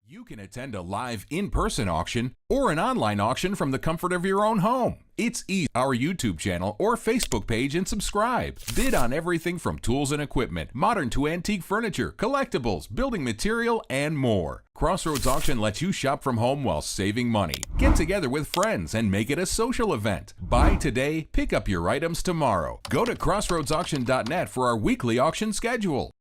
You can attend a live in-person auction or an online auction from the comfort of your own home. It's easy. Our YouTube channel or Facebook page and subscribe. Bid on everything from tools and equipment, modern to antique furniture, collectibles, building material, and more. Crossroads Auction lets you shop from home while saving money. Get together with friends and make it a social event. Buy today, pick up your items tomorrow. Go to crossroadsauction.net for our weekly auction schedule.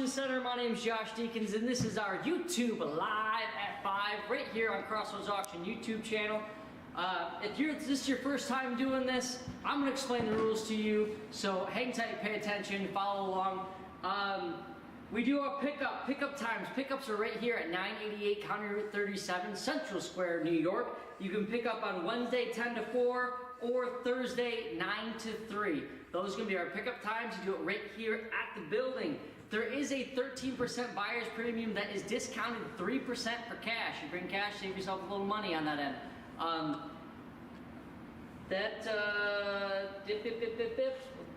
Center. My name is Josh Deakins, and this is our YouTube Live at 5 right here on Crossroads Auction YouTube channel. If this is your first time doing this, I'm going to explain the rules to you, so hang tight, pay attention, follow along. We do our pickup times. Pickups are right here at 988 County Route 37, Central Square, New York. You can pick up on Wednesday 10 to 4 or Thursday 9 to 3. Those are going to be our pickup times. You do it right here at the building. There is a 13% buyer's premium that is discounted 3% for cash. You bring cash, save yourself a little money on that end.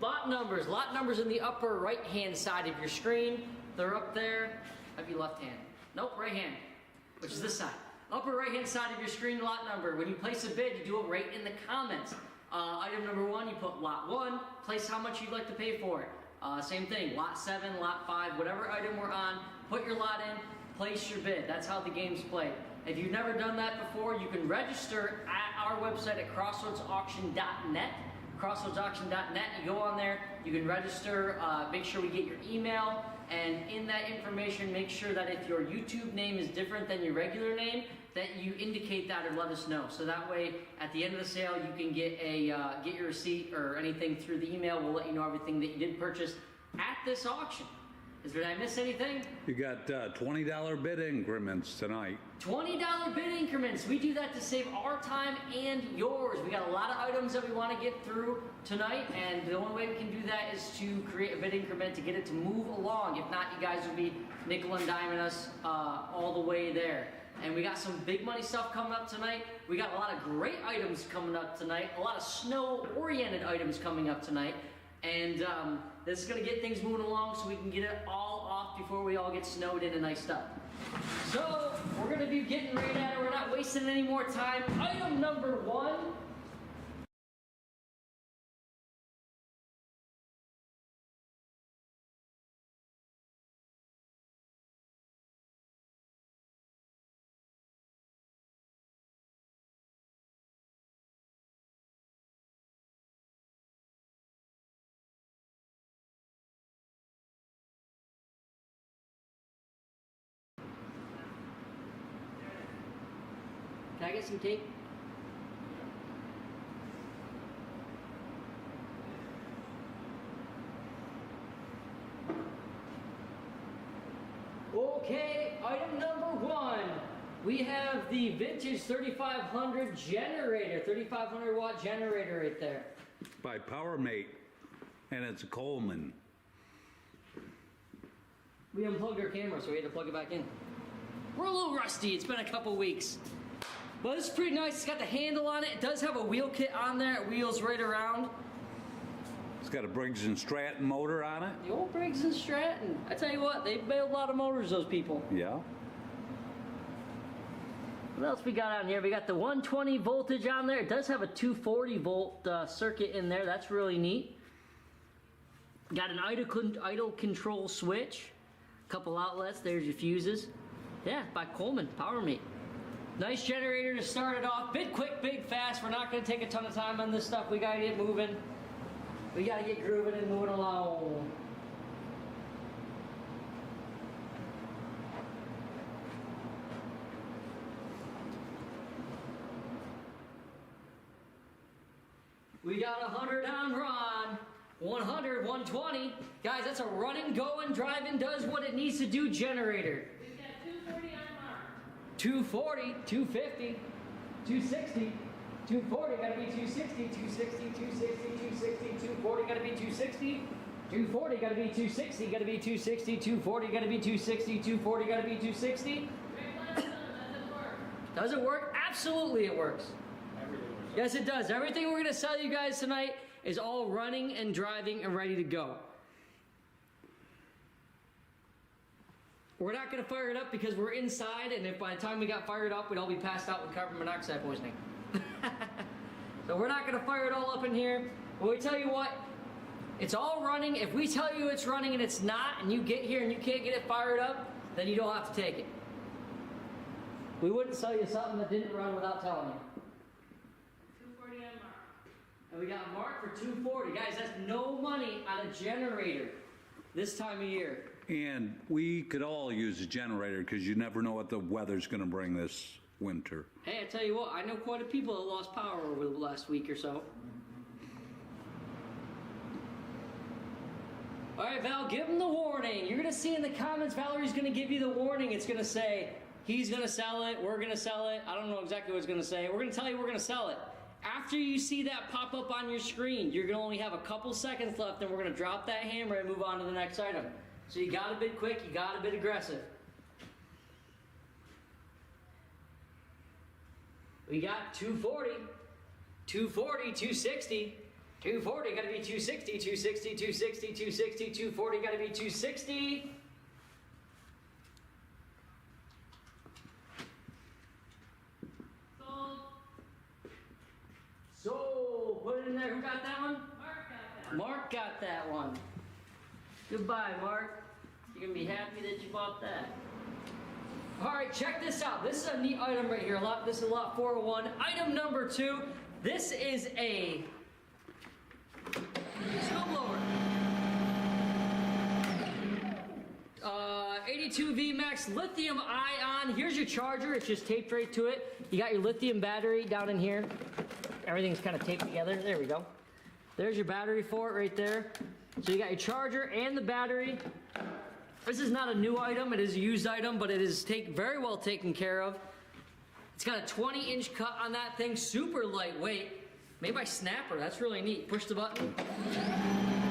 Lot numbers in the upper right hand side of your screen. They're up there. Have your left hand? Nope, right hand, which is this side. Upper right hand side of your screen, lot number. When you place a bid, you do it right in the comments. Item number 1, you put lot 1, place how much you'd like to pay for it. Same thing, lot 7, lot 5, whatever item we're on, put your lot in, place your bid. That's how the game's played. If you've never done that before, you can register at our website at crossroadsauction.net. Crossroadsauction.net, you go on there, you can register, make sure we get your email, and in that information, make sure that if your YouTube name is different than your regular name, that you indicate that or let us know. So that way, at the end of the sale, you can get your receipt or anything through the email. We'll let you know everything that you did purchase at this auction. Did I miss anything? You got $20 bid increments tonight. $20 bid increments. We do that to save our time and yours. We got a lot of items that we want to get through tonight, and the only way we can do that is to create a bid increment to get it to move along. If not, you guys would be nickel and diming us all the way there. And we got some big money stuff coming up tonight. We got a lot of great items coming up tonight. A lot of snow-oriented items coming up tonight. And this is going to get things moving along so we can get it all off before we all get snowed in and iced up. So, we're going to be getting right at it. We're not wasting any more time. Item number 1. Can I get some tape? Okay, item number 1. We have the vintage 3500 generator, 3500 watt generator right there. By PowerMate, and it's a Coleman. We unplugged our camera, so we had to plug it back in. We're a little rusty, it's been a couple weeks. But this is pretty nice. It's got the handle on it. It does have a wheel kit on there. It wheels right around. It's got a Briggs & Stratton motor on it. The old Briggs & Stratton. I tell you what, they build a lot of motors, those people. Yeah. What else we got on here? We got the 120 voltage on there. It does have a 240 volt circuit in there. That's really neat. Got an idle control switch. A couple outlets. There's your fuses. Yeah, by Coleman, PowerMate. Nice generator to start it off. Big quick, big fast. We're not going to take a ton of time on this stuff. We got to get moving. We got to get grooving and moving along. We got 100 on Ron. 100, 120. Guys, that's a running, going, driving, does what it needs to do generator. 240, 250, 260, 240, gotta be 260, 260, 260, 260, 240, gotta be 260, 240, gotta be 260, gotta be 260, 240, gotta be 260, 240, gotta be 260. Does it work? Absolutely it works. Yes, it does. Everything we're gonna sell you guys tonight is all running and driving and ready to go. We're not going to fire it up because we're inside, and if by the time we got fired up, we'd all be passed out with carbon monoxide poisoning. So we're not going to fire it all up in here. But we tell you what, it's all running. If we tell you it's running and it's not, and you get here and you can't get it fired up, then you don't have to take it. We wouldn't sell you something that didn't run without telling you. 240 on Mark. And we got Mark for 240. Guys, that's no money on a generator this time of year. And we could all use a generator because you never know what the weather's going to bring this winter. Hey, I tell you what, I know quite a people that lost power over the last week or so. All right, Val, give him the warning. You're going to see in the comments, Valerie's going to give you the warning. It's going to say, he's going to sell it, we're going to sell it. I don't know exactly what it's going to say. We're going to tell you we're going to sell it. After you see that pop up on your screen, you're going to only have a couple seconds left, and we're going to drop that hammer and move on to the next item. So you got to bid quick, you got to bid aggressive. We got 240, 240, 260, 240, got to be 260, 260, 260, 260, 240, got to be 260. Sold. So, put it in there. Who got that one? Mark got that. Mark got that one. Goodbye, Mark. You're going to be happy that you bought that. All right, check this out. This is a neat item right here. This is lot 401. Item number 2. This is a snowblower. 82 VMAX lithium ion. Here's your charger. It's just taped right to it. You got your lithium battery down in here. Everything's kind of taped together. There we go. There's your battery for it right there. So you got your charger and the battery. This is not a new item, it is a used item, but it is very well taken care of. It's got a 20-inch cut on that thing, super lightweight. Made by Snapper, that's really neat. Push the button.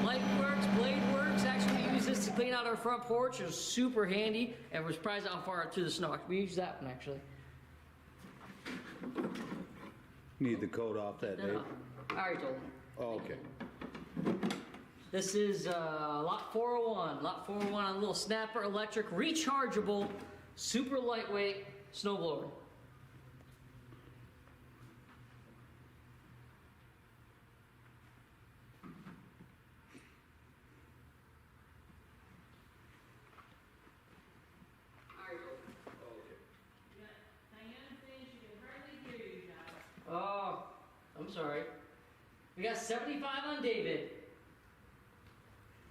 Light works, blade works. Actually, we use this to clean out our front porch. It was super handy, and we're surprised how far through the snow. We use that one, actually. Need the coat off that, Dave? No, I already told him. Oh, okay. This is lot 401. Lot 401 on a little Snapper electric, rechargeable, super lightweight snowblower. Oh, I'm sorry. We got 75 on David.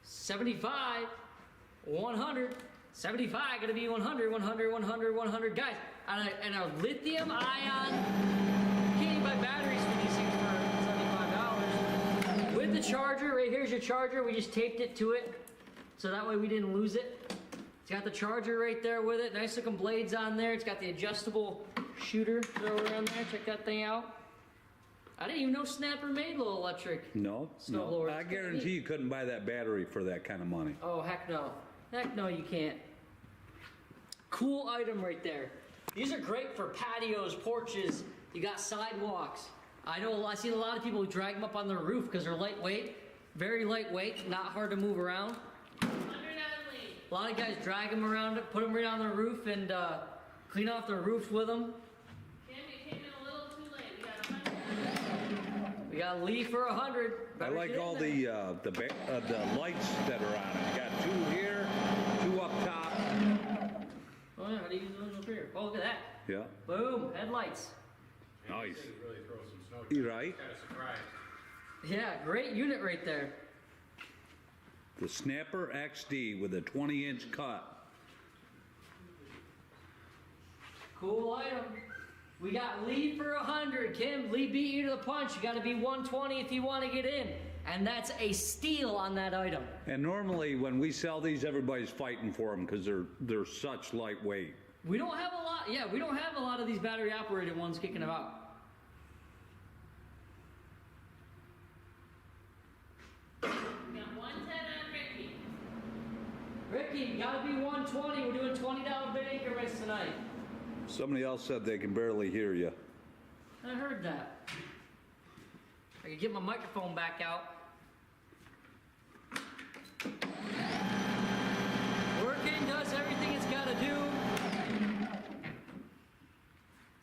75, 100, 75, gonna be 100, 100, 100, 100. Guys, and a lithium ion, you can't even buy batteries for these things for $75. With the charger, right here's your charger. We just taped it to it, so that way we didn't lose it. It's got the charger right there with it. Nice looking blades on there. It's got the adjustable shooter thrower on there. Check that thing out. I didn't even know Snapper made little electric. No, no. Snowblowers. I guarantee you couldn't buy that battery for that kind of money. Oh, heck no. Heck no, you can't. Cool item right there. These are great for patios, porches. You got sidewalks. I've seen a lot of people who drag them up on their roof because they're lightweight. Very lightweight, not hard to move around. A lot of guys drag them around, put them right on their roof, and clean off their roofs with them. Tim, you came in a little too late. We got 100. We got Lee for 100. I like all the lights that are on it. You got 2 here, 2 up top. Oh yeah, how do you use those up here? Oh, look at that. Yeah, Boom, headlights. nice. Really throw some snow. You right? Kind of surprised. Yeah, great unit right there. The Snapper XD with a 20-inch cut. Cool item. We got Lee for 100. Kim, Lee beat you to the punch. You got to be 120 if you want to get in. And that's a steal on that item. And normally when we sell these, everybody's fighting for them because they're such lightweight. We don't have a lot. Yeah, we don't have a lot of these battery operated ones kicking about. We got 110 on Ricky. Ricky, you got to be 120. We're doing $20 bid increments tonight. Somebody else said they can barely hear you. I heard that. I could get my microphone back out. Working, does everything it's got to do.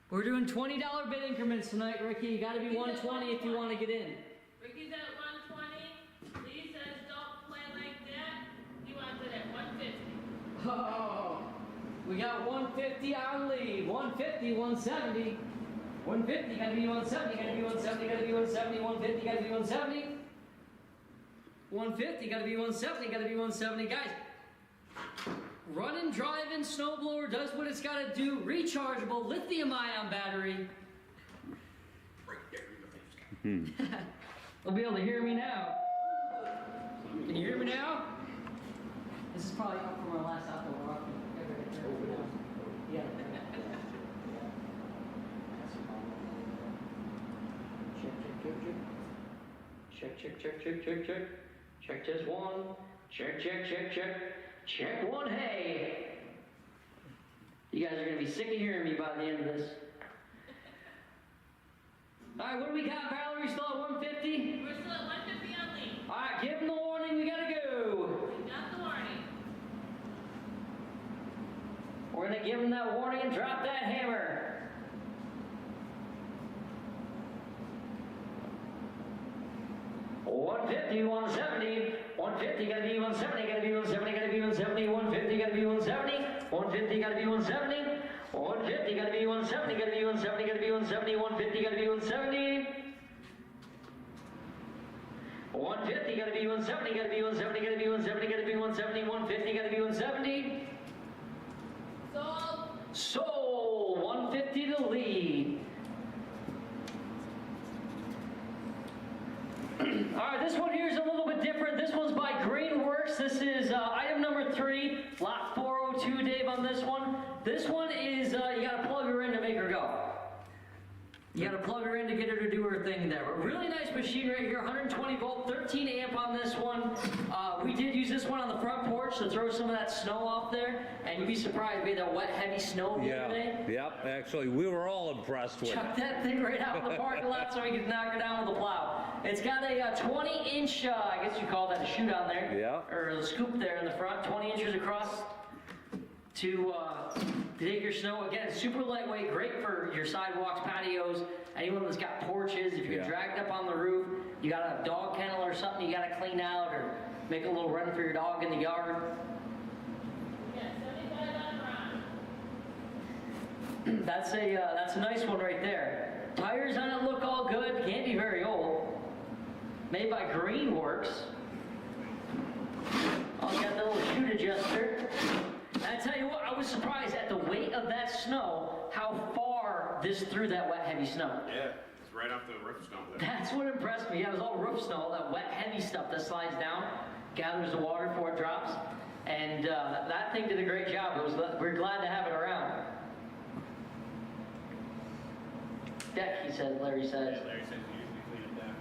We're doing $20 bid increments tonight, Ricky. You got to be 120 if you want to get in. Ricky's at 120. Lee says don't play like that. He wants it at 150. Oh, we got 150 on Lee. 150, 170. 150, gotta be 170, gotta be 170, gotta be 170, 150, gotta be 170. 150, gotta be 170, gotta be 170. Guys, running, driving, snowblower does what it's gotta do. Rechargeable, lithium ion battery. You'll be able to hear me now. Can you hear me now? This is probably up from our last outdoor walk. Yeah. Check. Check just one. Check. Check one. Hey. You guys are going to be sick of hearing me by the end of this. All right, what do we got, Valerie? We still at 150? We're still at 150 on Lee. All right, give them the warning. We got to go. We got the warning. We're going to give them that warning and drop that hammer. $150, $170, $150, gotta be $170, gotta be $170, gotta be $170, $150, gotta be $170, $150, gotta be $170, $150, gotta be $170, gotta be $170, gotta be $170, $150, gotta be $170, $150, gotta be $170, gotta be $170, gotta be $170, gotta be $170, $150, gotta be $170. Sold. 150 to Lee. All right, this one here is a little bit different. This one's by Greenworks. This is item number number 3, lot 402, Dave, on this one. This one is, you gotta plug her in to make her go. You gotta plug her in to get her to do her thing there. But really nice machine right here, 120 volt, 13 amp on this one. We did use this one on the front porch to throw some of that snow off there. And you'd be surprised, we had that wet, heavy snow the other day. Yep, actually, we were all impressed with it. Chuck that thing right out in the parking lot so we could knock her down with a plow. It's got a 20-inch, I guess you call that a chute on there. Yeah. Or a scoop there in the front, 20 inches across to dig your snow. Again, super lightweight, great for your sidewalks, patios, anyone that's got porches. If you're dragged up on the roof, you got a dog kennel or something you got to clean out or make a little run for your dog in the yard. Yeah, 75 on round. That's a nice one right there. Tires on it look all good. Can't be very old. Made by Greenworks. Oh, got the little chute adjuster. And I tell you what, I was surprised at the weight of that snow, how far this threw that wet, heavy snow. Yeah, it's right off the roof snow there. That's what impressed me. Yeah, it was all roof snow, that wet, heavy stuff that slides down, gathers the water before it drops. And that thing did a great job. We're glad to have it around. Deck, he said, Larry says. Yeah, Larry says you usually clean it down.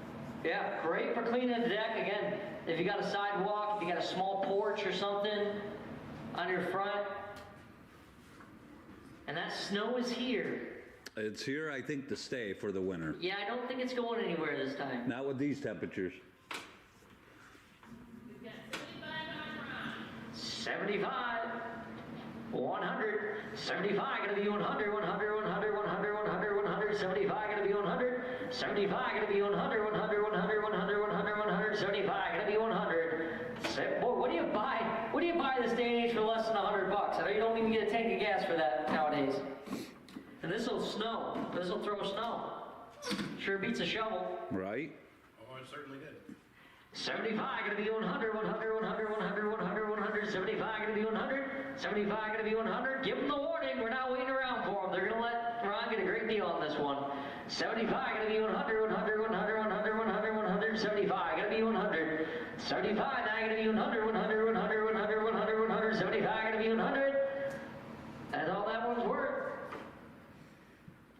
Yeah, great for cleaning the deck. Again, if you got a sidewalk, if you got a small porch or something on your front. And that snow is here. It's here, I think, to stay for the winter. Yeah, I don't think it's going anywhere this time. Not with these temperatures. We've got 75 on round. 75, 100, 75, gonna be 100, 100, 100, 100, 100, 100, 75, gonna be 100, 75, gonna be 100, 100, 100, 100, 100, 100, 75, gonna be 100. Boy, what do you buy? What do you buy this day and age for less than $100? I know you don't even get a tank of gas for that nowadays. And this will snow. This will throw snow. Sure beats a shovel. Right? Oh, it certainly did. 75, gonna be 100, 100, 100, 100, 100, 100, 75, gonna be 100, 75, gonna be 100. Give them the warning, we're not waiting around for them. They're gonna let Ron get a great deal on this one. 75, gonna be 100, 100, 100, 100, 100, 100, 75, gonna be 100. 75, now gonna be 100, 100, 100, 100, 100, 100, 75, gonna be 100. That's all that one's worth.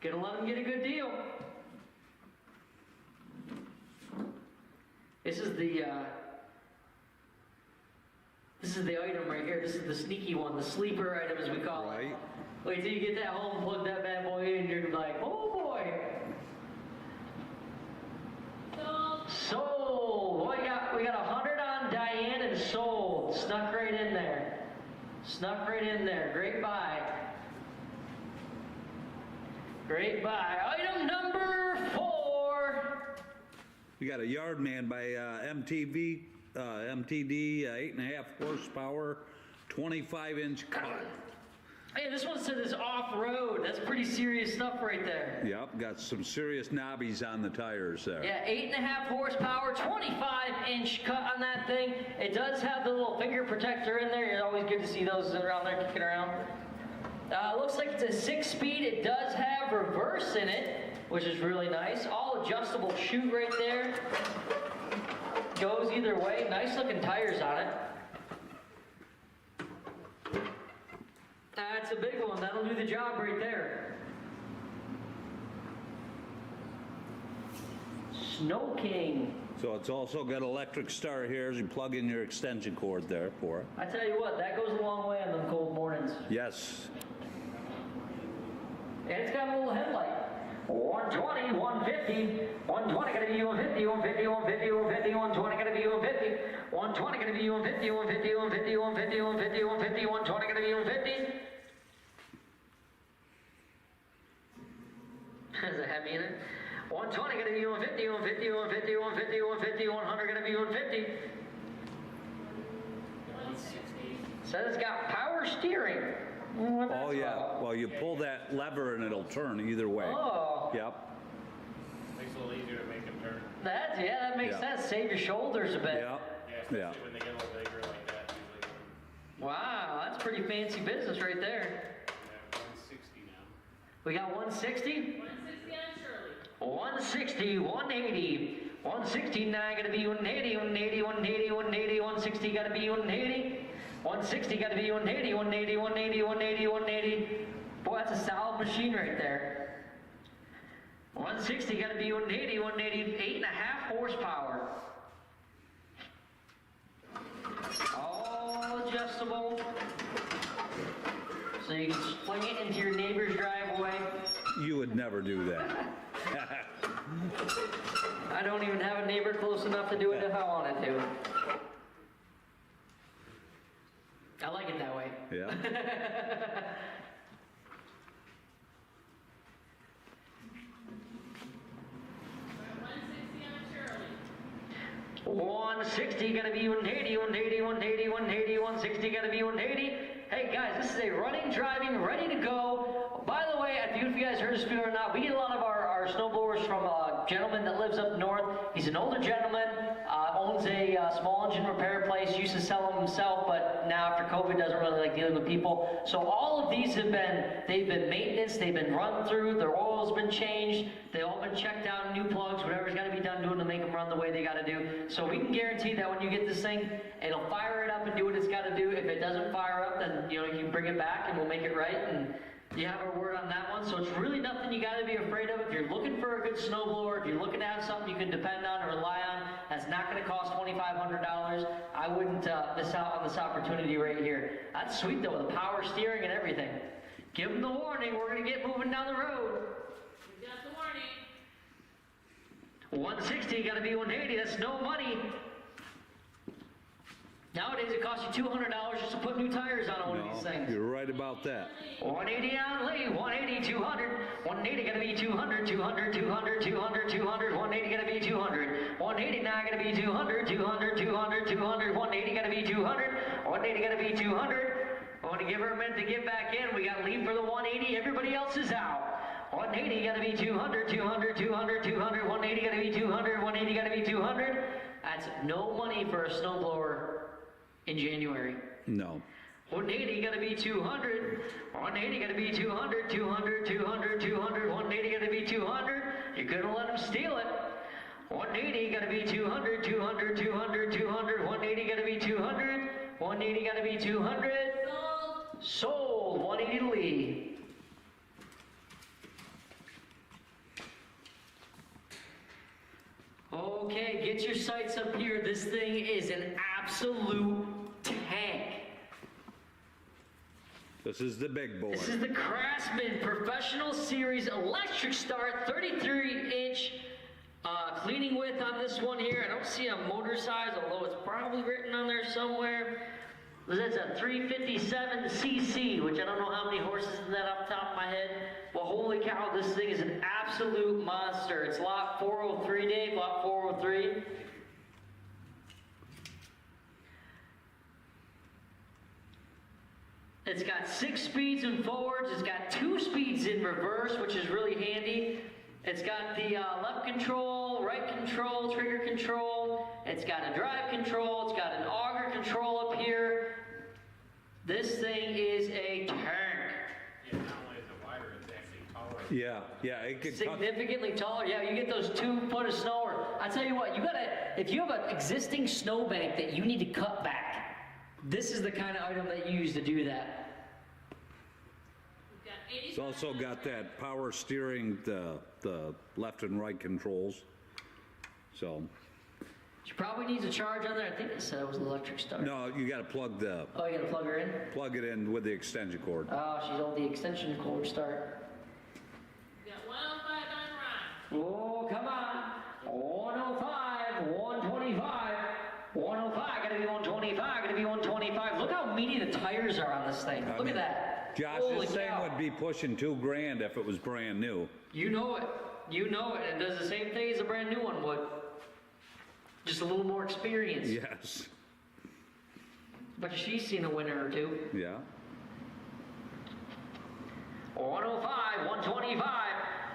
Gonna let them get a good deal. This is the item right here. This is the sneaky one, the sleeper item as we call it. Right. Wait till you get that home, plug that bad boy in, you're like, oh boy. Sold. Boy, we got 100 on Diane and sold. Snuck right in there. Snuck right in there. Great buy. Great buy. Item number 4. We got a yard man by MTD, 8.5 horsepower, 25-inch cut. Hey, this one said it's off-road. That's pretty serious stuff right there. Yep, got some serious knobbies on the tires there. Yeah, 8.5 horsepower, 25-inch cut on that thing. It does have the little finger protector in there. It's always good to see those around there kicking around. Looks like it's a 6-speed. It does have reverse in it, which is really nice. All adjustable chute right there. Goes either way. Nice looking tires on it. That's a big one. That'll do the job right there. Snow King. So it's also got electric start here as you plug in your extension cord there for it. I tell you what, that goes a long way on them cold mornings. Yes. And it's got a little headlight. 120, 150, 120 gonna be 150, 150, 150, 150, 120 gonna be 150, 120 gonna be 150, 150, 150, 150, 150, 150, 120 gonna be 150. There's a heavy in it. 120 gonna be 150, 150, 150, 150, 150, 100 gonna be 150. 160. Says it's got power steering. Oh yeah, well you pull that lever and it'll turn either way. Oh. Yep. Makes it a little easier to make them turn. That makes Yeah. sense. Save your shoulders a bit. Yep. Yeah, especially Yeah. when they get a little bigger like that, usually. Wow, that's pretty fancy business right there. We have 160 now. We got 160, 160 on Shirley. 160, 180, 169 gonna be 180, 180, 180, 180, 160 gotta be 180, 160, gotta be 180, 180, 180, 180, 180. Boy, that's a solid machine right there. 160, gotta be 180, 180, 8.5 horsepower. All adjustable. So you can swing it into your neighbor's driveway. You would never do that. I don't even have a neighbor close enough to do it if I wanted to. I like it that way. Yeah. 160, gotta be 180, 180, 180, 180, 160, gotta be 180. Hey guys, this is a running, driving, ready to go. By the way, if you guys heard us speak or not, we get a lot of our snowblowers from a gentleman that lives up north. He's an older gentleman, owns a small engine repair place, used to sell them himself, but now after COVID doesn't really like dealing with people. So all of these they've been maintenance, they've been run through, their oil's been changed, they've all been checked out, new plugs, whatever's got to be done to them to make them run the way they got to do. So we can guarantee that when you get this thing, it'll fire it up and do what it's got to do. If it doesn't fire up, then you can bring it back and we'll make it right. And you have our word on that one. So it's really nothing you got to be afraid of. If you're looking for a good snowblower, if you're looking to have something you can depend on or rely on, that's not going to cost $2,500. I wouldn't miss out on this opportunity right here. That's sweet though, with the power steering and everything. Give them the warning. We're going to get moving down the road. We got the warning. 160, got to be 180. That's no money. Nowadays, it costs you $200 just to put new tires on one of these things. You're right about that. 180 on Lee, 180, 200, 180 gonna be 200, 200, 200, 200, 200, 180 gonna be 200, 180 now gonna be 200, 200, 200, 200, 180 gonna be 200, 180 gonna be 200. I want to give her a minute to get back in. We got Lee for the 180, everybody else is out. 180 gotta be 200, 200, 200, 200, 180 gotta be 200, 180 gotta be 200. That's no money for a snowblower in January. No. 180 gotta be 200. 180 gotta be 200, 200, 200, 200, 180 gotta be 200. You're gonna let them steal it. 180 gotta be 200, 200, 200, 200, 180 gotta be 200. 180 gotta be 200. Sold. 180 to Lee. Okay, get your sights up here. This thing is an absolute tank. This is the big boy. This is the Craftsman Professional Series Electric Start 33-inch cleaning width on this one here. I don't see a motor size, although it's probably written on there somewhere. That's a 357cc, which I don't know how many horses is that off the top of my head. Well, holy cow, this thing is an absolute monster. It's lot 403, Dave, lot 403. It's got 6 speeds in forwards. It's got 2 speeds in reverse, which is really handy. It's got the left control, right control, trigger control. It's got a drive control. It's got an auger control up here. This thing is a tank. Yeah, not only is it wider, it's actually taller. Yeah, it could Significantly taller. Yeah, you get those 2 foot of snow. I tell you what, if you have an existing snowbank that you need to cut back, this is the kind of item that you use to do that. We've got It's also got that power steering, the left and right controls. So, She probably needs a charge on there. I think it said it was an electric start. no, you gotta plug Oh, you gotta plug her in? it in with the extension cord. Oh, she's on the extension cord start. We got 105 on Ron. Oh, come on. 105, 125, 105, gotta be 125, gotta be 125. Look how meaty the tires are on this thing. Look at that. Josh, Holy this thing cow. would be pushing $2,000 if it was brand new. You know it. You know it. It does the same thing as a brand new one would. Just a little more experience. Yes. But she's seen a winner or two. Yeah. 105, 125,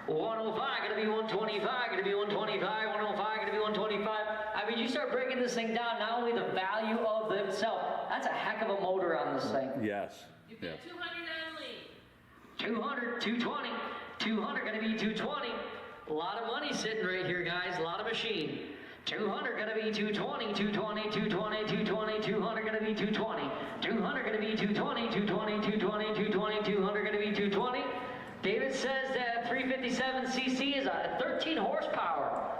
105, gonna be 125, gonna be 125, 105, gonna be 125. I mean, you start breaking this thing down, not only the value of itself, that's a heck of a motor on this thing. Yes. You've Yeah. got 200 on Lee. 200, 220, 200, gonna be 220. A lot of money sitting right here, guys, a lot of machine. 200 gonna be 220, 220, 220, 220, 200 gonna be 220, 200 gonna be 220, 220, 220, 220, 200 gonna be 220. David says that 357cc is a 13 horsepower.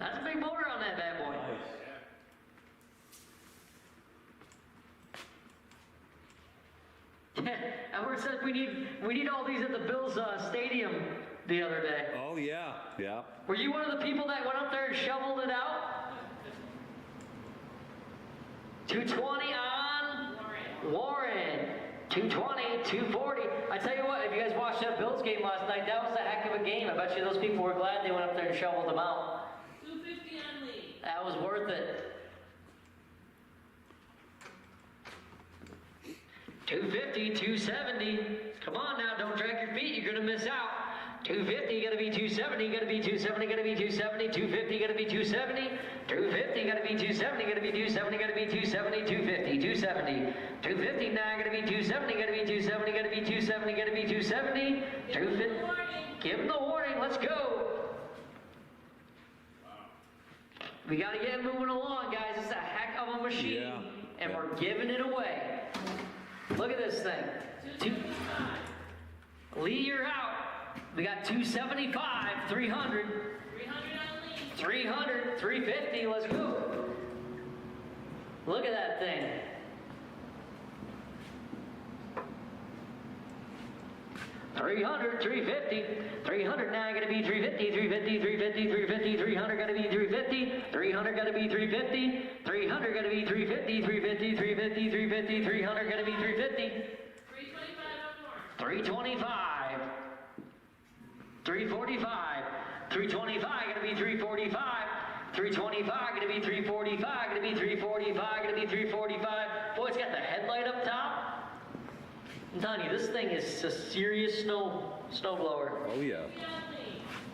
That's a big motor on that bad boy. And where it says we need all these at the Bills stadium the other day. Oh, yeah, yeah. Were you one of the people that went up there and shoveled it out? 220 on Warren. 220, 240. I tell you what, if you guys watched that Bills game last night, that was a heck of a game. I bet you those people were glad they went up there and shoveled them out. 250 on Lee. That was worth it. 250, 270. Come on now, don't drag your feet, you're gonna miss out. 250, gotta be 270, gotta be 270, gotta be 270, 250, gotta be 270, 250, gotta be 270, gotta be 270, gotta be 270, 250, 270, 250, now gotta be 270, gotta be 270, gotta be 270, gotta be 270, 250. Give him the warning, let's go. We gotta get moving along, guys. It's a heck of a machine, and we're giving it away. Look at this thing. Lee, you're out. We got 275, 300. 300 on Lee. 300, 350, let's go. Look at that thing. $300, $350, $300 now gotta be $350, $350, $350, $350, $300 gotta be $350, $300 gotta be $350, $300 gotta be $350, $350, $350, $350, $300 gotta be $350, 325 on Warren. $325, $345, $325 gotta be $345, $325 gonna be $345, gonna be $345, gonna be $345. Boy, it's got the headlight up top. I'm telling you, this thing is a serious snow blower. Oh, yeah.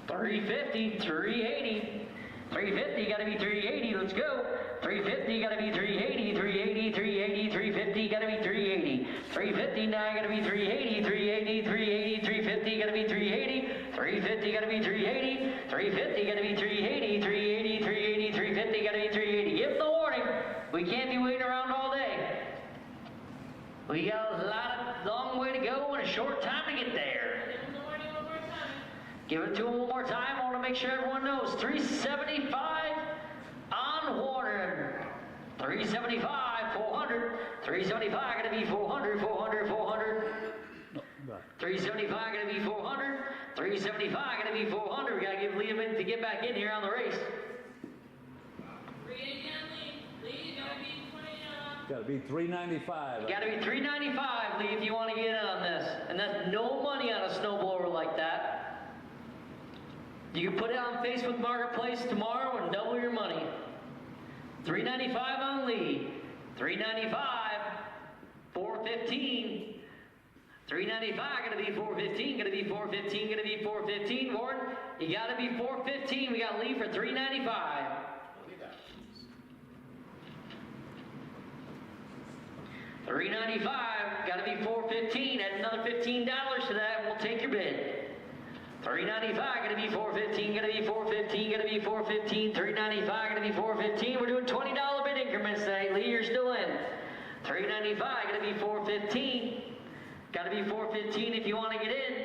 350, 380. 350, gotta be 380, let's go. 350, gotta be 380, 380, 380, 350, gotta be 380. 350, now gotta be 380, 380, 380, 350, gotta be 380. 350, gotta be 380. 350, gotta be 380, 380, 380, 350, gotta be 380. Give the warning, we can't be waiting around all day. We got a long way to go and a short time to get there. Give him the warning one more time. Give it to him one more time. I want to make sure everyone knows. 375 on Warner. 375, 400. 375 gonna be 400, 400, 400. 375 gonna be 400. 375 gonna be 400. We gotta give Lee a minute to get back in here on the race. 380 on Lee. Lee, you gotta be 20 Gotta be 395. You gotta be 395, Lee, if you want to get in on this. And that's no money on a snowblower like that. You can put it on Facebook Marketplace tomorrow and double your money. 395 on Lee. 395. 415. 395, gonna be 415, gonna be 415, gonna be 415. Warren, you gotta be 415. We got Lee for 395. $395, gotta be $415. Add another $15 to that, and we'll take your bid. $395, gonna be $415, gonna be $415, gonna be $415. $395, gonna be $415. We're doing $20 bid increments tonight. Lee, you're still in. $395, gonna be $415. Gotta be $415 if you want to get in.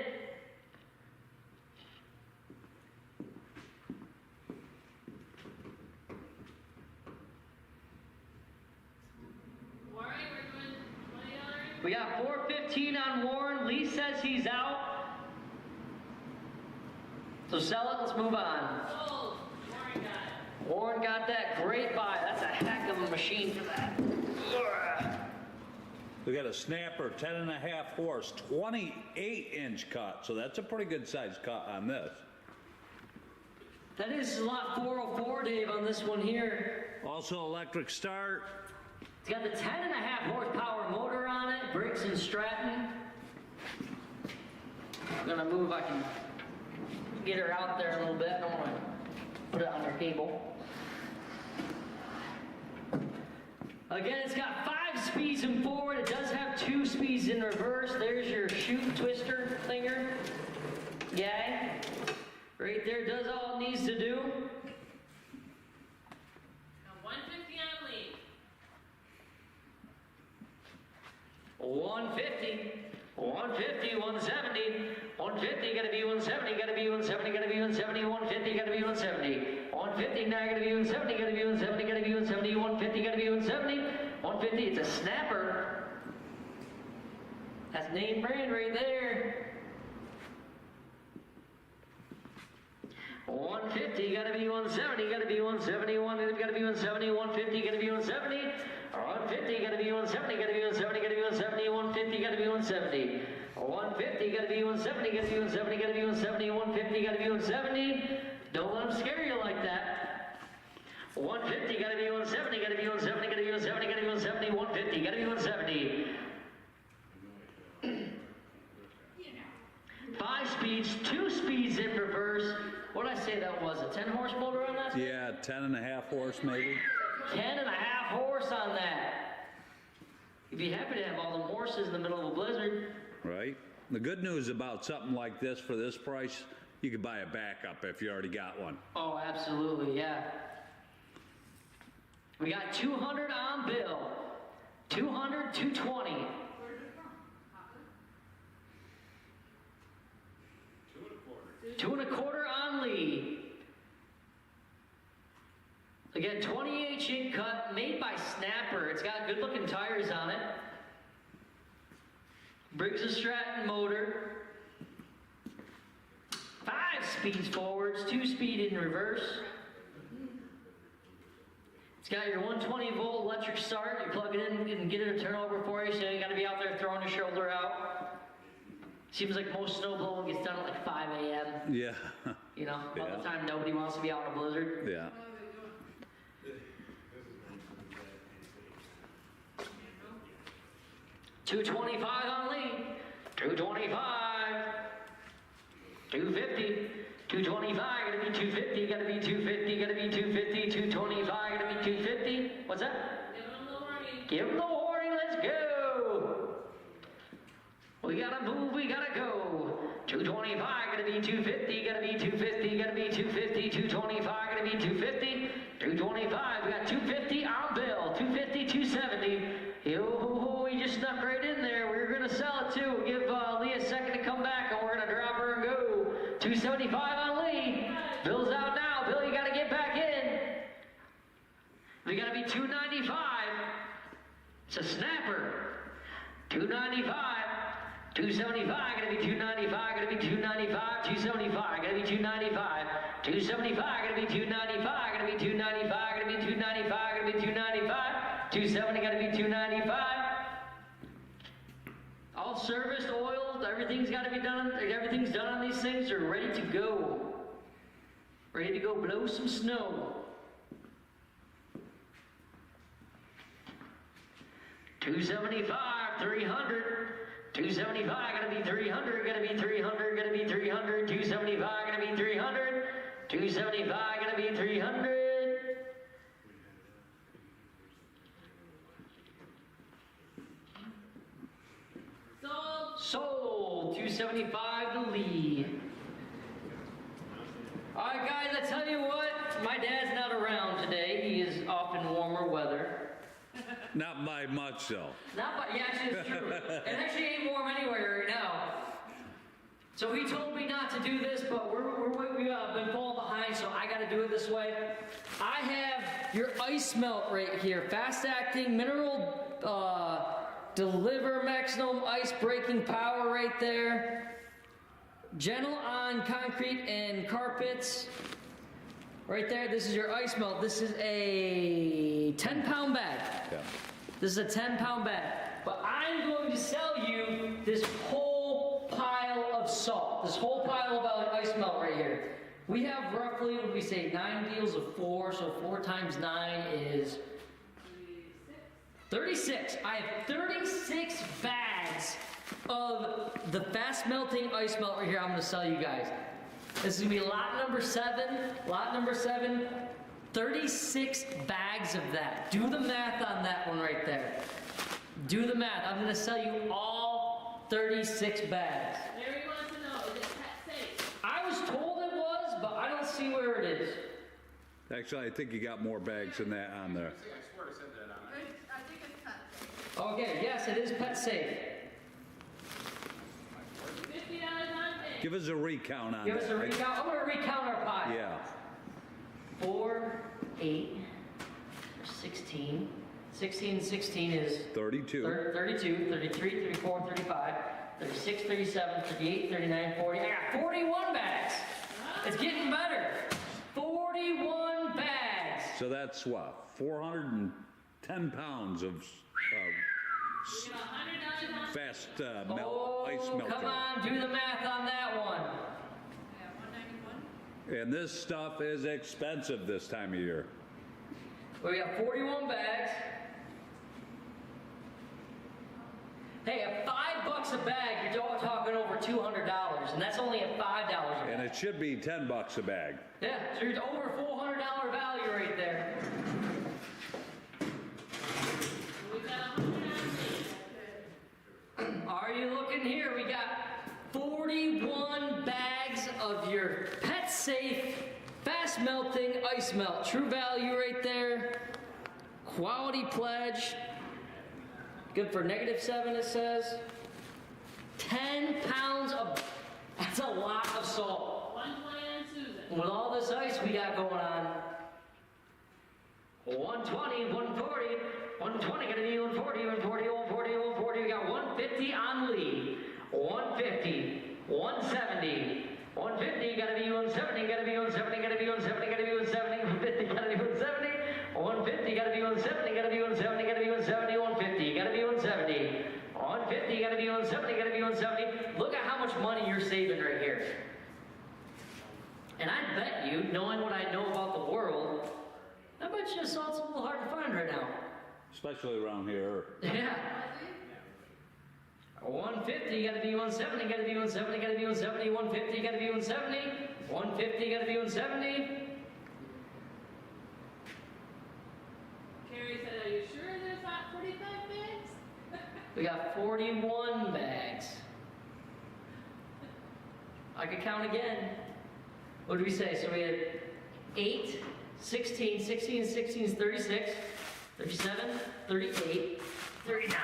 Warren, we're doing $20. We got $415 on Warren. Lee says he's out. So sell it, let's move on. Sold. Warren got it. Warren got that, great buy. That's a heck of a machine for that. We got a snapper, 10.5 horse, 28-inch cut. So that's a pretty good size cut on this. That is lot 404, Dave, on this one here. Also electric start. It's got the 10.5 horsepower motor on it, Briggs and Stratton. I'm gonna move, I can get her out there a little bit. I don't wanna put it on her cable. Again, it's got 5 speeds in forward. It does have 2 speeds in reverse. There's your shoot twister thinger. Yay. Right there, does all it needs to do. 150, 150, 170, 150, gotta be 170, gotta be 170, gotta be 170, 150, gotta be 170, 150, now gotta be 170, gotta be 170, gotta be 170, 150, gotta be 170, 150, it's a snapper. That's name brand right there. 150, gotta be 170, gotta be 170, 150, gotta be 170, 150, gotta be 170, 150, gotta be 170, gotta be 170, gotta be 170, 150, gotta be 170, 150, gotta be 170, gotta be 170, gotta be 170, 150, gotta be 170. Don't let them scare you like that. 150, gotta be 170, gotta be 170, gotta be 170, gotta be 170, 150, gotta be 170. 5 speeds, 2 speeds in reverse. What did I say that was? A 10 horse motor on that? Yeah, 10.5 horse maybe. 10.5 horse on that. You'd be happy to have all the horses in the middle of a blizzard. Right. The good news about something like this for this price, you could buy a backup if you already got one. Oh, absolutely, yeah. We got 200 on bill. 200, 220. 2 1/4 on Lee. Again, 28 inch cut, made by Snapper. It's got good looking tires on it. Briggs & Stratton motor. 5 speeds forwards, 2 speed in reverse. It's got your 120 volt electric start. You plug it in and get it to turn over for you, so you gotta be out there throwing your shoulder out. Seems like most snowblowing gets done at like 5 a.m. Yeah. You know, all Yeah. the time nobody wants to be out in a blizzard. Yeah. $225 on Lee. $225. $250. $225. Gotta be $250. Gotta be $250. Gotta be $250. $225. Gotta be $250. What's that? Give them the warning. Give them the warning. Let's go. We gotta move. We gotta go. $225. Gotta be $250. Gotta be $250. Gotta be $250. $225. Gotta be $250. $225. We got $250 on bill. $250. $270. Yo, we just snuck right in there. We were gonna sell it too. Give Lee a second to come back, and we're gonna drop her and go. $275 on Lee. Bill's out now. Bill, you gotta get back in. We gotta be $295. It's a snapper. $295. $275. Gotta be $295. Gotta be $295. $275. Gotta be $295. $275. Gotta be $295. Gotta be $295. Gotta be $295. Gotta be $295. $270. Gotta be $295. All serviced, oiled, everything's got to be done. Everything's done on these things. They're ready to go. Ready to go blow some snow. $275, $300. $275, gotta be $300. Gotta be $300. Gotta be $300. $275, gotta be $300. $275, gotta be $300. Sold. $275 to Lee. All right, guys, I tell you what, my dad's not around today. He is off in warmer weather. Not by much though. Not by, yeah, actually, it's true. It actually ain't warm anywhere right now. So he told me not to do this, but we've been falling behind, so I got to do it this way. I have your ice melt right here, fast acting mineral. Deliver maximum ice breaking power right there. Gentle on concrete and carpets. Right there, this is your ice melt. This is a 10-pound bag. Yeah. This is a 10-pound bag. But I'm going to sell you this whole pile of salt. This whole pile of ice melt right here. We have roughly, what we say, 9 deals of 4. So 4 times 9 is 36. I have 36 bags of the fast melting ice melt right here I'm going to sell you guys. This is going to be lot number 7. Lot number 7. 36 bags of that. Do the math on that one right there. Do the math. I'm going to sell you all 36 bags. Larry wants to know, is it pet safe? I was told it was, but I don't see where it is. Actually, I think you got more bags than that on there. I swear I said that on it. I think it's pet safe. Okay, yes, it is pet safe. $50 on bid. Give us a recount on Give us a that. recount. I'm gonna recount our pie. Yeah, 4, 8, 16. 16 and 16 is 32. 32, 33, 34, 35, 36, 37, 38, 39, 40. I got 41 bags. It's getting better. 41 bags. So that's what, 410 pounds of We got $100 on. fast Oh, ice melter. come on, do the math on that one. Yeah, $191. And this stuff is expensive this time of year. We got 41 bags. Hey, at $5 a bag, you're all talking over $200, and that's only at $5 a And bag. it should be 10 bucks a bag. Yeah, so you're over $400 value right there. We got $100 on bid. Are you looking here? We got 41 bags of your pet safe, fast melting ice melt. True value right there. Quality pledge. Good for -7, it says. 10 pounds of, that's a lot of salt. 120 on Susan. With all this ice we got going on. 120, 140, 120, gonna be 140, 140, 140, 140. We got 150 on Lee. 150, 170, 150, gotta be 170, gotta be 170, gotta be 170, gotta be 170, 150, gotta be 170, 150, gotta be 170, gotta be 170, gotta be 170, 150, gotta be 170, 150, gotta be 170, gotta be 170. Look at how much money you're saving right here. And I bet you, knowing what I know about the world, I bet you salt's a little hard to find right now. Especially around here. Yeah. 150, gotta be 170, gotta be 170, gotta be 170, 150, gotta be 170, 150, gotta be 170. Carrie said, are you sure there's not 45 bags? We got 41 bags. I could count again. What did we say? So we had 8, 16, 16, 16 is 36, 37, 38, 39,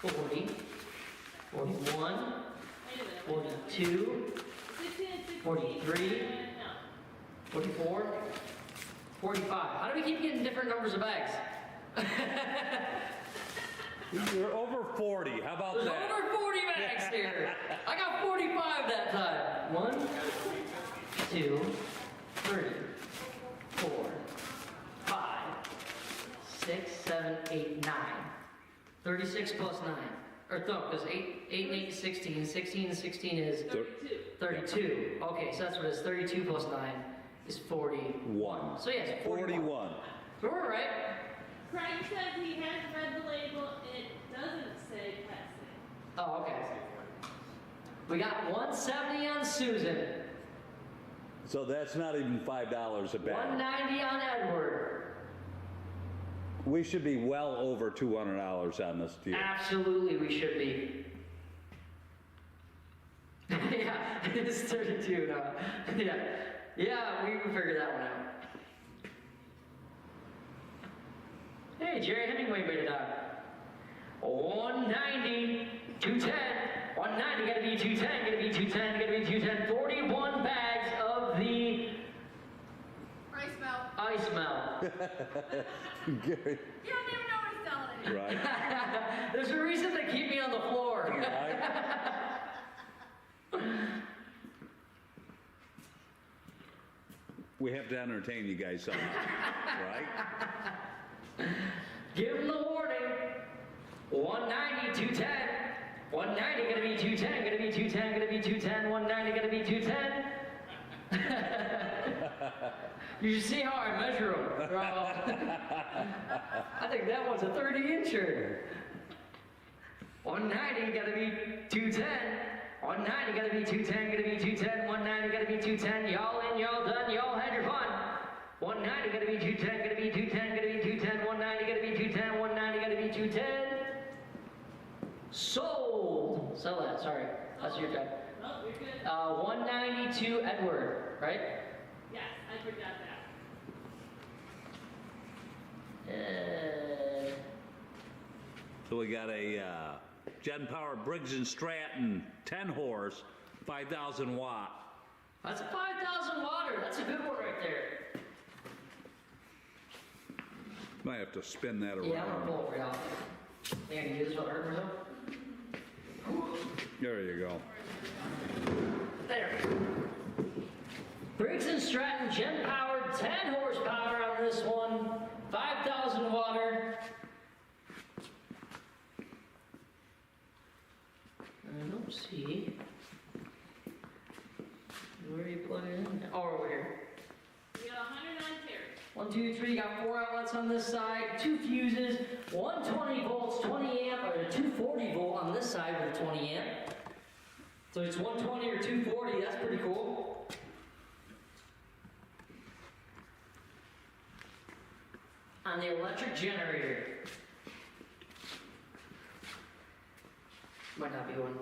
40, 41, Wait a minute. 42, 16 and 16. 43. No. 44, 45. How do we keep getting different numbers of bags? You're over 40. How about There's that? over 40 bags here. I got 45 that time. 1, 2, 3, 4, 5, 6, 7, 8, 9. 36 plus 9. Or no, because 8 and 8 is 16. 16 and 16 is 32. 32. Okay, so that's what it is. 32 plus 9 is 41. So yes, 41. 41. So we're right. Craig says he has read the label and it doesn't say pet safe. Oh, okay. We got 170 on Susan, So that's not even $5 a bag. 190 on Edward. We should be well over $200 on this deal. Absolutely, we should be. Yeah, it's 32 now. Yeah, we can figure that one out. Hey, Jerry Hemingway made it out. 190, 210, 190, gotta be 210, gotta be 210, gotta be 210. 41 bags of the ice melt. Gary, You don't even know what he's selling it. right? There's a reason they keep me on the floor. Right? We have to entertain you guys somehow, right? Give them the warning. 190, 210. 190, gonna be 210, gonna be 210, gonna be 210, 190, gonna be 210. You should see how I measure them. They're all- I think that one's a 30-incher. 190, gotta be 210. 190, gotta be 210, gotta be 210. 190, gotta be 210. Y'all in, y'all done, y'all had your fun. 190, gotta be 210, gotta be 210, gotta be 210. 190, gotta be 210. 190, gotta be 210. Sold. Sell that, sorry. That's your job. Oh, you're good. 192 Edward, right? Yes, I forgot that. So we got a Gen Power Briggs & Stratton 10 horse, 5,000 watt. That's a 5,000 water. That's a good one right there. Might have to spin that around. Yeah, I'm gonna pull it right off. Yeah, you use what hurt myself? There you go. There. Briggs & Stratton Gen Powered 10 horsepower on this one. 5,000 water. I don't see. Where are you plugging in? Oh, over here. We got 100 on Terry. 1, 2, 3, got 4 outlets on this side, 2 fuses, 120 volts, 20 amp, or a 240 volt on this side with a 20 amp. So it's 120 or 240, that's pretty cool. On the electric generator. Might not be one.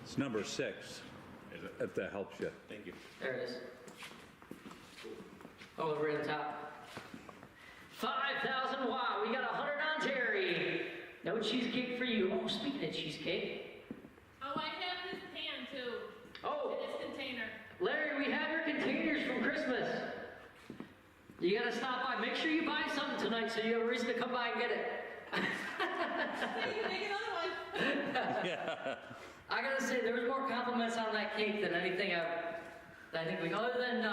It's number 6, if that helps you. Thank you. There it is. Oh, right at the top. 5,000 watt. We got 100 on Terry. No cheesecake for you. Oh, speaking of cheesecake. Oh, I have this pan too. Oh, In this container. Larry, we have your containers from Christmas. You gotta stop by. Make sure you buy something tonight so you have a reason to come by and get it. So you can make another one. I gotta say, there was more compliments on that cake than anything I think we, other than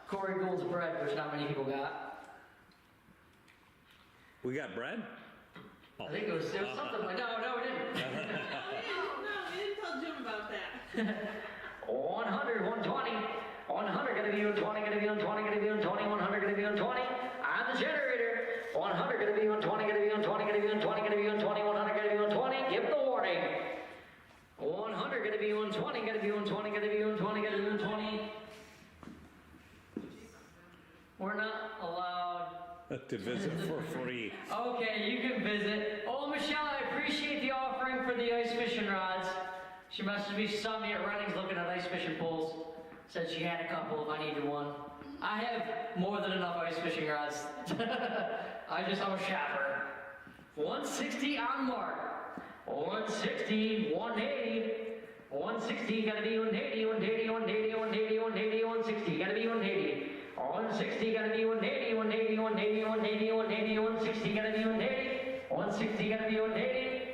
Corey Gould's bread, which not many people got. We got bread? I think it was something like, no, we didn't. No, we didn't tell Jim about that. 100, 120, 100, gonna be on 20, gonna be on 20, gonna be on 20, 100, gonna be on 20, on the generator. 100, gonna be on 20, gonna be on 20, gonna be on 20, gonna be on 20, 100, gonna be on 20, give the warning. 100, gonna be on 20, gonna be on 20, gonna be on 20, gonna be on 20. We're not allowed To visit for free. Okay, you can visit. Oh, Michelle, I appreciate the offering for the ice fishing rods. She messaged me, she saw me at Runnings looking at ice fishing poles. Said she had a couple if I needed one. I have more than enough ice fishing rods. I'm a shopper. 160 on mark. 160, 180. 160, gotta be 180, 180, 180, 180, 180, 160, gotta be 180. 160, gotta be 180, 180, 180, 180, 180, 160, gotta be 180. 160, gotta be 180.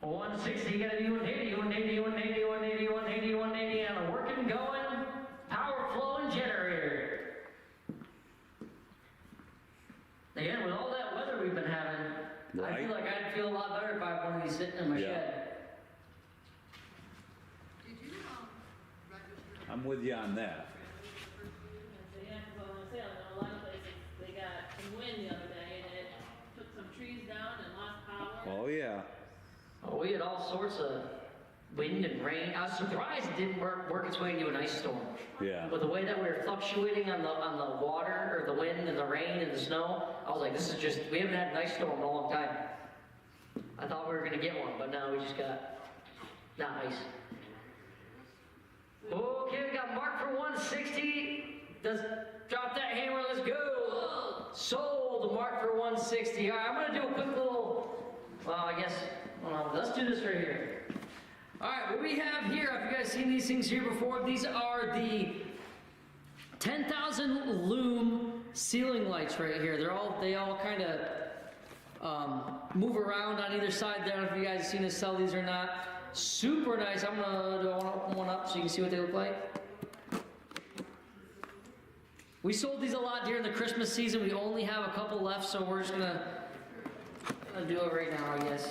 160, gotta be 180, 180, 180, 180, 180, 180, and a working, going, power flowing generator. Again, with all that weather we've been having, I feel like I'd feel a lot better if I had one of these sitting in my shed. I'm with you on that. Yeah, well, I say, I know a lot of places, they got some wind the other day and it took some trees down and lost power. Oh, yeah. Oh, we had all sorts of wind and rain. I was surprised it didn't work its way into an ice storm. Yeah. But the way that we were fluctuating on the water, or the wind and the rain and the snow, I was like, this is just, we haven't had an ice storm in a long time. I thought we were gonna get one, but now we just got, not ice. Okay, we got Mark for 160. Drop that hammer, let's go. Sold, Mark for 160. All right, I'm gonna do a quick little, well, I guess, let's do this right here. All right, what we have here, have you guys seen these things here before? These are the 10,000 lume ceiling lights right here. They all kind of move around on either side there. I don't know if you guys have seen us sell these or not. Super nice. Do I want to open one up so you can see what they look like? We sold these a lot during the Christmas season. We only have a couple left, so we're just gonna do it right now, I guess.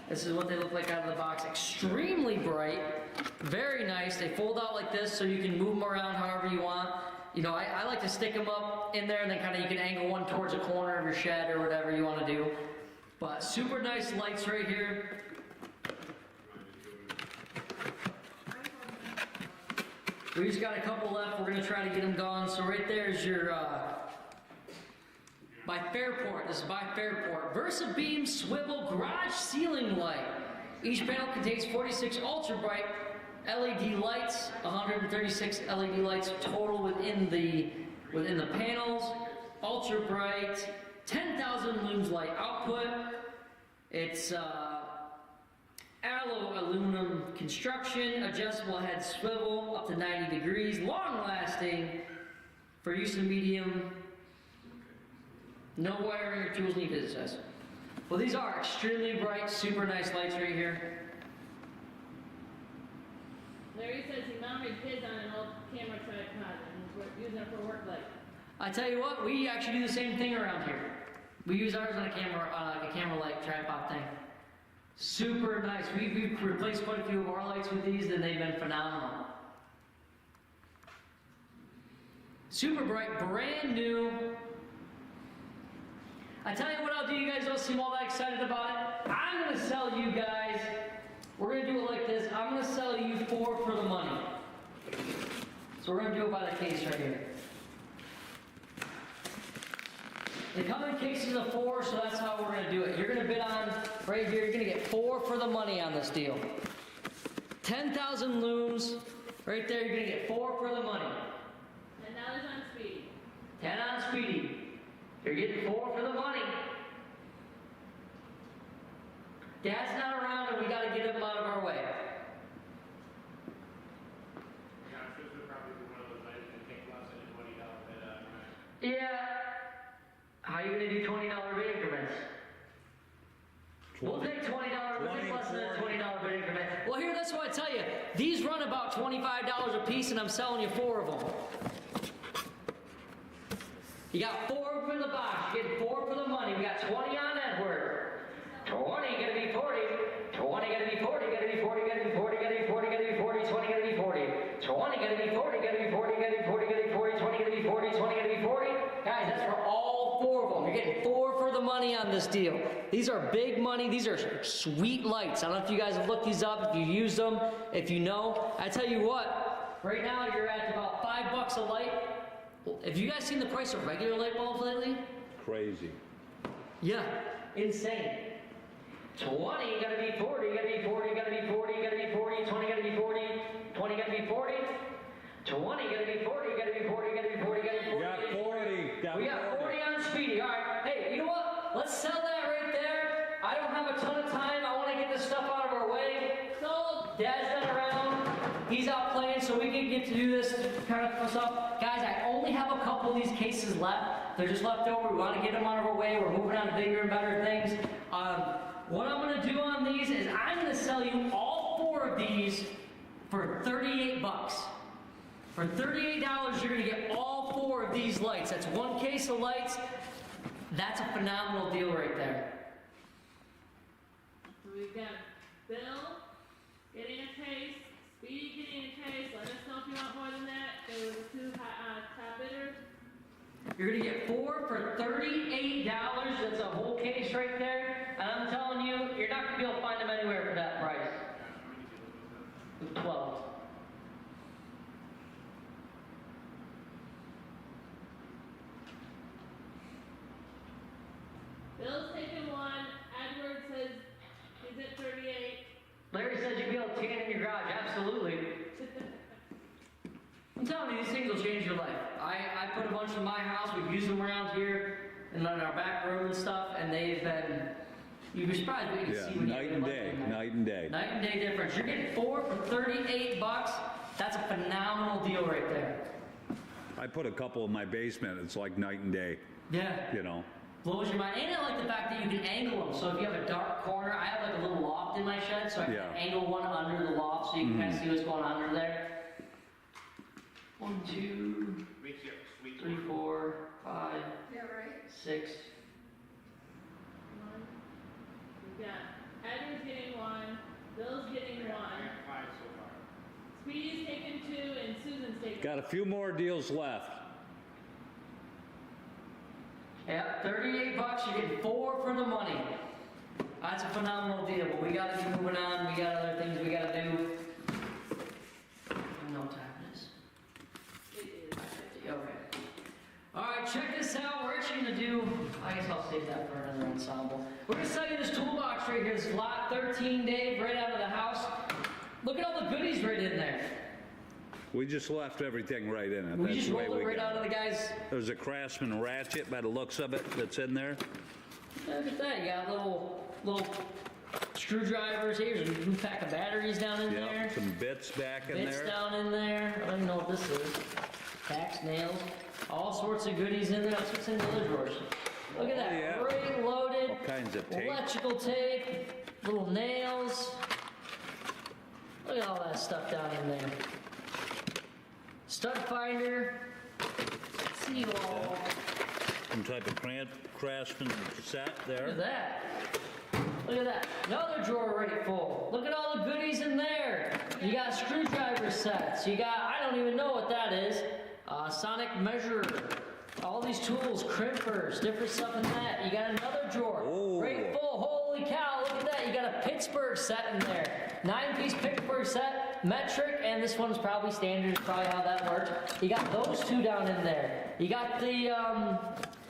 This is what they look like out of the box. Extremely bright, very nice. They fold out like this so you can move them around however you want. You know, I like to stick them up in there and then kind of you can angle one towards a corner of your shed or whatever you want to do. But super nice lights right here. We just got a couple left. We're going to try to get them gone. So right there is your, by Fairport. This is by Fairport. Versa Beam Swivel Garage Ceiling Light. Each panel contains 46 ultra bright LED lights, 136 LED lights total within the within the panels, ultra bright, 10,000 looms light output. It's alloy aluminum construction, adjustable head swivel up to 90 degrees, long lasting for use in medium. No wiring or tools needed, it says. Well, these are extremely bright, super nice lights right here. Larry says he mounted his on an old camera tripod and he's using it for work light. I tell you what, we actually do the same thing around here. We use ours on a camera light tripod thing. Super nice. We've replaced quite a few of our lights with these, and they've been phenomenal. Super bright, brand new. I tell you what I'll do, you guys don't seem all that excited about it. I'm gonna sell you guys, we're gonna do it like this, I'm gonna sell you 4 for the money. So we're gonna do it by the case right here. They come in cases of 4, so that's how we're gonna do it. You're gonna bid on, right here, you're gonna get 4 for the money on this deal. 10,000 looms, right there, you're gonna get 4 for the money. $10 on Speedy. 10 on Speedy. You're getting 4 for the money. Dad's not around and we gotta get him out of our way. Yeah, I'm sure this would probably be one of those items that take less than a $20 bid on, right? Yeah. How you gonna do $20 bid increments? We'll take $20, we'll take less than a $20 bid increment. Well, here, that's what I tell you. These run about $25 a piece and I'm selling you 4 of them. You got 4 for the box, you're getting 4 for the money. We got 20 on Edward. 20 gonna be 40. 20 gonna be 40, gonna be 40, gonna be 40, gonna be 40, gonna be 40, 20 gonna be 40. 20 gonna be 40, gonna be 40, gonna be 40, gonna be 40, 20 gonna be 40, 20 gonna be 40. Guys, that's for all 4 of them. You're getting 4 for the money on this deal. These are big money, these are sweet lights. I don't know if you guys have looked these up, if you used them, if you know. I tell you what, right now you're at about $5 a light. Have you guys seen the price of regular light bulbs lately? Crazy. Yeah, insane. 20 gotta be 40, gotta be 40, gotta be 40, gotta be 40, 20 gotta be 40, 20 gotta be 40, 20 gotta be 40, gotta be 40, gotta be 40, gotta be 40. Got 40. We got 40 on Speedy. All right. Hey, you know what? Let's sell that right there. I don't have a ton of time. I want to get this stuff out of our way. Sold. Dad's not around. He's out playing, so we can get to do this kind of stuff. Guys, I only have a couple of these cases left. They're just left over. We want to get them out of our way. We're moving on to bigger and better things. What I'm going to do on these is I'm going to sell you all 4 of these for $38. For $38, you're going to get all 4 of these lights. That's 1 case of lights. That's a phenomenal deal right there. So we've got Bill getting a case, Speedy getting a case. Let us know if you want more than that. There were the 2 top bidders. You're going to get 4 for $38. That's a whole case right there. And I'm telling you, you're not going to be able to find them anywhere for that price. 12. Bill's taking 1. Edward says he's at 38. Larry says you'll be able to take it in your garage. Absolutely. I'm telling you, these things will change your life. I put a bunch in my house. We've used them around here and in our back room and stuff, and they've been, you'd be surprised what you can see when night and day, night and day. Night and day difference. You're getting 4 for $38. That's a phenomenal deal right there. I put a couple in my basement. It's like night and day, Yeah. you know. Blows your mind. And I like the fact that you can angle them. So if you have a dark corner, I have like a little loft in my shed, so I can angle one under the loft so you can kind of see what's going on under there. 1, 2, 3, 4, 5, 6. 1. We've got Edward's getting 1. Bill's getting 1. 5 so far. Speedy's taking 2, and Susan's taking 2. Got a few more deals left. Yep, $38. You get 4 for the money. That's a phenomenal deal. But we got to be moving on. We got other things we got to do. I know what time it is. It is. Okay. All right, check this out. We're actually going to do, I guess I'll save that for another ensemble. We're going to sell you this toolbox right here. This lot 13, Dave, right out of the house. Look at all the goodies right in there. We just left everything right in it. We That's just the way rolled it we right got out of the guy's. There's a Craftsman ratchet by the looks of it that's in there. Look at that, you got little screwdrivers. Here's a new pack of batteries down in there. Yep, some bits back in Bits there. down in there. I don't even know what this is. Tacks, nails, all sorts of goodies in there. That's what's in the other drawers. Look at that, yeah. great loaded. All kinds of tape. Electrical tape, little nails. Look at all that stuff down in there. Stud finder, seal all. Some type of Craftsman set Look there. at that. Look at that. Another drawer right full. Look at all the goodies in there. You got screwdriver sets. You got, I don't even know what that is. Sonic measurer. All these tools, crimpers, different stuff in that. You got another drawer. Oh. Right full. Holy cow, look at that. You got a Pittsburgh set in there. 9-piece Pittsburgh set, metric, and this one's probably standard, is probably how that works. You got those two down in there. You got the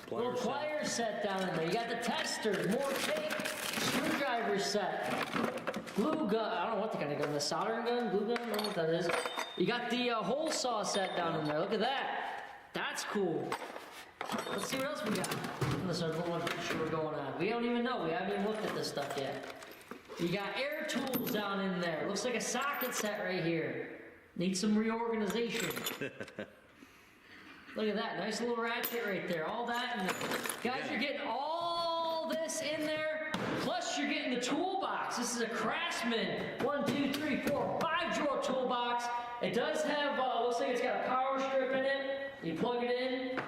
little pliers set down in there. You got the testers, more tape, screwdriver set, glue gun. I don't know what the kind of gun, the soldering gun, glue gun, I don't know what that is. You got the hole saw set down in there. Look at that. That's cool. Let's see what else we got. Unless there's a little picture we're going on. We don't even know. We haven't even looked at this stuff yet. You got air tools down in there. Looks like a socket set right here. Needs some reorganization. Look at that. Nice little ratchet right there. All that in there. Guys, you're getting all this in there. Plus, you're getting the toolbox. This is a Craftsman 1, 2, 3, 4, 5 drawer toolbox. It does have, looks like it's got a power strip in it. You plug it in.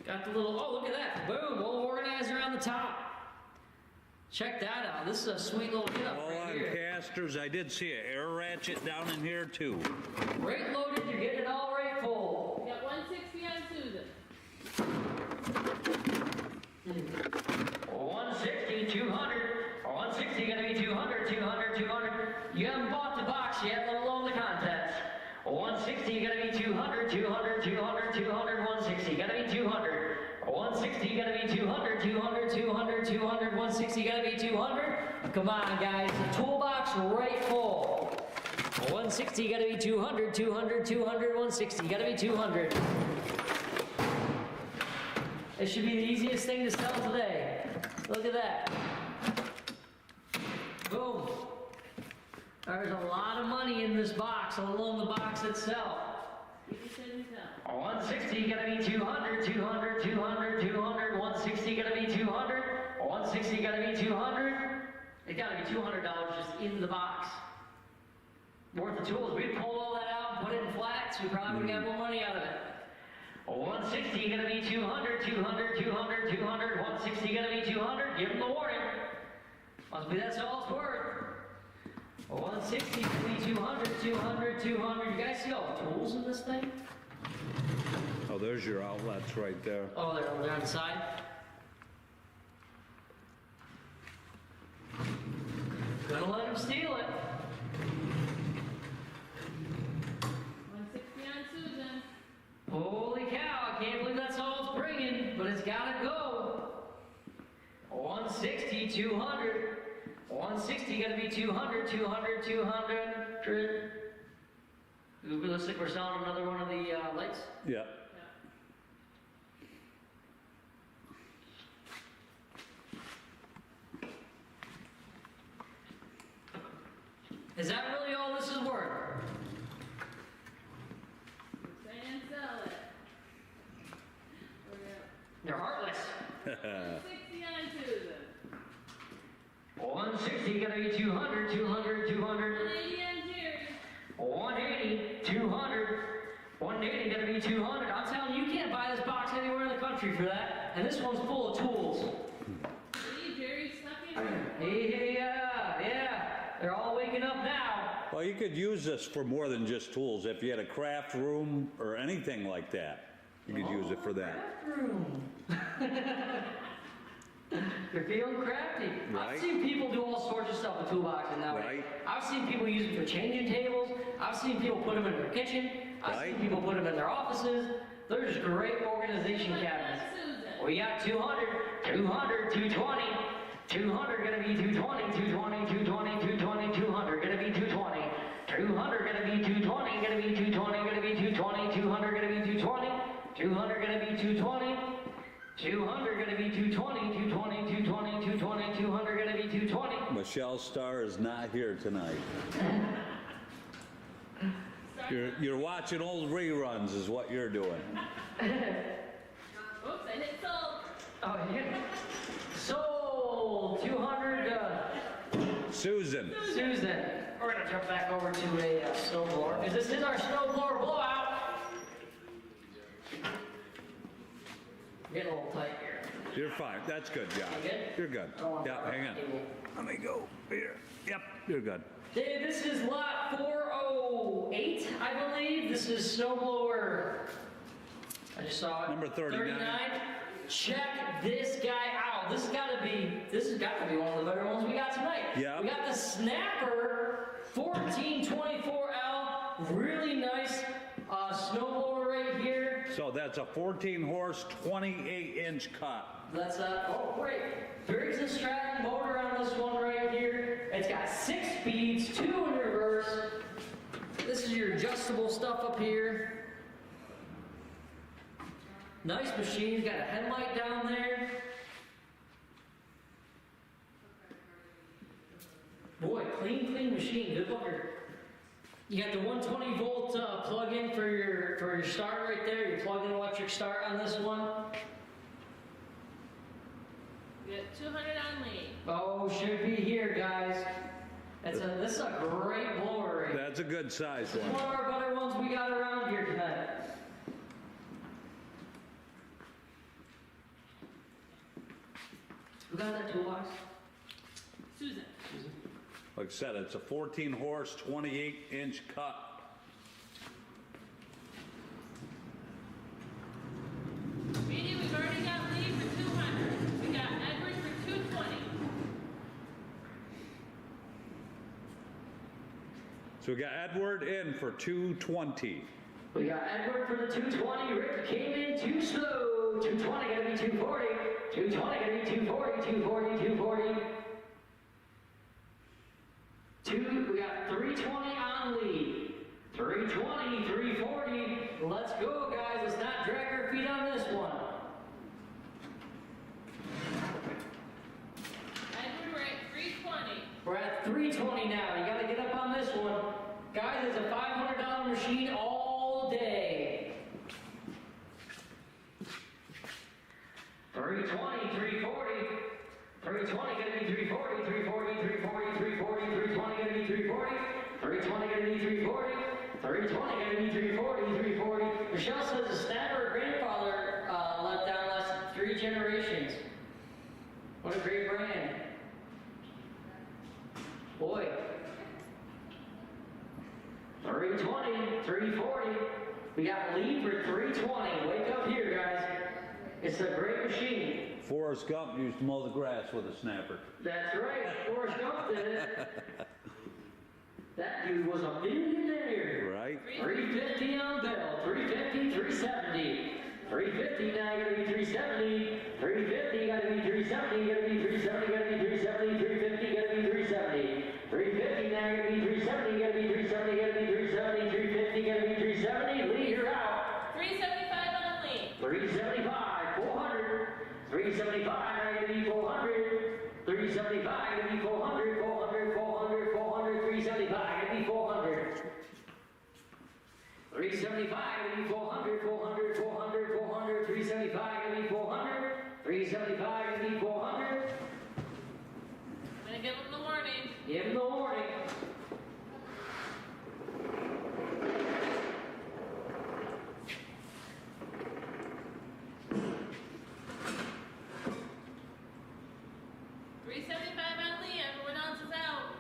Got the little, oh, look at that. Boom, little organizer on the top. Check that out. This is a sweet little getup All right on here. casters. I did see an air ratchet down in here too. Rate loaded, you're getting it all right full. We got 160 on Susan. 160, 200. 160, gonna be 200, 200, 200. You haven't bought the box yet, let alone the contents. 160, gonna be 200, 200, 200, 200, 160, gonna be 200. 160, gonna be 200, 200, 200, 200, 160, gonna be 200. Come on, guys, the toolbox right full. 160, gotta be 200, 200, 200, 160, gotta be 200. It should be the easiest thing to sell today. Look at that. Boom. There's a lot of money in this box, let alone the box itself. 160, gotta be 200, 200, 200, 200, 160, gotta be 200, 160, gotta be 200. It gotta be $200 just in the box. Worth of tools. We pulled all that out and put it in flats, we probably would have got more money out of it. 160, gonna be 200, 200, 200, 200, 160, gonna be 200. Give them the warning. Must be that's all it's worth. 160, gonna be 200, 200, 200. You guys see all the tools in this thing? Oh, there's your outlets right there. Oh, they're over there on the side. Gonna let them steal it. 160 on Susan. Holy cow, I can't believe that's all it's bringing, but it's gotta go. 160, 200. 160, gotta be 200, 200, 200. It looks like we're selling another one of the lights. Yeah. Is that really all this is worth? Saying sell it. They're heartless. 160 on Susan. 160, gotta be 200, 200, 200. 180 on Jerry. 180, 200. 180, gotta be 200. I'm telling you, you can't buy this box anywhere in the country for that. And this one's full of tools. See, Jerry's stuck in here. Yeah. They're all waking up now. Well, you could use this for more than just tools. If you had a craft room or anything like that, you could use it for that. Bathroom. You're feeling crafty. Right. I've seen people do all sorts of stuff with toolboxes now. Right. I've seen people use them for changing tables. I've seen people put them in their kitchen. I've seen Right. people put them in their offices. They're just great organization cabinets. We got 200, 200, 220. 200, gonna be 220, 220, 220, 220, 200, gonna be 220. 200, gonna be 220, gonna be 220, gonna be gonna be 220, 220, 220, 220, 200 gonna be 220. Michelle Starr is not here tonight. You're watching old reruns is what you're doing. Oops, I hit sold. Oh, yeah. Sold 200. Susan. Susan. We're gonna jump back over to a snowblower because this is our snowblower blowout. Getting a little tight here. You're fine. That's good, John. You good? You're good. Yeah, hang on. Let me go here. Yep, you're good. Dave, this is lot 408, I believe. This is snowblower. I just saw it. Number 39. Check this guy out. This has got to be one of the better ones we got tonight. Yeah. We got the Snapper 1424L. Really nice snowblower right here. So that's a 14 horse, 28-inch cut. That's oh great. Briggs and Stratton motor on this one right here. It's got 6 speeds, 2 in reverse. This is your adjustable stuff up here. Nice machine, got a headlight down there. Boy, clean machine, good looker. You got the 120 volt plug-in for your start right there, your plug-in electric start on this one. We got 200 on lead. Oh, should be here, guys. This is a great blower right here. That's a good size This is one. one of our better ones we got around here tonight. Who got that toolbox? Susan. Like I said, it's a 14 horse, 28-inch cut. Speedy, we've already got lead for 200. We got Edward for 220. So we got Edward in for 220. We got Edward for the 220. Rick came in too slow. 220 gonna be 240. 220 gonna be 240. 240. 240. We got 320 on lead. 320. 340. Let's go, guys. Let's not drag our feet on this one. Edward, we're at 320. We're at 320 now. You gotta get up on this one. Guys, it's a $500 machine all day. 320, 340. 320 gonna be 340, 340, 340, 340, 320 gonna be 340. 320 gonna be 340. 320 gonna be 340, 340. Michelle says the Snapper grandfather let down last 3 generations. What a great brand. Boy. 320, 340. We got lead for 320. Wake up here, guys. It's a great machine. Forrest Gump used to mow the grass with a snapper. That's right. Forrest Gump did it. That dude was a millionaire. Right? 350 on Bell. 350, 370. 350 now gotta be 370. 350 gotta be 370. Gotta be 370. Gotta be 370. 350 gotta be 370. 350 now gotta be 370. Gotta be 370. Gotta be 370. 350 gotta be 370. Lead, you're out. 375 on lead. 375. 400. 375 now gotta be 400. 375 gotta be 400. 400. 400. 400. 375 gotta be 400. 375 gonna be 400, 400, 400, 400, 375 gonna be 400, 375 gonna be 400. I'm gonna give him the warning. Give him the warning. $375 on lead. Everyone else is out.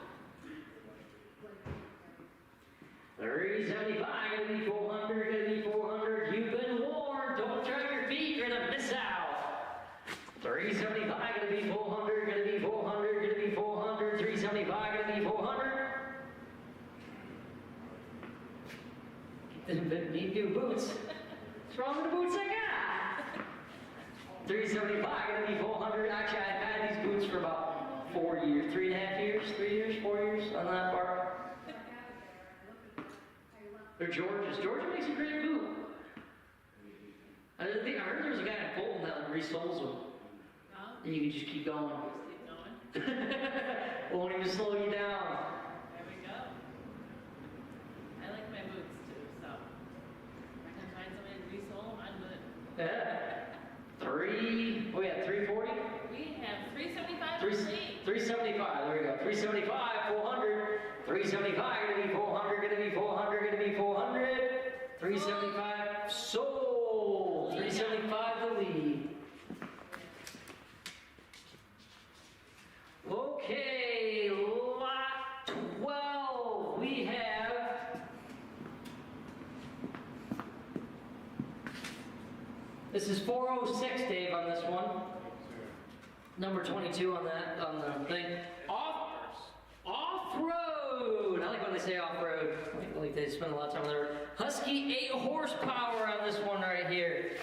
375 gonna be 400, gonna be 400. You've been warned. Don't drag your feet. You're gonna miss out. 375 gonna be 400, gonna be 400, gonna be 400. 375 gonna be 400. Need new boots. What's wrong with the boots I got? 375 gonna be 400. Actually, I've had these boots for about 4 years, 3.5 years, 3 years, 4 years on that part. They're George's. George makes a great boot. I heard there was a guy in Coleman that resoles them. You can just keep going. Just keep going. Won't even slow you down. There we go. I like my boots too, so if I can find somebody to resole them, I'm with it. Yeah. 340? We have 375 Three, on the lead. 375, there we go. 375, 400. 375, gonna be 400, gonna be 400, gonna be 400. 375, sold. 375 the lead. Okay, lot 12. We have. This is 406, Dave, on this one. Number 22 on that, on the thing. Off-road! I like when they say off-road. I like they spend a lot of time on there. Husky 8 horsepower on this one right here.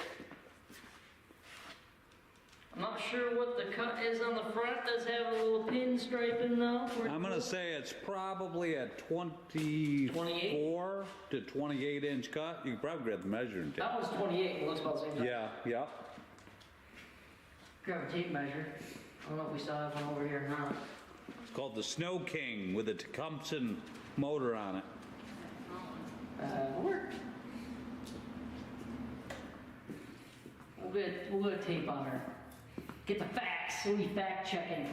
I'm not sure what the cut is on the front. It does have a little pin striping though. I'm gonna say it's probably a 24 to 28 inch cut. You can probably grab the measuring tape. That one's 28. It looks about the same size. Yeah. Grab a tape measure. I don't know if we still have one over here or not. It's called the Snow King with a Tecumseh motor on it. Work. We'll get tape on her. Get the facts. We'll be fact checking.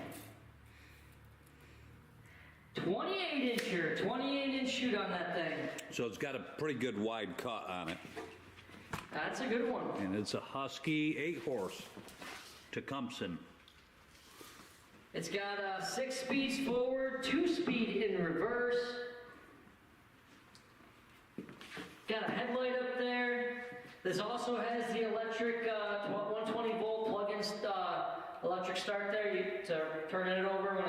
28 incher, 28 inch shoot on that thing. So it's got a pretty good wide cut on it. That's a good one. And it's a Husky 8 horse Tecumseh. It's got 6 speeds forward, 2 speed in reverse. Got a headlight up there. This also has the electric 120 volt plug-in electric start there to turn it over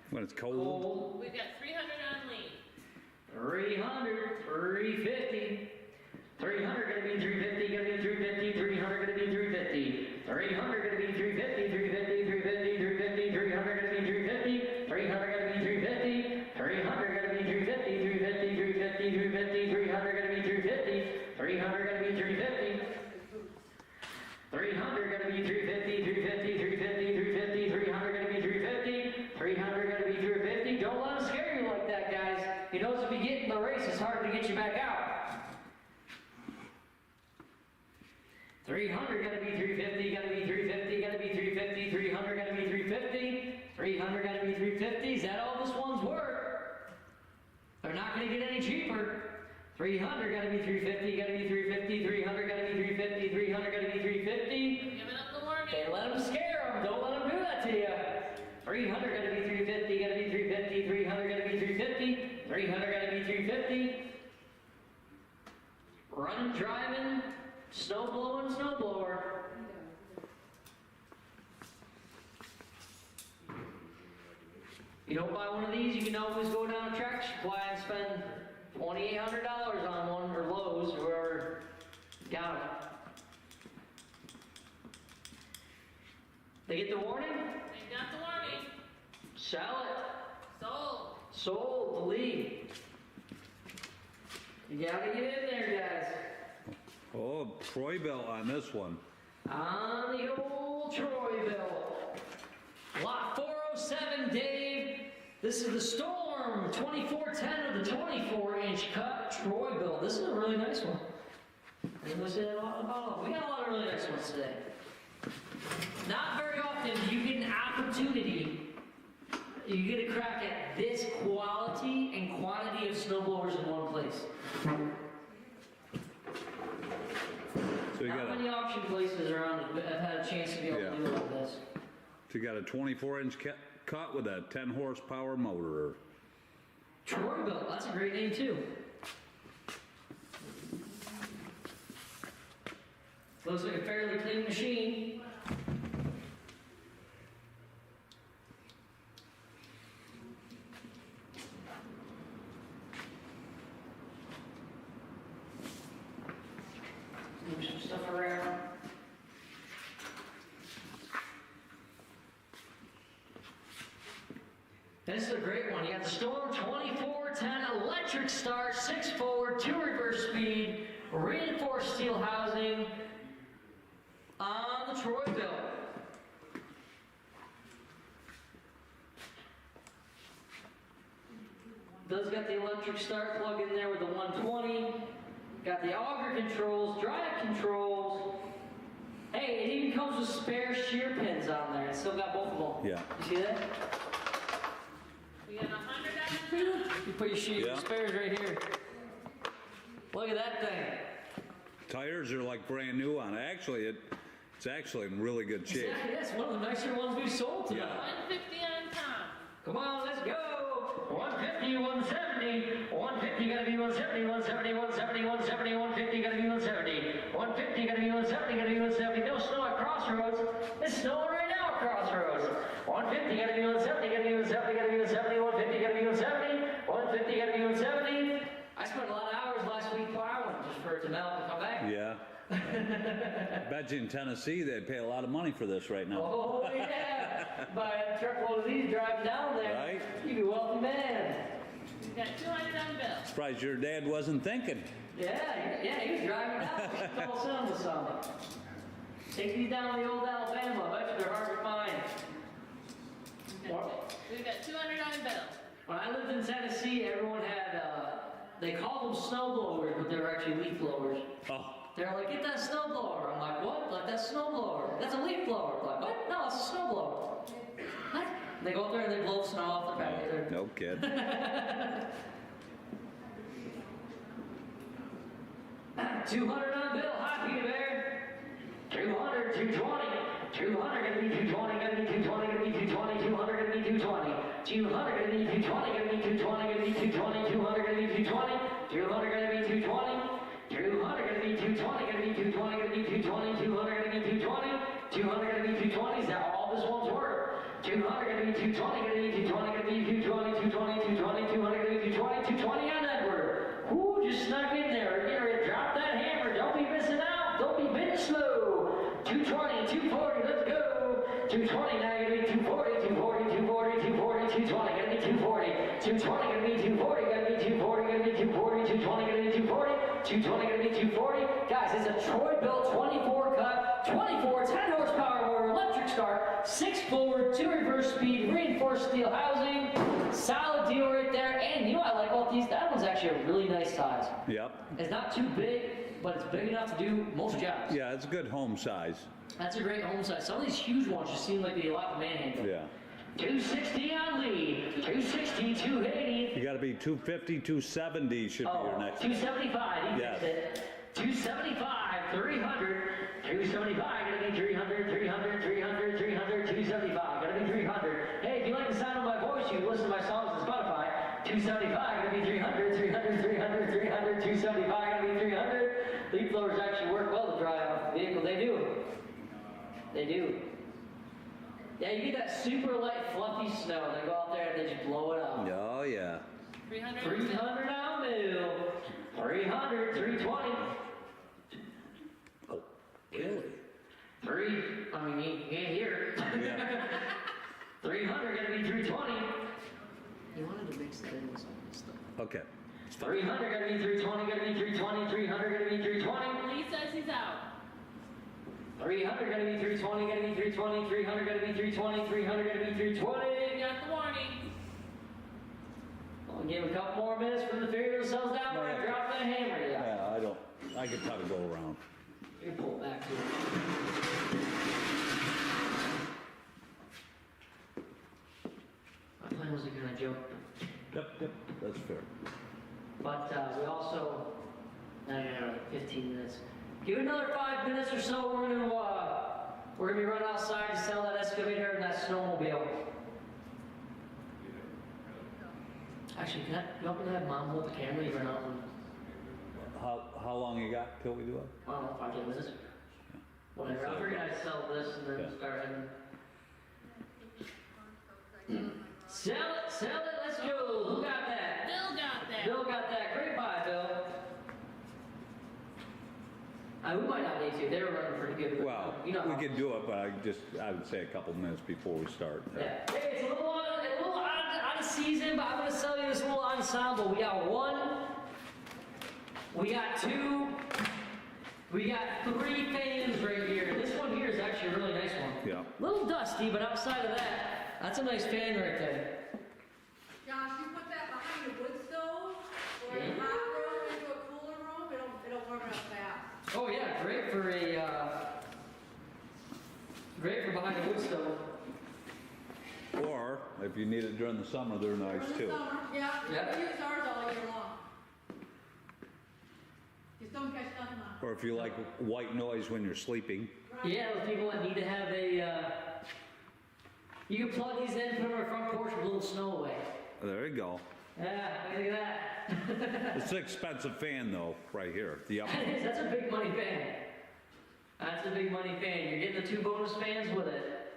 when it's cold. We've got 300 on lead. 300, 350. 300 gonna be 350, gonna be 350, 300 gonna be 350. 300 gonna be 350, 350, 350, 350, 300 gonna be 350, 300 gonna be 350, 300 gonna be 350, 350, 350, 350, 300 gonna be 350, 300 gonna be 350. 300 gonna be 350, 350, 350, 350, 300 gonna be 350, 300 gonna be 350. Don't let him scare you like that, guys. He knows if you get in the race, it's hard to get you back out. 300 gonna be 350, gonna be 350, gonna be 350, 300 gonna be 350, 300 gonna be 350. Is that all this one's worth? They're not gonna get any cheaper. 300 gonna be 350, gonna be 350, 300 gonna be 350, 300 gonna be 350. Giving up the warning. They let them scare them. Don't let them do that to you. 300 gonna be 350, gonna be 350, 300 gonna be 350, 300 gonna be 350. Running, driving, snow blowing, snow blower. You don't buy one of these, you can always go down to Tractor Supply and spend $2,800 on one, or Lowe's, or whoever got it. They get the warning? They got the warning. Sell it. Sold. Sold the lead. You gotta get in there, guys. Oh, Troy-Bilt on this one. On the old Troy-Bilt. Lot 407, Dave. This is the Storm 2410 of the 24-inch cut Troy-Bilt. This is a really nice one. We said a lot about it. We got a lot of really nice ones today. Not very often do you get an opportunity, you get a crack at this quality and quantity of snowblowers in one place. So you Not got many auction places around have had a chance to be able to do it like this. So you got a 24-inch cut with a 10 horsepower motor. Troy-Bilt, that's a great name too. Looks like a fairly clean machine. Move some stuff around. This is a great one. You got the Storm 2410 electric start, 6 forward, 2 reverse speed, reinforced steel housing on the Troy-Bilt. Does got the electric start plug in there with the 120. Got the auger controls, drive controls. Hey, it even comes with spare shear pins on there. It's still got both of them. Yeah. You see that? We got 100 down. You put your shear Yeah. spares right here. Look at that thing. Tires are like brand new on it. Actually, it's actually in really good shape. Exactly, that's one of the nicer ones we've sold tonight. Yeah. 150 on top. Come on, let's go. 150, 170. 150 gotta be 170, 170, 170, 170, 150 gotta be 170. 150 gotta be 170, gotta be 170. No snow at Crossroads. It's snowing right now at Crossroads. 150 gotta be 170, gotta be 170, gotta be 170. 150 gotta be 170. 150 gotta be 170. I spent a lot of hours last week plowing just for it to melt and come back. Yeah. Bet you in Tennessee they'd pay a lot of money for this right now. Oh yeah. Buy a truckload of these driving down there. Right. You'd be a wealthy man. We got 200 on bill. Surprised your dad wasn't thinking. Yeah, he was driving down. He told son to something. Take these down to the old Alabama. I bet you they're hard to find. We got 200 on bill. When I lived in Tennessee, everyone had, they called them snow blowers, but they were actually leaf blowers. Oh, They're like, get that snow blower. I'm like, what? Like, that's a snow blower. That's a leaf blower. I'm like, what? No, it's a snow blower. What? They go up there and they blow snow off the back of their... no kid. 200 on bill. Hi, Peter Bear. 200, 220. 200 gonna be 220, gonna be 220, gonna be 220, 200 gonna be 220. 200 gonna be 220, gonna be 220, gonna be 220, 200 gonna be 220, 200 gonna be 220. 200 gonna be 220, gonna be 220, gonna be 220, 200 gonna be 220, 200 gonna be 220. Is that all this one's worth? 200 gonna be 220, gonna be 220, gonna be 220, 220, 220, 200 gonna be 220, 220 on Edward. Whoo, just snuck in there. Get ready to drop that hammer. Don't be missing out. Don't be bidding slow. 220, 240, let's go. 220, now you're gonna be 240, 240, 240, 240, 220, gonna be 240. 220 gonna be 240, gonna be 240, gonna be 240, 220 gonna be 240. 220 gonna be 240. Guys, it's a Troy-Bilt 24 cut, 24, 10 horsepower motor, electric start, 6 forward, 2 reverse speed, reinforced steel housing. Solid deal right there. And you know what I like about these? That one's actually a really nice size. Yep. It's not too big, but it's big enough to do most jobs. Yeah, it's a good home size. That's a great home size. Some of these huge ones just seem like they like a manhandle. Yeah. 260 on lead, 260, 280. You gotta be 250, 270 should be your next. 275, he Yes. fixed it. 275, 300, 275, gonna be 300, 300, 300, 300, 275, gonna be 300. Hey, if you like the sound of my voice, you can listen to my songs on Spotify. 275, gonna be 300, 300, 300, 300, 275, gonna be 300. Leaf blowers actually work well to dry off the vehicle. They do. They do. Yeah, you get that super light, fluffy snow, and they go out there and they just blow it up. Oh, yeah. 300. 300 on bill. 300, 320. Oh, really? I mean, you can't hear it. Yeah. 300 gonna be 320. You wanted to mix that in with some of this stuff. Okay. 300 gonna be 320, gonna be 320, 300 gonna be 320. Lee says he's out. 300 gonna be 320, gonna be 320, 300 gonna be 320, 300 gonna be 320. We got the warning. I'll give a couple more minutes for them to figure themselves out. We're gonna drop that hammer. Yeah. I could probably go around. You can pull it back to it. My plan was a kind of joke. Yep, that's fair. But we also, no, 15 minutes. Give it another 5 minutes or so. We're gonna be running outside to sell that excavator and that snowmobile. Actually, you want me to have Mom hold the camera? You run out and, How long you got till we do it? I don't know, 5, 10 minutes. Whatever. I figured I'd sell this and then Yeah. start heading. Sell it, let's go. Who got that? Bill got that. Bill got that. Great buy, Bill. We might not need to. They were running pretty good. Well, you know we how- could do it, but I would say a couple minutes before we start. Yeah. Hey, it's a little out of season, but I'm going to sell you this little ensemble. We got 1, we got 2, we got 3 fans right here. This one here is actually a really nice one. Yeah. Little dusty, but outside of that, that's a nice fan right there. Josh, you put that behind the wood Oh yeah, great for behind a wood stove. Or, if you need it during the summer, they're nice During the too. summer, yeah, Yeah. we use ours all year long. Just don't catch nothing on. Or if you like white noise when you're sleeping. Yeah, those people that need to have you can plug these in, put them on our front porch with a little snow away. There you go. Yeah, look at that. It's an expensive fan though, right here. The up. That's a big money fan. That's a big money fan. You're getting the 2 bonus fans with it.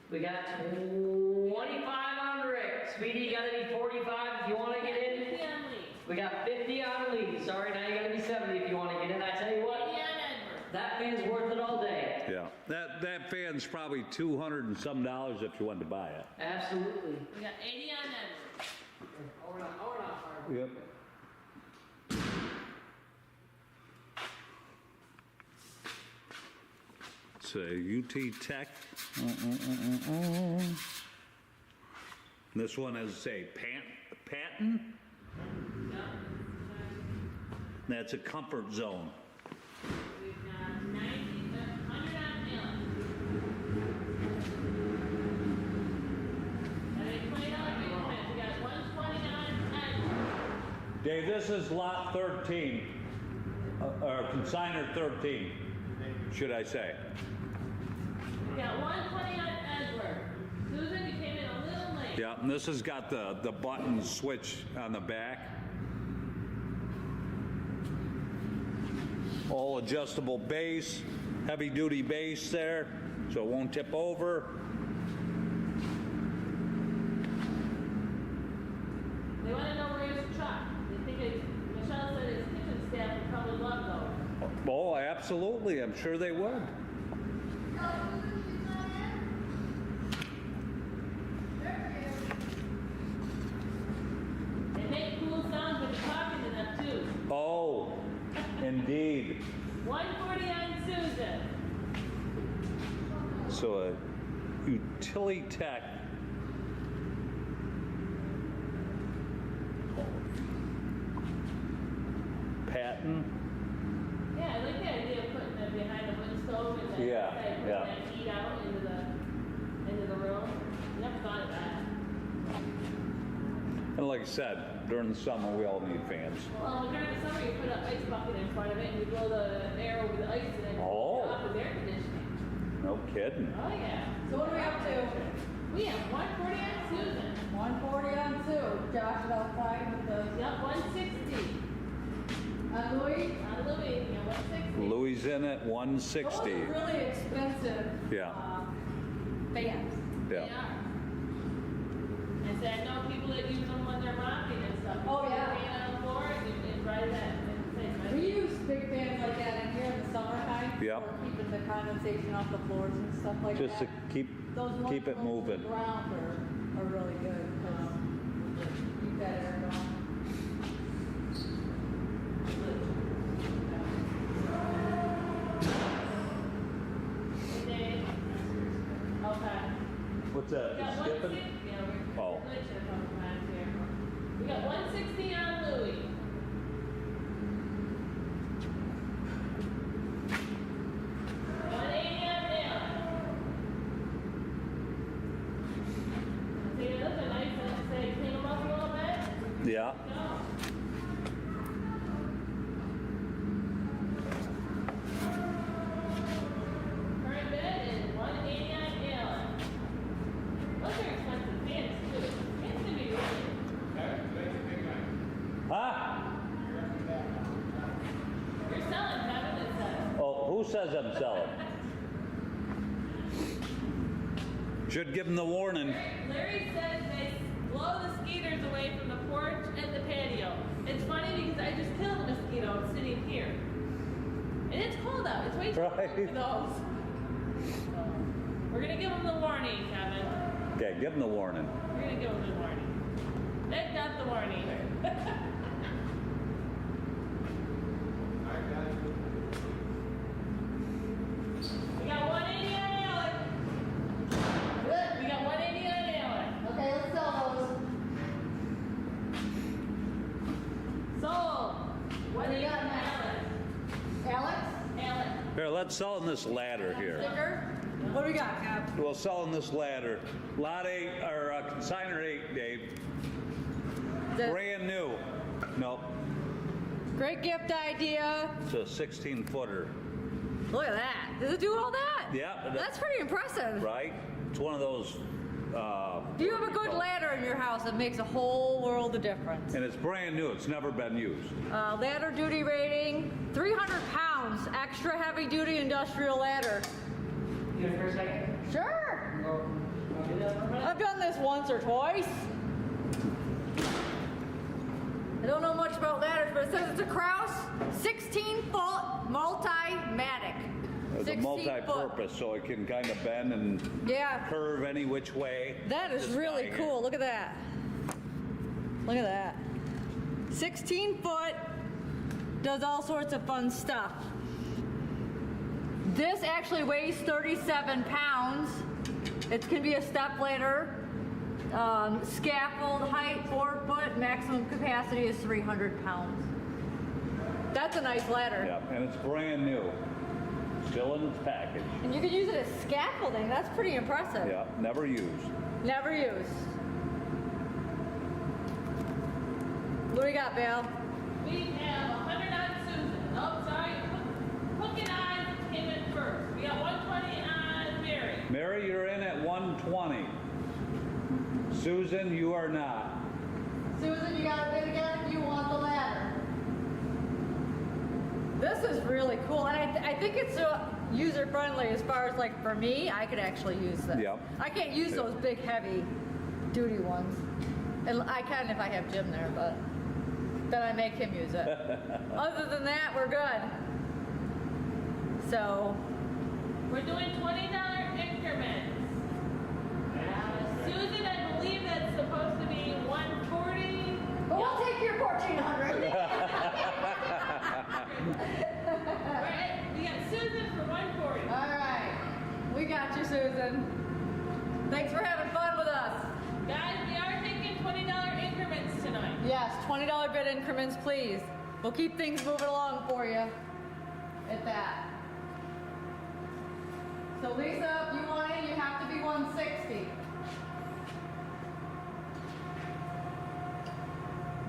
We got 25 on Rick. Speedy, you gotta be 45 if you want to get in. 50 on Lee. We got 50 on Lee. Sorry, now you gotta be 70 if you want to get in. I tell you 80 what, on Edward. that fan's worth it all day. Yeah, that fan's probably $200 and some if you wanted to buy it. Absolutely. We got 80 on Edward. Oh, we're not hard. Yep. It's a UT Tech. This one is a patent. That's a comfort zone. We've got 100 on Allen. And then $20 increments. We got 120 on Edward. Dave, this is lot 13, or consignor 13, should I say. We got 120 on Edward. Susan, you came in a little late. Yeah, and this has got the button switch on the back. All adjustable base, heavy duty base there, so it won't tip over. They want to know where his truck. They think Michelle said his kitchen staff would probably love those. Oh, absolutely, I'm sure they would. They make cool sounds when you're talking to them too. Oh, indeed. 140 on Susan. So a utility tech. Patent. Yeah, I like the idea of putting them behind the wood stove and then Yeah, putting yeah. that heat out into the room. Never thought of that. And like I said, during the summer, we all need fans. Well, during the summer, you put an ice bucket in front of it and you blow the air over the ice and then Oh. it off with air conditioning. No kidding. Oh, yeah. So what are we up to? We have 140 on Susan. 140 on Sue. Josh is outside with the, Yep, 160. on Louis. On Louis, yeah, 160. Louis in at Those 160. are really expensive. Yeah. Fans. They Yeah. are. And so I know people that use them when they're mopping and stuff. Oh, Put yeah. their hand on the floor and dry that. We use big fans like that in here in the summertime. Yep. For keeping the condensation off the floors and stuff like Just to that. keep Those ones it close to moving. the ground are really good because keep that air going. Okay. What's We that? got Skipping? 160. Yeah, we're Oh. glitching a couple times here. We got 160 on Louis. Yeah. Current bid is 180 on Allen. Those are expensive fans too. Fans can be really. Huh? You're selling, Kevin, it says. Oh, who says I'm selling? Should give them the warning. Larry says they blow the skeeters away from the porch and the patio. It's funny because I just killed a mosquito sitting here. And it's cold out. It's way too cold Right. for those. So, we're gonna give them the warning, Kevin. Okay, give them the warning. We're gonna give them the warning. They got the warning. We got 180 on Allen. We got 180 on Allen. Okay, let's sell those. Sold. What do you got Allen. next? Alex? Allen. about selling this ladder here? Sticker? What do we got, Cap? Well, selling this ladder. Lot 8, or consignor 8, Dave. Brand new. Nope. Great gift idea. It's a 16-footer. Look at that. Does it do all that? Yeah. That's pretty impressive. Right? It's one of those. If you have a good ladder in your house, it makes a whole world of difference. And it's brand new. It's never been used. Ladder duty rating, 300 pounds, extra heavy duty industrial ladder. You it for a second? Sure. Wanna do that for a minute? I've done this once or twice. I don't know much about ladders, but it says it's a Kraus 16-foot multi-matic. It's a 16 multi-purpose, so it can kind of bend and Yeah. curve any which way. That is Just really buying it. cool. Look at that. Look at that. 16 foot, does all sorts of fun stuff. This actually weighs 37 pounds. It can be a step ladder. Scaffold height 4 foot, maximum capacity is 300 pounds. That's a nice ladder. Yeah, and it's brand new. Still in its package. And you can use it as scaffolding. That's pretty impressive. Yeah, never used. Never used. What do we got, Val? We have 100 on Susan. Oh, sorry. Hook and I came in first. We got 120 on Mary. Mary, you're in at 120. Susan, you are not. Susan, you got to bid again? You want the ladder. This is really cool, and I think it's so user friendly as far as like for me, I could actually use this. Yep. I can't use those big heavy duty ones. And I can if I have Jim there, but then I make him use it. Other than that, we're good. So We're doing $20 increments. Susan, I believe that's supposed to be 140. but we'll take your 1,400. We got Susan for 140. All right, we got you, Susan. Thanks for having fun with us. Guys, we are taking $20 increments tonight. Yes, $20 bid increments, please. We'll keep things moving along for you at that. So Lisa, if you want in, you have to be 160.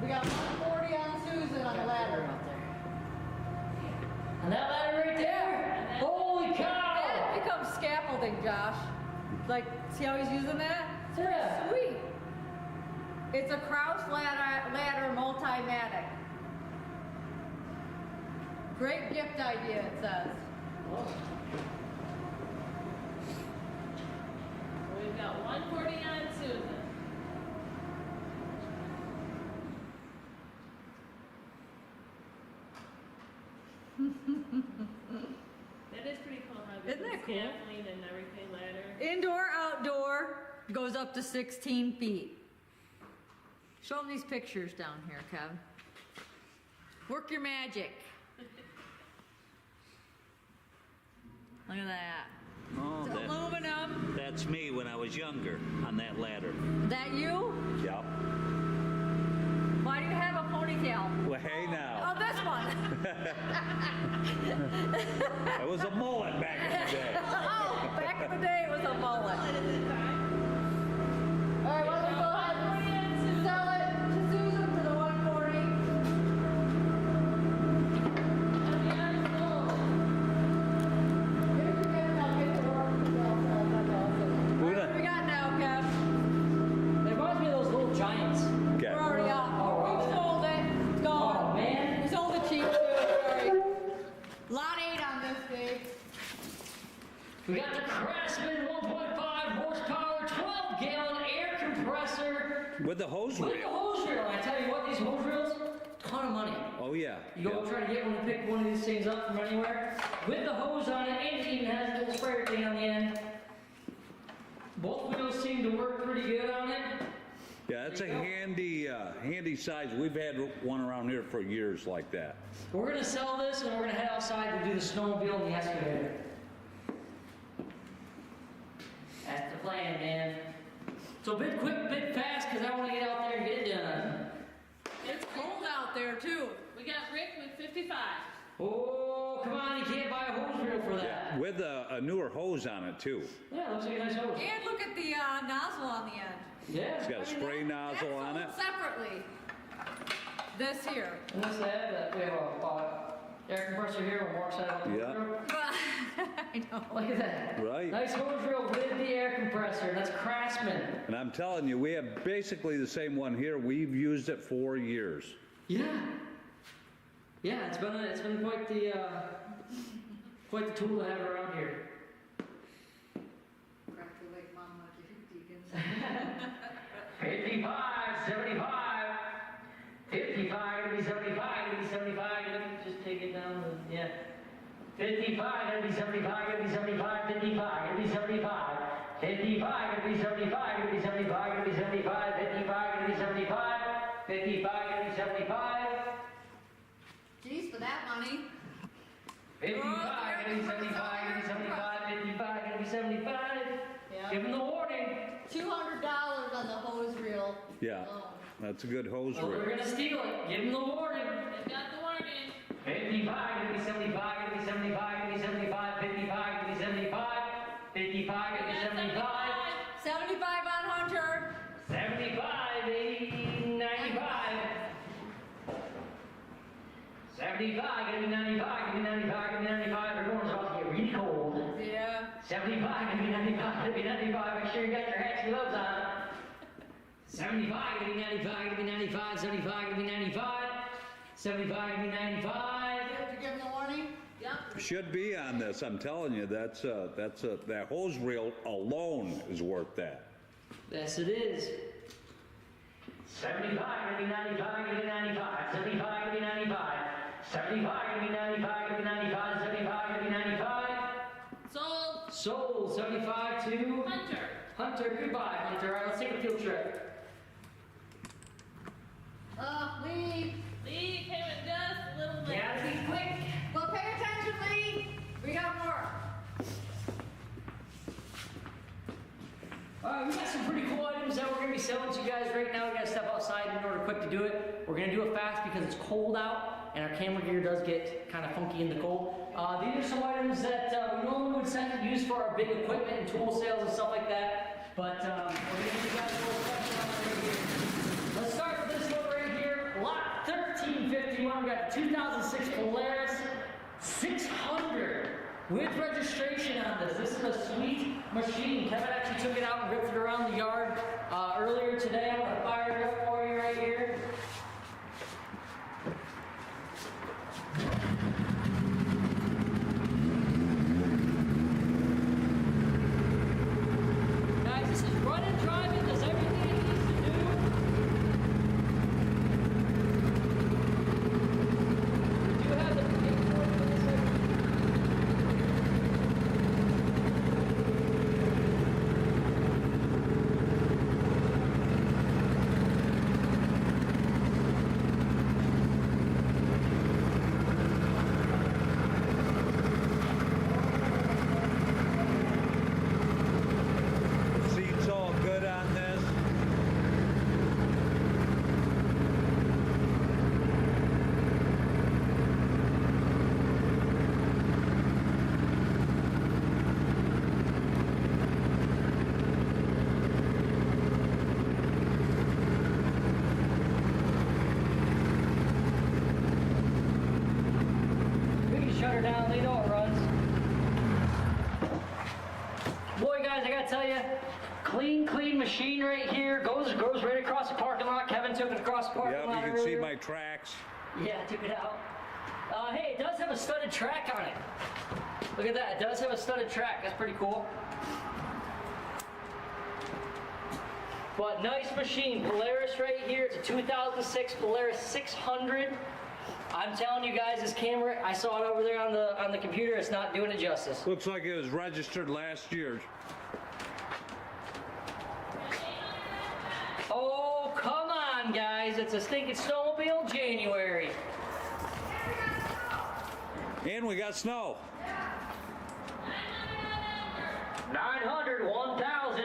We got 140 on Susan on the ladder. And that ladder right there? Holy cow! That becomes scaffolding, Josh. Like, see how he's using that? It's pretty Yeah. sweet. It's a Kraus ladder multi-matic. Great gift idea, it says. We've got 140 on Susan. That is pretty cool how Isn't that cool? scaffolding and everything ladder. Indoor, outdoor, goes up to 16 feet. Show them these pictures down here, Kevin. Work your magic. Look at that. Oh, It's aluminum. that's me when I was younger on that ladder. That you? Yep. Why do you have a ponytail? Well, hey now. Oh, this one. It was a mullet back in the day. Oh, back in the day it was a mullet. All right, why don't we go ahead and sell it to Susan for the 140. Here's your gift, I'll get the work. Who What the- do we got now, Kev? It reminds me of those little giants. Okay. We're already up. We sold it. It's gone. Oh, man. We sold it cheap too. Sorry. Lot 8 on this, Dave. We got the Craftsman 1.5 horsepower, 12-gallon air compressor With the hose with the reel. hose reel. I tell you what, these hose reels, ton of money. Oh, yeah. You go Yep. try to get one to pick one of these things up from anywhere. With the hose on it, and it even has a little sprayer thing on the end. Both wheels seem to work pretty good on it. Yeah, it's a handy size. We've had one around here for years like that. We're gonna sell this and we're gonna head outside to do the snowmobile and the excavator. That's the plan, man. So bid quick, bid fast, because I want to get out there and get it done. It's cold out there too. We got Rick with 55. Oh, come on, you can't buy a hose reel for that. With a newer hose on it too. Yeah, looks like a nice hose. And look at the nozzle on the end. Yeah. It's got a spray nozzle That's on it. sold separately. This here. Unless they have that, we have a air compressor here on one side of the Yeah. reel. I know. Look at that. Right. Nice hose reel with the air compressor. That's Craftsman. And I'm telling you, we have basically the same one here. We've used it for years. Yeah. Yeah, it's been quite the tool to have around here. Crack the leg, Mama, Deacons. 55, 75, 55, gonna be 75, gonna be 75, let me just take it down, yeah. 55, gonna be 75, gonna be 75, 55, gonna be 75, 55, gonna be 75, gonna be 75, gonna be 75, 55, gonna be 75, 55, gonna be 75. Geez, for that money. 55, gonna be 75, gonna be 75, 55, gonna be 75. Yeah. Give them the warning. $200 on the hose reel. Yeah, alone. that's a good hose Well, we're reel. gonna steal it. Give them the warning. They've got the warning. 55, gonna be 75, gonna be 75, gonna be 75, 55, gonna be 75, 55, gonna be 75, 75 on Hunter. 75, 80, 95. 75, gonna be 95, gonna be 95, gonna be 95. Everyone's about to get really cold. Yeah. 75, gonna be 95, gonna be 95. Make sure you got your hats and gloves on. 75, gonna be 95, gonna be 95, 75, gonna be 95, 75, gonna be 95. Did you give him the warning? Yep. Should be on this. I'm telling you, that hose reel alone is worth that. Yes, it is. 75, gonna be 95, gonna be 95, 75, gonna be 95, 75, gonna be 95, gonna be 95, 75, gonna be 95. Sold. Sold, 75 to Hunter. Hunter. Goodbye, Hunter. All right, let's take a field trip. Lee. Lee came in just a little bit. Gotta be quick. Well, pay attention, Lee. We got more. Alright, we got some pretty cool items that we're going to be selling to you guys right now. We got to step outside in order quick to do it. We're going to do it fast because it's cold out and our camera gear does get kind of funky in the cold. These are some items that we normally would use for our big equipment and tool sales and stuff like that. But we're going to give you guys a little special on right here. Let's start with this one right here. Lot 1351. We got the 2006 Polaris 600. With registration on this. This is a sweet machine. Kevin actually took it out and ripped it around the yard earlier today. I'm going to fire it up for you right here. Guys, this is running, driving, does everything it needs to do. We do have the paperwork for this. Seat's all good on this. We can shut her down, they know it runs. Boy, guys, I gotta tell you, clean machine right here. Goes right across the parking lot. Kevin took it across the parking Yep, lot you can see earlier. my tracks. Yeah, I took it out. Hey, it does have a studded track on it. Look at that, it does have a studded track. That's pretty cool. But nice machine, Polaris right here. It's a 2006 Polaris 600. I'm telling you guys, this camera, I saw it over there on the computer. It's not doing it justice. Looks like it was registered last year. Oh, come on, guys. It's a stinking snowmobile January. And we got snow. 900, 1,000.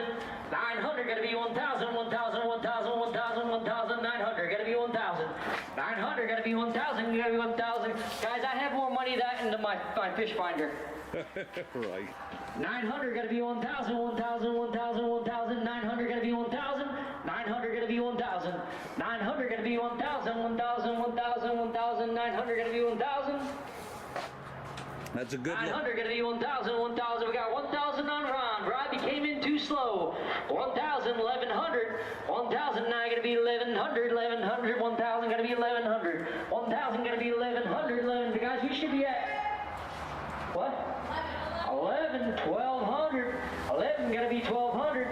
900, gotta be 1,000, 1,000, 1,000, 1,000, 1,000, 900, gotta be 1,000. 900, gotta gotta be 1,000, gotta be 1,000. Guys, I have more money than into my fish finder. Right. 900 gotta be 1,000, 1,000, 1,000, 1,000, 900 gotta be 1,000, 900 gotta be 1,000, 900 gotta be 1,000, 1,000, 1,000, 1,000, 900 gotta be 1,000. That's a good look. 900 gonna be 1,000, 1,000. We got 1,000 on Ron. Robbie came in too slow. 1,000, 1,100. 1,000 now gonna be 1,100, 1,100. 1,000 gonna be 1,100. 1,000 gonna be 1,100, 11. Guys, we should be at what? 11, 1,200. 11 gonna be 1,200.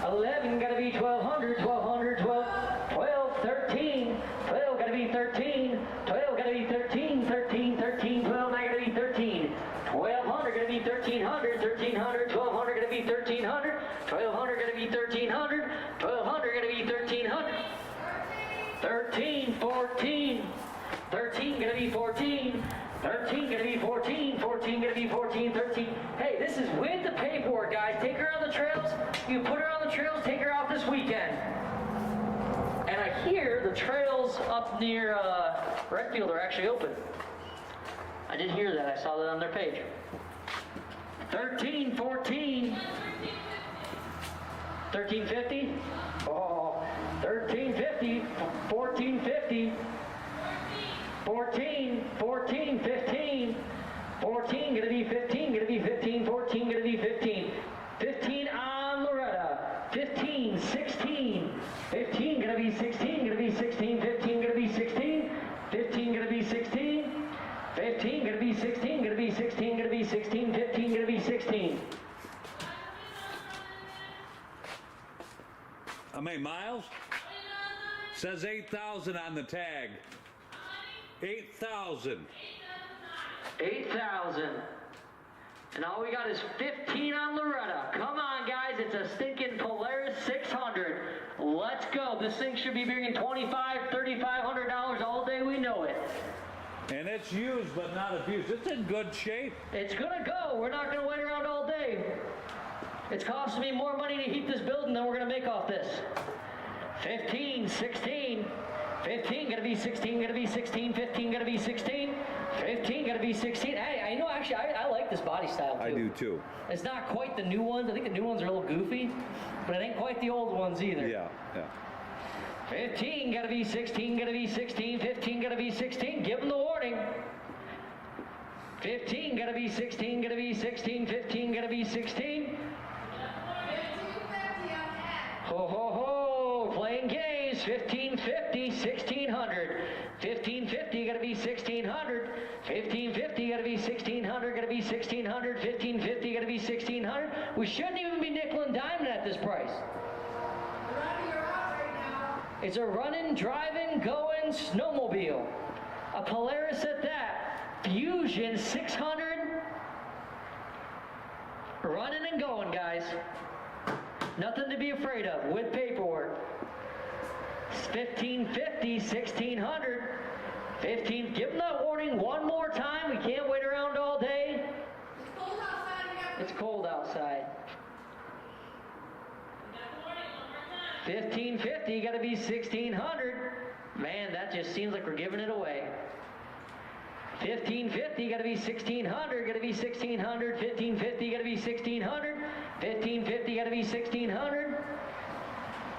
11 gonna be 1,200, 1,200, 12, 12, 13. 12 gonna be 13. 12 gonna be 13, 13, 13, 12 now gonna be 13. 1,200 gonna be 1,300, 1,300, 1,200 gonna be 1,300, 1,200 gonna be 1,300, 1,200 gonna be 1,300. 13, 14. 13 gonna be 14. 13 gonna be 14. 14 gonna be 14. 13. Hey, this is with the paperwork, guys. Take her on the trails. You put her on the trails. Take her out this weekend. And I hear the trails up near Redfield are actually open. I did hear that. I saw that on their page. 13, 14. 1350? Oh, 1350, 1450. 14, 14, 15. 14 gonna be 15, gonna be 15, 14 gonna be 15. 15 on Loretta. 15, 16. 15 gonna be 16, gonna be 16, 15 gonna be 16. 15 gonna be 16. 15 gonna be 16, gonna be 16, gonna be 16, 15 gonna be 16. How many miles? Says 8,000 on the tag. 8,000. 8,000. And all we got is 15 on Loretta. Come on, guys. It's a stinking Polaris 600. Let's go. This thing should be bringing $2,500, $3,500 all day. We know it. And it's used but not abused. It's in good shape. It's gonna go. We're not gonna wait around all day. It's costing me more money to heat this building than we're gonna make off this. 15, 16. 15 gonna be 16, gonna be 16, 15 gonna be 16, 15 gonna be 16. Hey, you know, actually, I like this body style too. I do too. It's not quite the new ones. I think the new ones are a little goofy, but it ain't quite the old ones either. Yeah, yeah. 15 gotta be 16, gonna be 16, 15 gotta be 16. Give them the warning. 15 gotta be 16, gonna be 16, 15 gotta be 16. Ho ho ho, playing games. 1550, 1600. 1550 gotta be 1600. 1550 gotta be 1600, gotta be 1600. 1550 gotta be 1600. We shouldn't even be nickel and diming at this price. It's a running, driving, going snowmobile. A Polaris at that. Fusion 600. Running and going, guys. Nothing to be afraid of with paperwork. 1550, 1600. 15, give them that warning one more time. We can't wait around all day. It's cold outside. 1550, gotta be 1600. Man, that just seems like we're giving it away. 1550, gotta be 1600, gotta be 1600. 1550, gotta be 1600. 1550, gotta be 1600.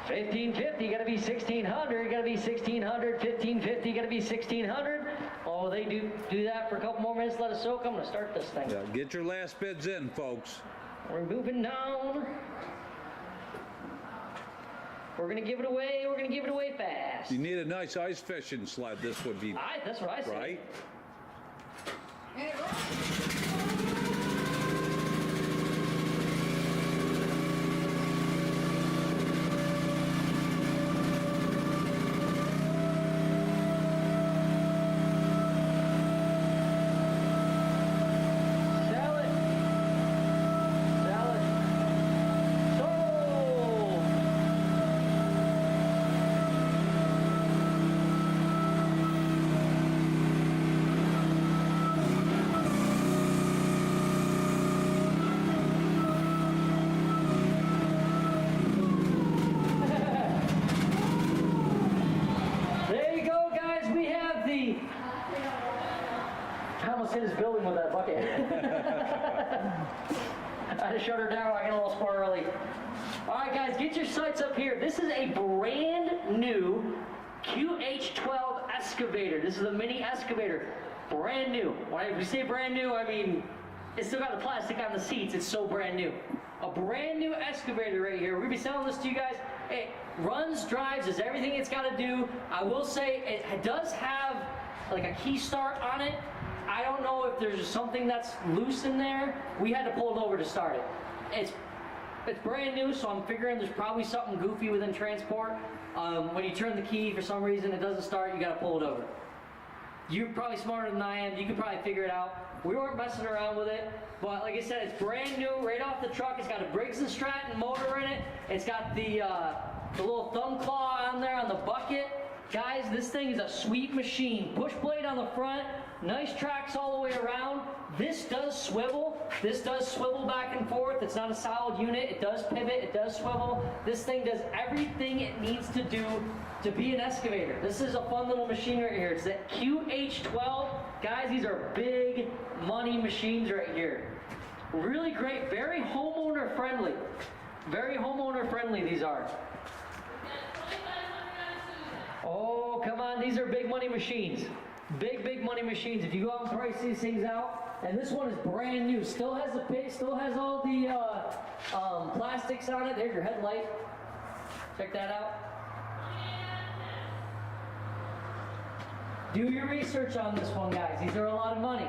1550, gotta be 1600, gotta be 1600. 1550, gotta be 1600. Oh, they do that for a couple more minutes. Let us soak. I'm gonna start this thing. Yeah, get your last bids in, folks. We're moving down. We're gonna give it away. We're gonna give it away fast. You need a nice ice fishing sled. This would be That's what I said. right. Sell it. Sell it. Sold. in his building with that bucket. I had to shut her down. I got a little sport early. All right, guys, get your sights up here. This is a brand new QH12 excavator. This is a mini excavator. Brand new. When we say brand new, I mean, it's still got the plastic on the seats. It's so brand new. A brand new excavator right here. We'll be selling this to you guys. It runs, drives, does everything it's got to do. I will say it does have like a key start on it. I don't know if there's something that's loose in there. We had to pull it over to start it. It's brand new, so I'm figuring there's probably something goofy within transport. When you turn the key, for some reason it doesn't start, you got to pull it over. You're probably smarter than I am. You could probably figure it out. We weren't messing around with it, but like I said, it's brand new, right off the truck. It's got a Briggs & Stratton motor in it. It's got the little thumb claw on there on the bucket. Guys, this thing is a sweet machine. Push blade on the front, nice tracks all the way around. This does swivel. This does swivel back and forth. It's not a solid unit. It does pivot. It does swivel. This thing does everything it needs to do to be an excavator. This is a fun little machine right here. It's that QH12. Guys, these are big money machines right here. Really great. Very homeowner friendly. Very homeowner friendly these are. Oh, come on. These are big money machines. Big money machines. If you go out and price these things out, and this one is brand new. Still has the pit, still has all the plastics on it. There's your headlight. Check that out. Do your research on this one, guys. These are a lot of money.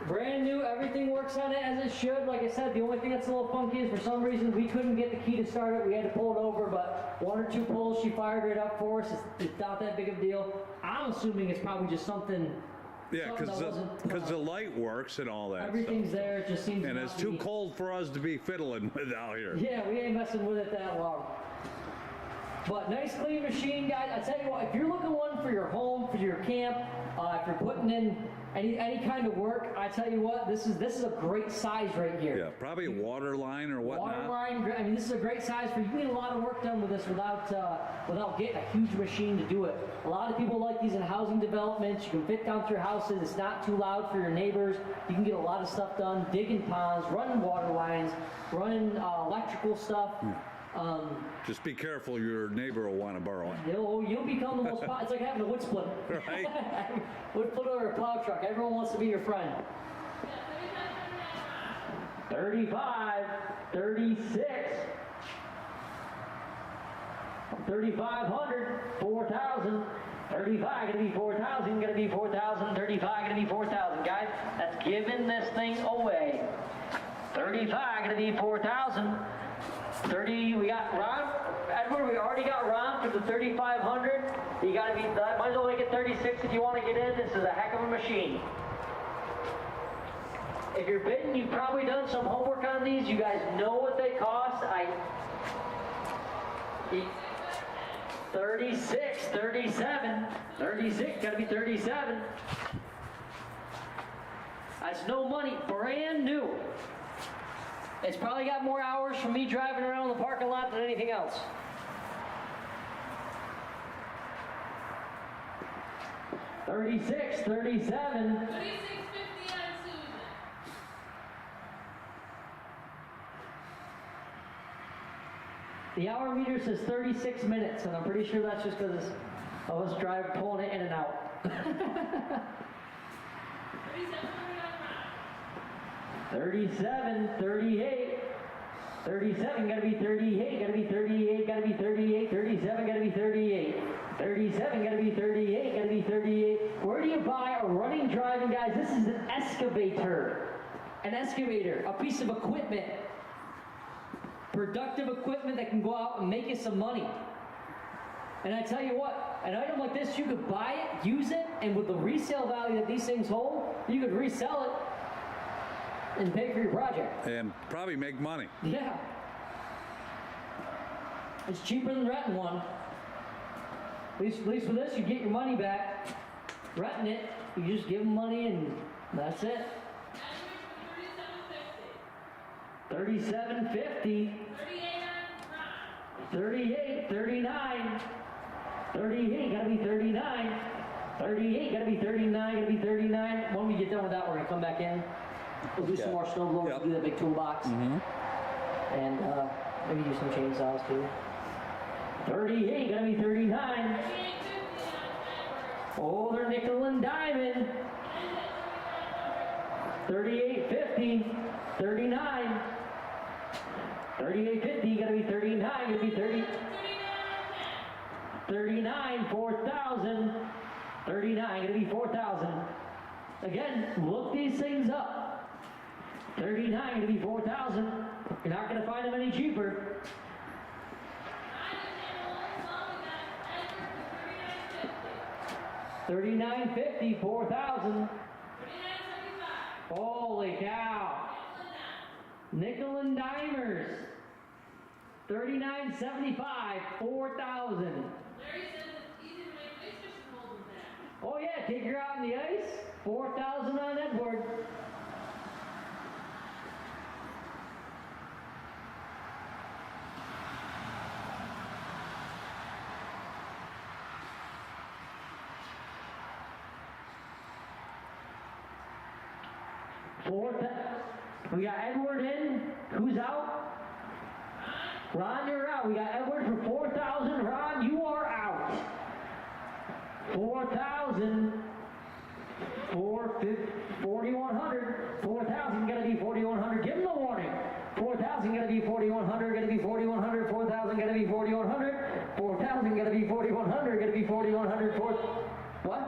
Brand new, everything works on it as it should. Like I said, the only thing that's a little funky is for some reason we couldn't get the key to start it. We had to pull it over, but 1 or 2 pulls, she fired it up for us. It's not that big of a deal. I'm assuming it's probably just something. Yeah, because the light works and all that. Everything's there. It just seems. And it's too cold for us to be fiddling with out here. Yeah, we ain't messing with it that long. But nice clean machine, guys. I tell you what, if you're looking one for your home, for your camp, if you're putting in any kind of work, I tell you what, this is a great size right here. Yeah, probably a water line or whatnot. Water line. I mean, this is a great size for you. You can get a lot of work done with this without getting a huge machine to do it. A lot of people like these in housing developments. You can fit down through houses. It's not too loud for your neighbors. You can get a lot of stuff done. Digging ponds, running water lines, running electrical stuff. Just be careful, your neighbor will want to borrow it. You'll become the most popular. It's like having a wood splitter. Right. Wood splitter or a plow truck. Everyone wants to be your friend. 35, 36, 3,500, 4,000. 35 gonna be 4,000, gonna be 4,000, 35 gonna be 4,000. Guys, that's giving this thing away. 35 gonna be 4,000. 30, we got Ron, Edward, we already got Ron for the 3,500. You gotta be, might as well make it 36 if you want to get in. This is a heck of a machine. If you're bidding, you've probably done some homework on these. You guys know what they cost. 36, 37, 36, gotta be 37. That's no money, brand new. It's probably got more hours from me driving around the parking lot than anything else. $36, 37. 36.50 on Susan. The hour meter says 36 minutes, and I'm pretty sure that's just because of us pulling it in and out. 37, 38, 37, gotta be 38, gotta be 38, gotta be 38, 37, gotta be 38, 37, gotta be 38, gotta be 38. Where do you buy a running, driving, guys? This is an excavator. An excavator, a piece of equipment. Productive equipment that can go out and make you some money. And I tell you what, an item like this, you could buy it, use it, and with the resale value that these things hold, you could resell it and pay for your project. And probably make money. Yeah. It's cheaper than renting one. At least with this, you get your money back. Renting it, you just give them money and that's it. 37.50. 38, 39. 38, gotta be 39. 38, gotta be 39, gotta be 39. When we get done with that, we're gonna come back in. We'll do some more snow blowers, Yep. do that big toolbox. And maybe do some chainsaws too. 38, gotta be 39. Oh, they're nickel and diamond. 38.50, 39. 38.50, gotta be 39, gotta be 30. 39, 4,000. 39, gonna be 4,000. Again, look these things up. 39, gonna be 4,000. You're not gonna find them any cheaper. 39.50, 4,000. Holy cow. Nickel and dimers. 39.75, 4,000. Larry says it's easy to make ice fishing holes with that. Oh yeah, take her out in the ice. 4,000 on Edward. We got Edward in. Who's out? Ron, you're out. We got Edward for 4,000. Ron, you are out. 4,000. 4,100. 4,000 gotta be 4,100. Give him the warning. 4,000 gotta be 4,100. Gotta be 4,100. 4,000 gotta be 4,100. 4,000 gotta be 4,100. Gotta be 4,100. What?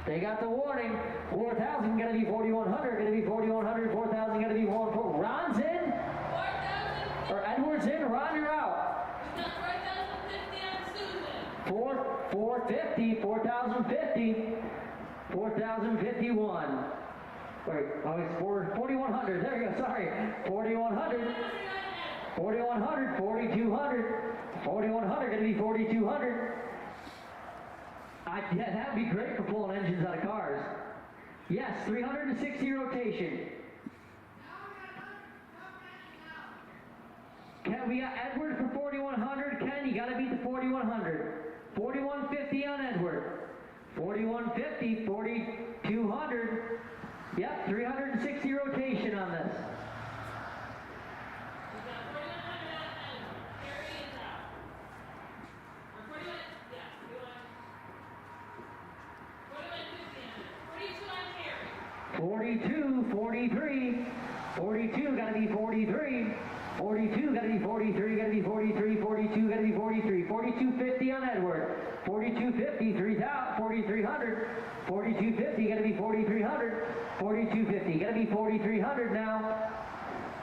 They got the warning. 4,000 gonna be 4,100. Gonna be 4,100. 4,000 gonna be 4,000. Ron's in. 4,000. Or Edward's in. Ron, you're out. We got 4,050 on Susan. 4,50. 4,050. 4,051. Wait, oh, it's 4,100. There you go. Sorry. 4,100. 4,100. 4,200. 4,100. Gonna be 4,200. Yeah, that'd be great for pulling engines out of cars. Yes, 360 rotation. Ken, we got Edward for 4,100. Ken, you gotta beat the 4,100. 4,150 on Edward. 4,150, 4,200. Yep, 360 rotation on this. We got 4,100 on Edward. Carrie is out. Or 41, yeah, 41. 41.50 on it. 42 on Carrie. 42, 43. 42, gotta be 43. 42, gotta be 43, gotta be 43, 42, gotta be 43. 42.50 on Edward. 42.50, 4,300. 42.50, gotta be 4,300. 42.50, gotta be 4,300 now.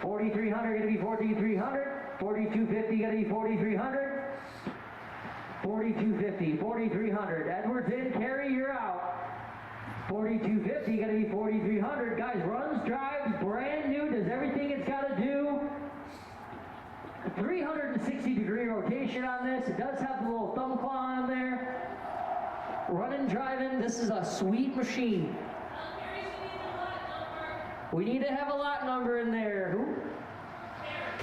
4,300, gotta be 4,300. 42.50, gotta be 4,300. 42.50, 4,300. Edward's in, Carrie, you're out. 42.50, gotta be 4,300. Guys, runs, drives, brand new, does everything it's gotta do. 360-degree rotation on this. It does have the little thumb claw on there. Running, driving, this is a sweet machine. Carrie, she needs a lot number. We need to have a lot number in there. Who?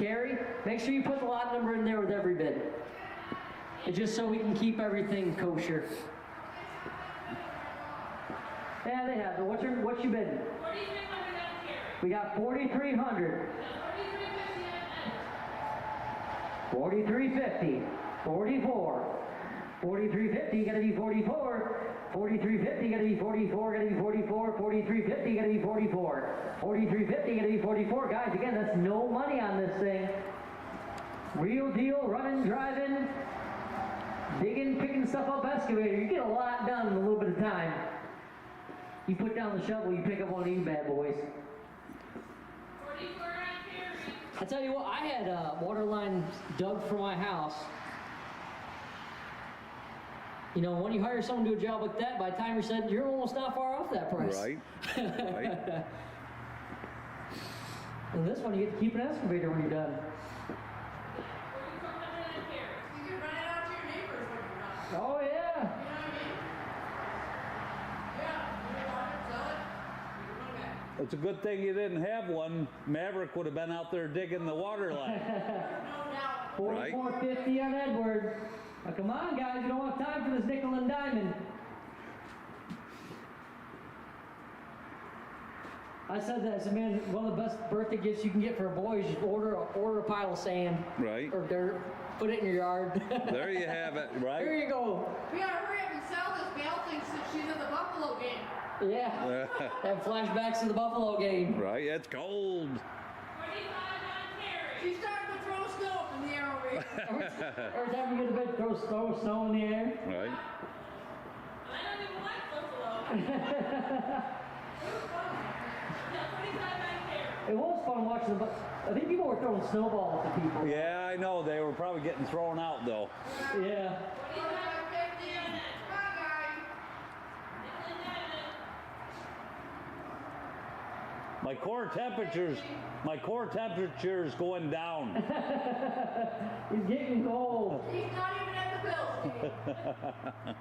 Carrie, make sure you put the lot number in there with every bid. It's just so we can keep everything kosher. Yeah, they have. What's your bidding? 4,300 on Carrie. We got 4,300. 43.50, 44, 43.50, gotta be 44, 43.50, gotta be 44, gotta be 44, 43.50, gotta be 44, 43.50, gotta be 44. Guys, again, that's no money on this thing. Real deal, running, driving, digging, picking stuff up excavator. You get a lot done in a little bit of time. You put down the shovel, you pick up one of these bad boys. 44 on Carrie. I tell you what, I had a water line dug for my house. You know, when you hire someone to do a job like that, by the time you're said, you're almost not far off that price. Right, right. And this one, you get to keep an excavator when you're done. 4,400 on Carrie. You can run it out to your neighbors when you're done. Oh, yeah. You know what I mean? Yeah, you want it, sell it, you can run it back. It's a good thing you didn't have one. Maverick would have been out there digging the water line. No doubt. Right. 44.50 on Edward. Now, come on, guys, you don't have time for this nickel and diamond. I said that. I said, man, one of the best birthday gifts you can get for a boy is just order a pile of sand. Right. Or dirt. Put it in your yard. There you have it, Here right? you go. We gotta hurry up and sell this. Gal thinks that she's in the Buffalo game. Yeah. Have flashbacks to the Buffalo game. Right, it's cold. 45 on carry. She's starting to throw snow up in the air over here. Every time you get to bed, throw snow in the air. Right. I don't even like Buffalo. Yeah, 45 on carry. It was fun watching the. I think people were throwing snowballs at people. Yeah, I know. They were probably getting thrown out, though. Yeah. 45 on that. Bye, guys. Nickel and diamond. My core temperature's going down. He's getting cold. He's not even at the Bills game.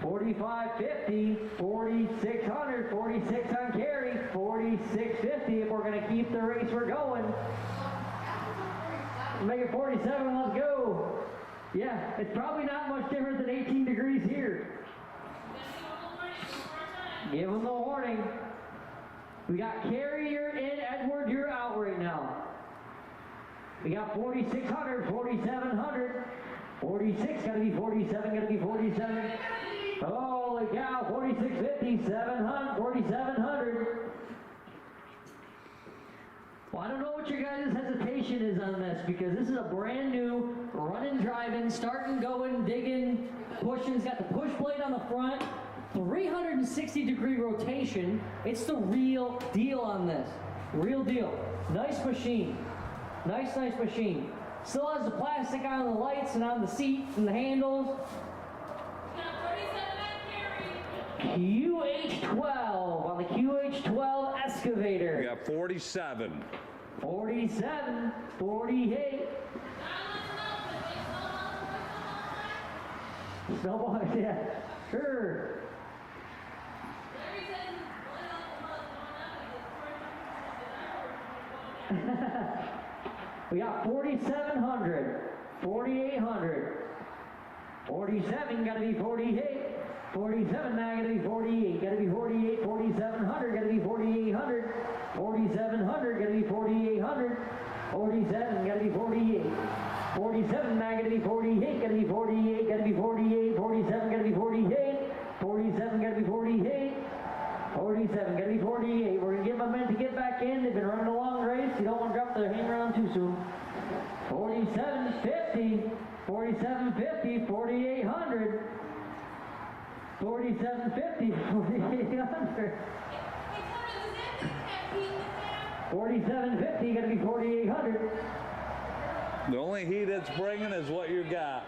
45.50, 4,600, 46 on carry, 46.50 if we're going to keep the race we're going. Make it 47, let's go. Yeah, it's probably not much different than 18 degrees here. Give them the warning. We got Carrie, you're in, Edward, you're out right now. We got 4,600, 4,700, 46, gotta be 47, gotta be 47. Holy cow, 46.50, 700, 4,700. Well, I don't know what your guys' hesitation is on this because this is a brand new running, driving, starting, going, digging, pushing. It's got the push blade on the front, 360-degree rotation. It's the real deal on this. Real deal. Nice machine. Nice machine. Still has the plastic on the lights and on the seat and the handles. QH12 on the QH12 excavator. We got 47. 47, 48. Snowball, yeah, sure. We got 4,700, 4,800, 47, gotta be 48. 47 now, gotta be 48, gotta be 48, 4,700, gotta be 4,800, 4,700, gotta be 4,800, 47, gotta be 48, 47 now, gotta be 48, gotta be 48, gotta be 48, 47, gotta be 48, 47, gotta be 48, 47, gotta be 48. We're gonna give them a minute to get back in. They've been running a long race. You don't want to drop their hang around too soon. 47.50, 47.50, 4,800. 47.50, 4,800. 47.50, gotta be 4,800. The only heat it's bringing is what you got.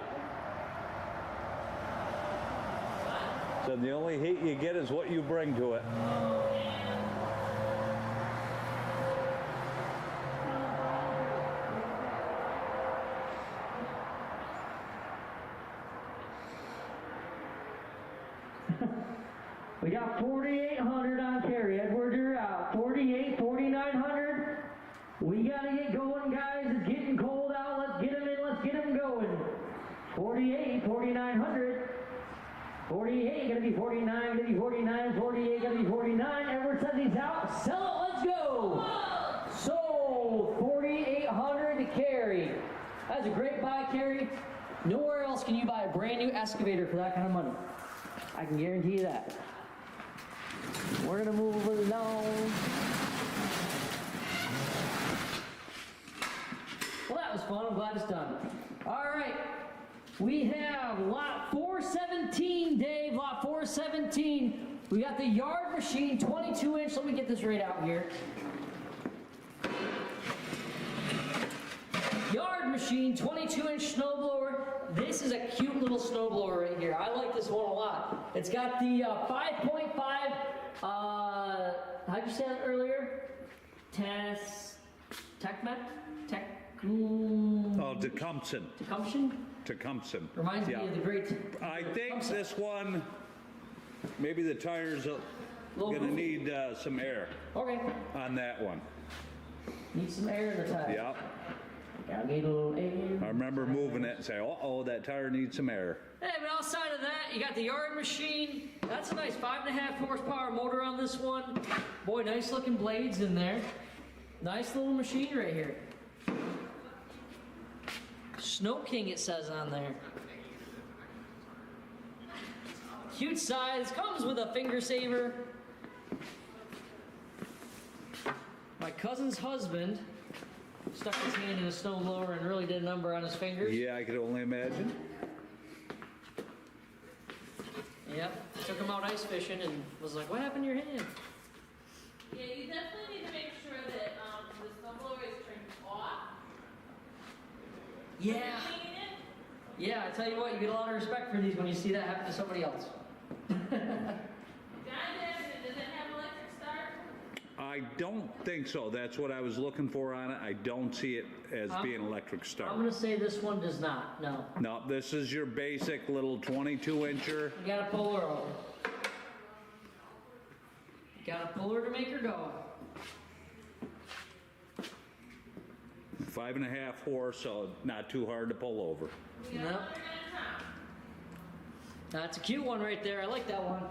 So the only heat you get is what you bring to it. We got 4,800 on carry. Edward, you're out. 48, 4,900. We gotta get going, guys. It's getting cold out. Let's get them in. Let's get them going. 48, 4,900. 48, gonna be 49, gonna be 49, 48, gonna be 49. Edward says he's out. Sell it, let's go. Sold, 4,800 to carry. That's a great buy, Carrie. Nowhere else can you buy a brand new excavator for that kind of money. I can guarantee you that. We're gonna move along. Well, that was fun. I'm glad it's done. All right. We have lot 417, Dave, lot 417. We got the yard machine, 22-inch. Let me get this right out here. Yard machine, 22-inch snowblower. This is a cute little snowblower right here. I like this one a lot. It's got the 5.5, how'd you say that earlier? Tecumseh? Oh, Tecumseh. Tecumseh? Tecumseh. Reminds me of the great. I think this one, maybe the tires are Little gonna goofy. need some air Okay. on that one. Need some air in the tire. Yep. Gotta need a little air. I remember remember moving it and say, uh-oh, that tire needs some air. Hey, but outside of that, you got the yard machine. That's a nice 5.5 horsepower motor on this one. Boy, nice looking blades in there. Nice little machine right here. Snow King it says on there. Cute size, comes with a finger saver. My cousin's husband stuck his hand in a snowblower and really did a number on his fingers. Yeah, I could only imagine. Yep, took him out ice fishing and was like, what happened to your hand? Yeah, you definitely need to make sure that the snowblower is turned off. Yeah. Cleaning it. Yeah, I tell you what, you get a lot of respect for these when you see that happen to somebody else. John, does it have electric start? I don't think so. That's what I was looking for on it. I don't see it as being electric start. I'm gonna say this one does not, no. No, this is your basic little 22-incher. You gotta pull her over. You gotta pull her to make her go. 5.5 horse, so not too hard to pull over. We got No. 100 at a time. That's a cute one right there, I like that one.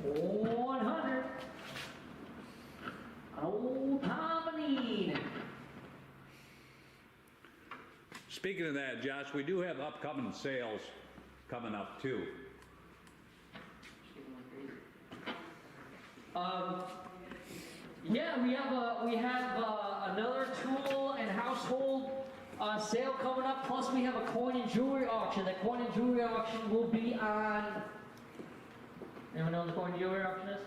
Oh, 100. Old Tommy. Speaking of that, Josh, we do have upcoming sales coming up too. Yeah, we have another tool and household sale coming up. Plus, we have a coin and jewelry auction. The coin and jewelry auction will be on. Anyone know when the coin and jewelry auction is?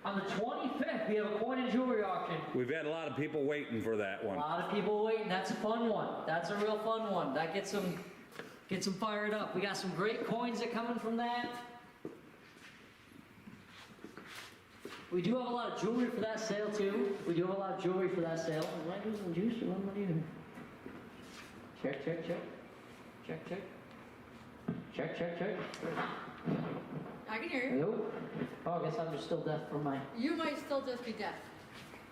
On the 25th, we have a coin and jewelry auction. We've had a lot of people waiting for that A one. lot of people waiting. That's a fun one. That's a real fun one. That gets them fired up. We got some great coins that coming from that. We do have a lot of jewelry for that sale too. We do have a lot of jewelry for that sale. Am I losing juice or what am I doing? Check, check, check. Check, check. Check, check, check. I can hear you. Nope. Oh, I guess I'm just still deaf from my... You might still just be deaf.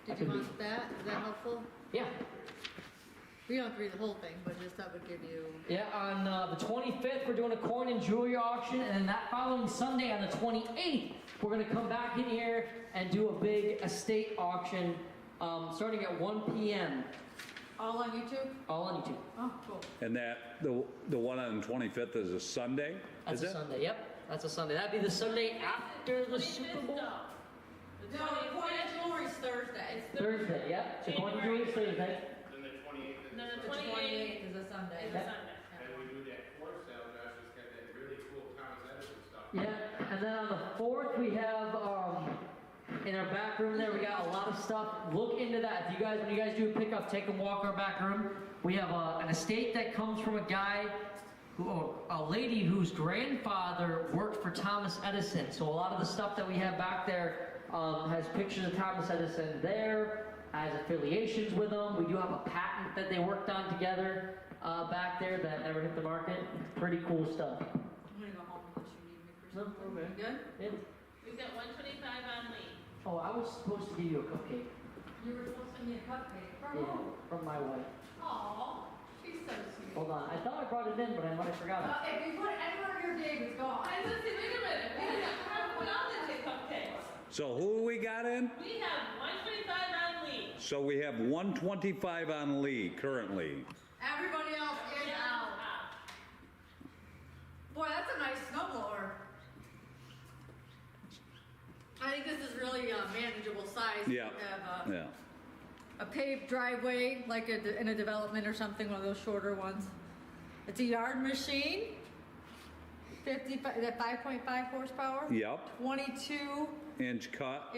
Did you want that? Is that helpful? Yeah. We don't have to read the whole thing, but just that would give you... Yeah, on the 25th, we're doing a coin and jewelry auction, and then that following Sunday on the 28th, we're going to come back in here and do a big estate auction starting at 1 p.m. All on YouTube? All on YouTube. Oh, cool. And that, the one on the 25th is a Sunday? That's Is a it? Sunday, yep. That's a Sunday. That'd be the Sunday after the Super Bowl. No, the coin and jewelry's Thursday. Thursday, yep. So coin and jewelry is Thursday. Then the 28th, No, The the 28th 28th is a Sunday. is a Sunday. and we do that floor sale, Josh has got that really cool Thomas Edison stuff. Yeah, and then on the 4th, we have, in our back room there, we got a lot of stuff. Look into that. If you guys, when you guys do a pickup, take a walk our back room. We have an estate that comes from a guy, a lady whose grandfather worked for Thomas Edison. So a lot of the stuff that we have back there has pictures of Thomas Edison there, has affiliations with them. We do have a patent that they worked on together back there that never hit the market. Pretty cool stuff. I'm gonna go home unless you need me for something. Okay. You good? Yeah. We've got 125 on lead. Oh, I was supposed to give you a cupcake. You were supposed to send me a cupcake. From Yeah, who? from my wife. Aw, she's so sweet. Hold on, I thought I brought it in, but I might have forgotten. If you put it anywhere in your day, it's gone. I was wait a minute. We have all the cupcakes. So who we got in? We have 125 on lead. So we have 125 on lead currently. Everybody else is out. Boy, that's a nice snowblower. I think this is really a manageable size. Yeah, You have yeah. a paved driveway, like in a development or something, one of those shorter ones. It's a yard machine. 5.5 horsepower. Yep. 22-inch Inch cut.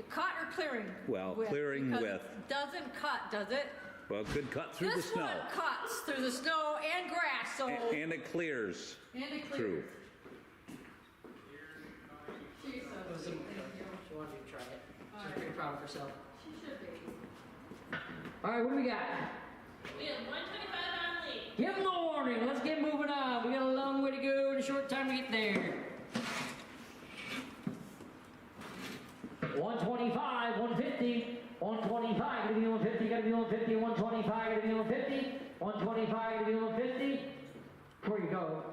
cut or clearing. Well, clearing because width. it doesn't cut, does it? Well, good cut through the This snow. one cuts through the snow and grass, so And it clears and it through. clears. She's It so was sweet. a- Thank you. She wanted you to try it. She's pretty proud of herself. She should be. All right, what do we got? We have 125 on lead. Give them the warning. Let's get moving on. We got a long way to go and a short time to get there. 125, 150, 125, gonna be 150. 125 to be 150. 125 to be 150. Before you go.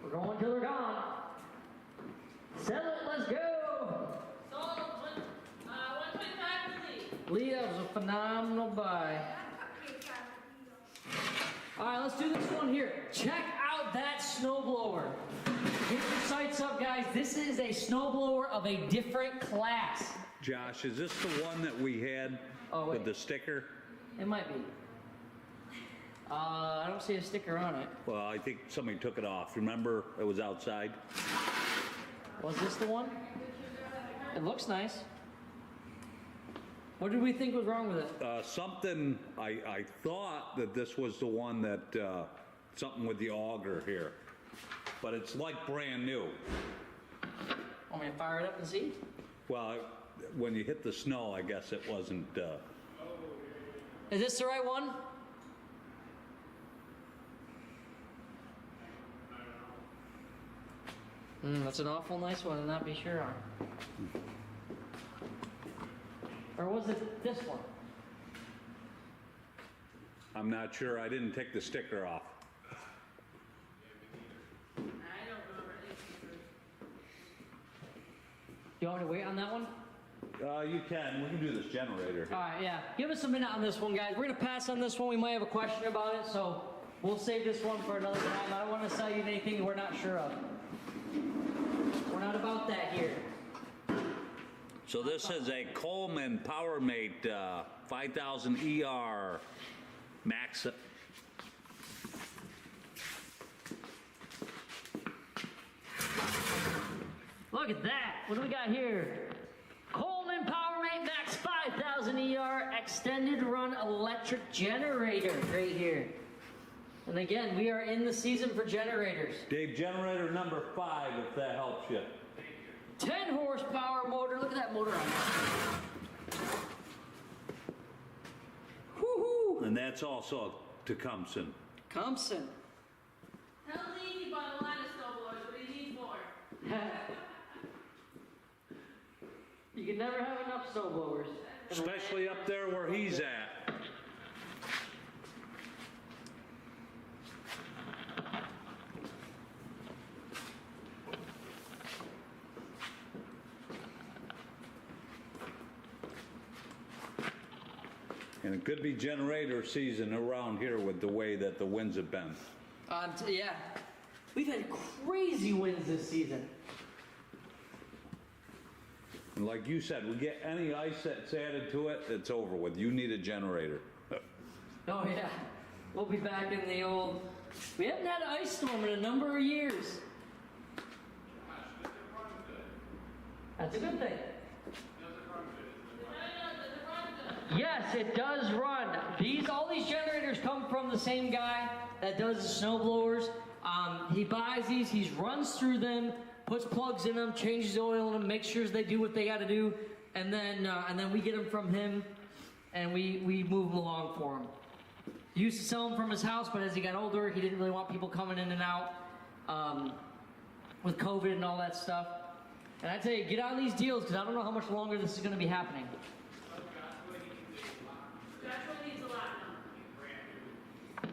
We're going till they're gone. Sell it, let's go. Sold 125 to Lee, that was a phenomenal buy. All right, let's do this one here. Check out that snowblower. Get your sights up, guys. This is a snowblower of a different class. Josh, is this the one that we had Oh, wait. with the sticker? It might be. I don't see a sticker on it. Well, I think somebody took it off. Remember, it was outside? Was this the one? It looks nice. What did we think was wrong with it? Something, I thought that this was the one that, something with the auger here. But it's like brand new. Want me to fire it up and see? Well, when you hit the snow, I guess it wasn't, Is this the right one? That's an awful nice one to not be sure on. Or was it this one? I'm not sure. I didn't take the sticker off. I don't remember anything. You want me to wait on that one? You can. We can do this generator. All right, yeah. Give us a minute on this one, guys. We're gonna pass on this one. We might have a question about it, so we'll save this one for another time. I don't want to sell you anything we're not sure of. We're not about that here. So this is a Coleman PowerMate 5000 ER Max. Look at that. What do we got here? Coleman PowerMate Max 5000 ER extended run electric generator right here. And again, we are in the season for generators. Dave, generator number 5, if that helps you. 10 horsepower motor. Look at that motor on that. Woohoo! And that's also Tecumseh. Compson. Tell Lee he bought a line of snowblowers, but he needs more. You can never have enough snowblowers. Especially up there where he's at. And it could be generator season around here with the way that the winds have been. Yeah. We've had crazy winds this season. And like you said, we get any ice that's added to it, it's over with. You need a generator. Oh yeah. We'll be back in the old... We haven't had an ice storm in a number of years. That's a good thing. Yes, it does run. All these generators come from the same guy that does the snow blowers. He buys these, he runs through them, puts plugs in them, changes the oil in them, makes sure they do what they got to do, and then we get them from him, and we move them along for him. He used to sell them from his house, but as he got older, he didn't really want people coming in and out with COVID and all that stuff. And I tell you, get on these deals because I don't know how much longer this is going to be happening.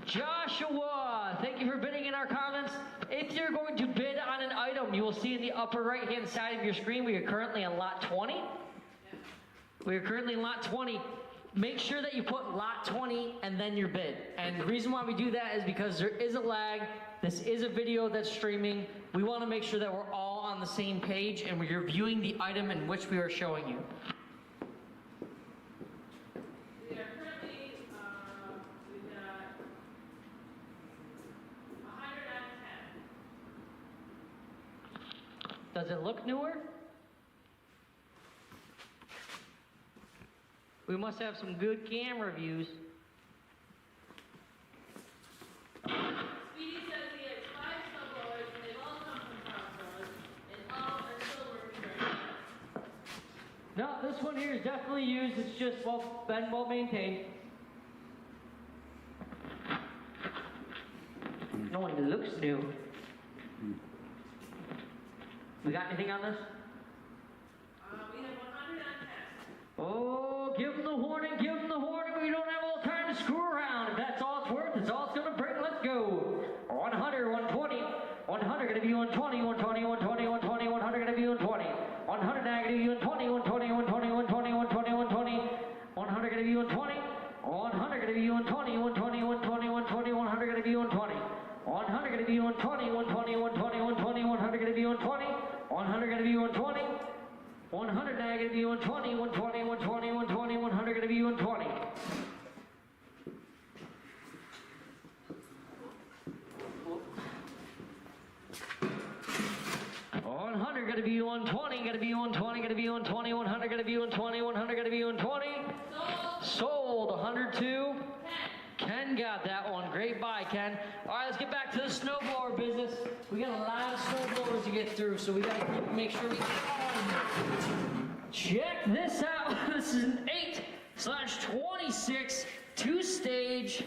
Joshua, thank you for bidding in our comments. If you're going to bid on an item, you will see in the upper right-hand side of your screen, we are currently on lot 20. We are currently in lot 20. Make sure that you put lot 20 and then your bid. And the reason why we do that is because there is a lag. This is a video that's streaming. We want to make sure that we're all on the same page and we're viewing the item in which we are showing you. We are currently, we've got 100 out of 10. Does it look newer? We must have some good camera views. Speedy says he has 5 snowblowers and they've all come from Crossroads and all are still working right now. No, this one here is definitely used. It's just been well maintained. It only looks new. We got anything on this? We have 100 on test. Oh, give them the warning, give them the warning. We don't have all the time to screw around. If that's all it's worth, it's all it's going to bring. Let's go. 100, 120. 100 going to be 120, 120, 120, 120, 100 going to be 120. 100 now going to be 120, 120, 120, 120, 120, 120. 100 going to be 120. 100 going to be 120, 120, 120, 120, 100 going to be 120. 100 going to be 120, 120, 120, 120, 100 going to be 120. 100 going to be 120. 100 now going to be 120, 120, 120, 120, 100 going to be 120. Going to be 120, going to be 120, going to be 120, 100 going to be 120, 100 going to be 120. Sold. 102. Ken got that one. Great buy, Ken. All right, let's get back to the snowblower business. We got a lot of snowblowers to get through, so we got to make sure we get on. Check this out. This is an 8/26 two-stage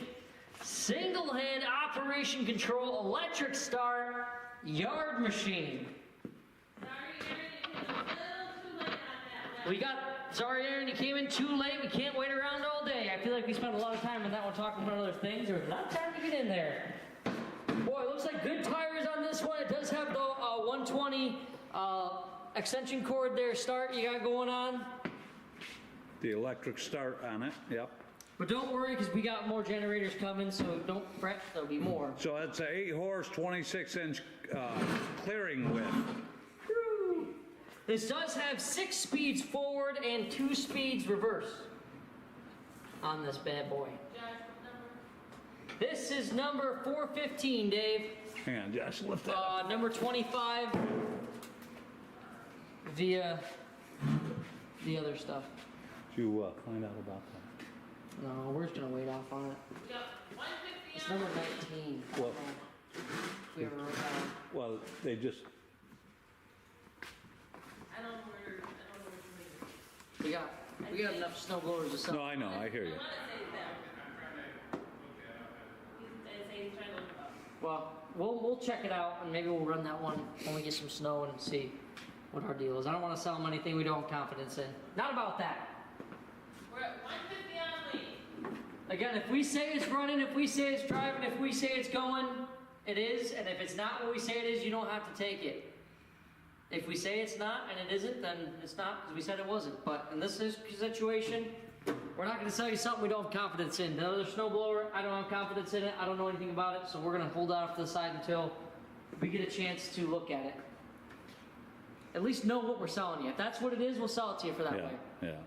single hand operation control electric start yard machine. Sorry, Aaron, you came in too late. We can't wait around all day. I feel like we spent a lot of time on that one talking about other things. There's not time to get in there. Boy, it looks like good tires on this one. It does have the 120 extension cord there start you got going on. The electric start on it, yep. But don't worry, because we got more generators coming, so don't fret, there'll be more. So it's an 8-horse, 26-inch clearing width. This does have 6 speeds forward and 2 speeds reverse on this bad boy. This is number 415, Dave. Hang on, Josh, lift that up. Number 25 via the other stuff. Did you find out about that? No, we're just going to wait off on it. We got 150 It's on number 19. I don't Well- know if we ever wrote that down. Well, they just, I don't know where to leave it. We got enough snow blowers to sell. no, I know, I hear I you. want to say them. He's trying to look it up. Well, we'll check it out, and maybe we'll run that one when we get some snow and see what our deal is. I don't want to sell them anything we don't have confidence in. Not about that. We're at 150 on lead. Again, if we say it's running, if we say it's driving, if we say it's going, it is. And if it's not what we say it is, you don't have to take it. If we say it's not and it isn't, then it's not because we said it wasn't. But in this situation, we're not going to sell you something we don't have confidence in. The other snowblower, I don't have confidence in it. I don't know anything about it, so we're going to hold off to the side until we get a chance to look at it. At least know what we're selling you. If that's what it is, we'll sell it to you for that way. Yeah.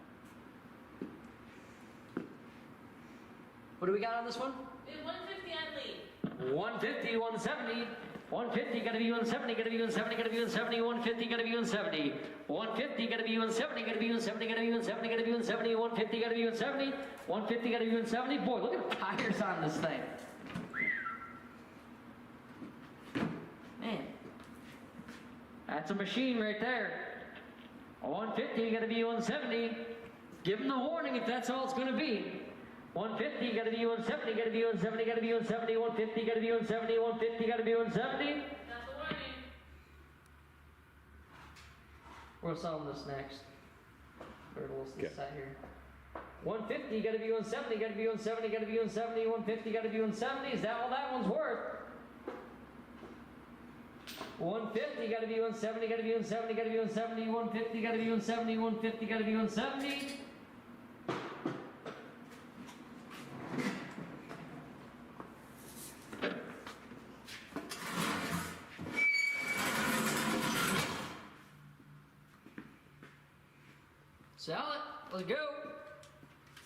What do we got on this one? We have 150 on lead. 150, 170. 150, gotta be 170, gotta be 170, gotta be 170, 150, gotta be 170. 150, gotta be 170, gotta be 170, gotta be 170, gotta be 170, 150, gotta be 170, 150, gotta be 170. Boy, look at the tires on this thing. Man, that's a machine right there. 150, gotta be 170. Give them the warning if that's all it's gonna be. 150, gotta be 170, gotta be 170, gotta be 170, 150, gotta be 170, 150, gotta be 170. That's the warning. We're gonna sell them this next. Turtles this Okay. side here. 150, gotta be 170, gotta be 170, gotta be 170, 150, gotta be 170. Is that all that one's worth? 150, gotta be 170, gotta be 170, gotta be 170, 150, gotta be 170, 150, gotta be 170. Sell it. Let's go.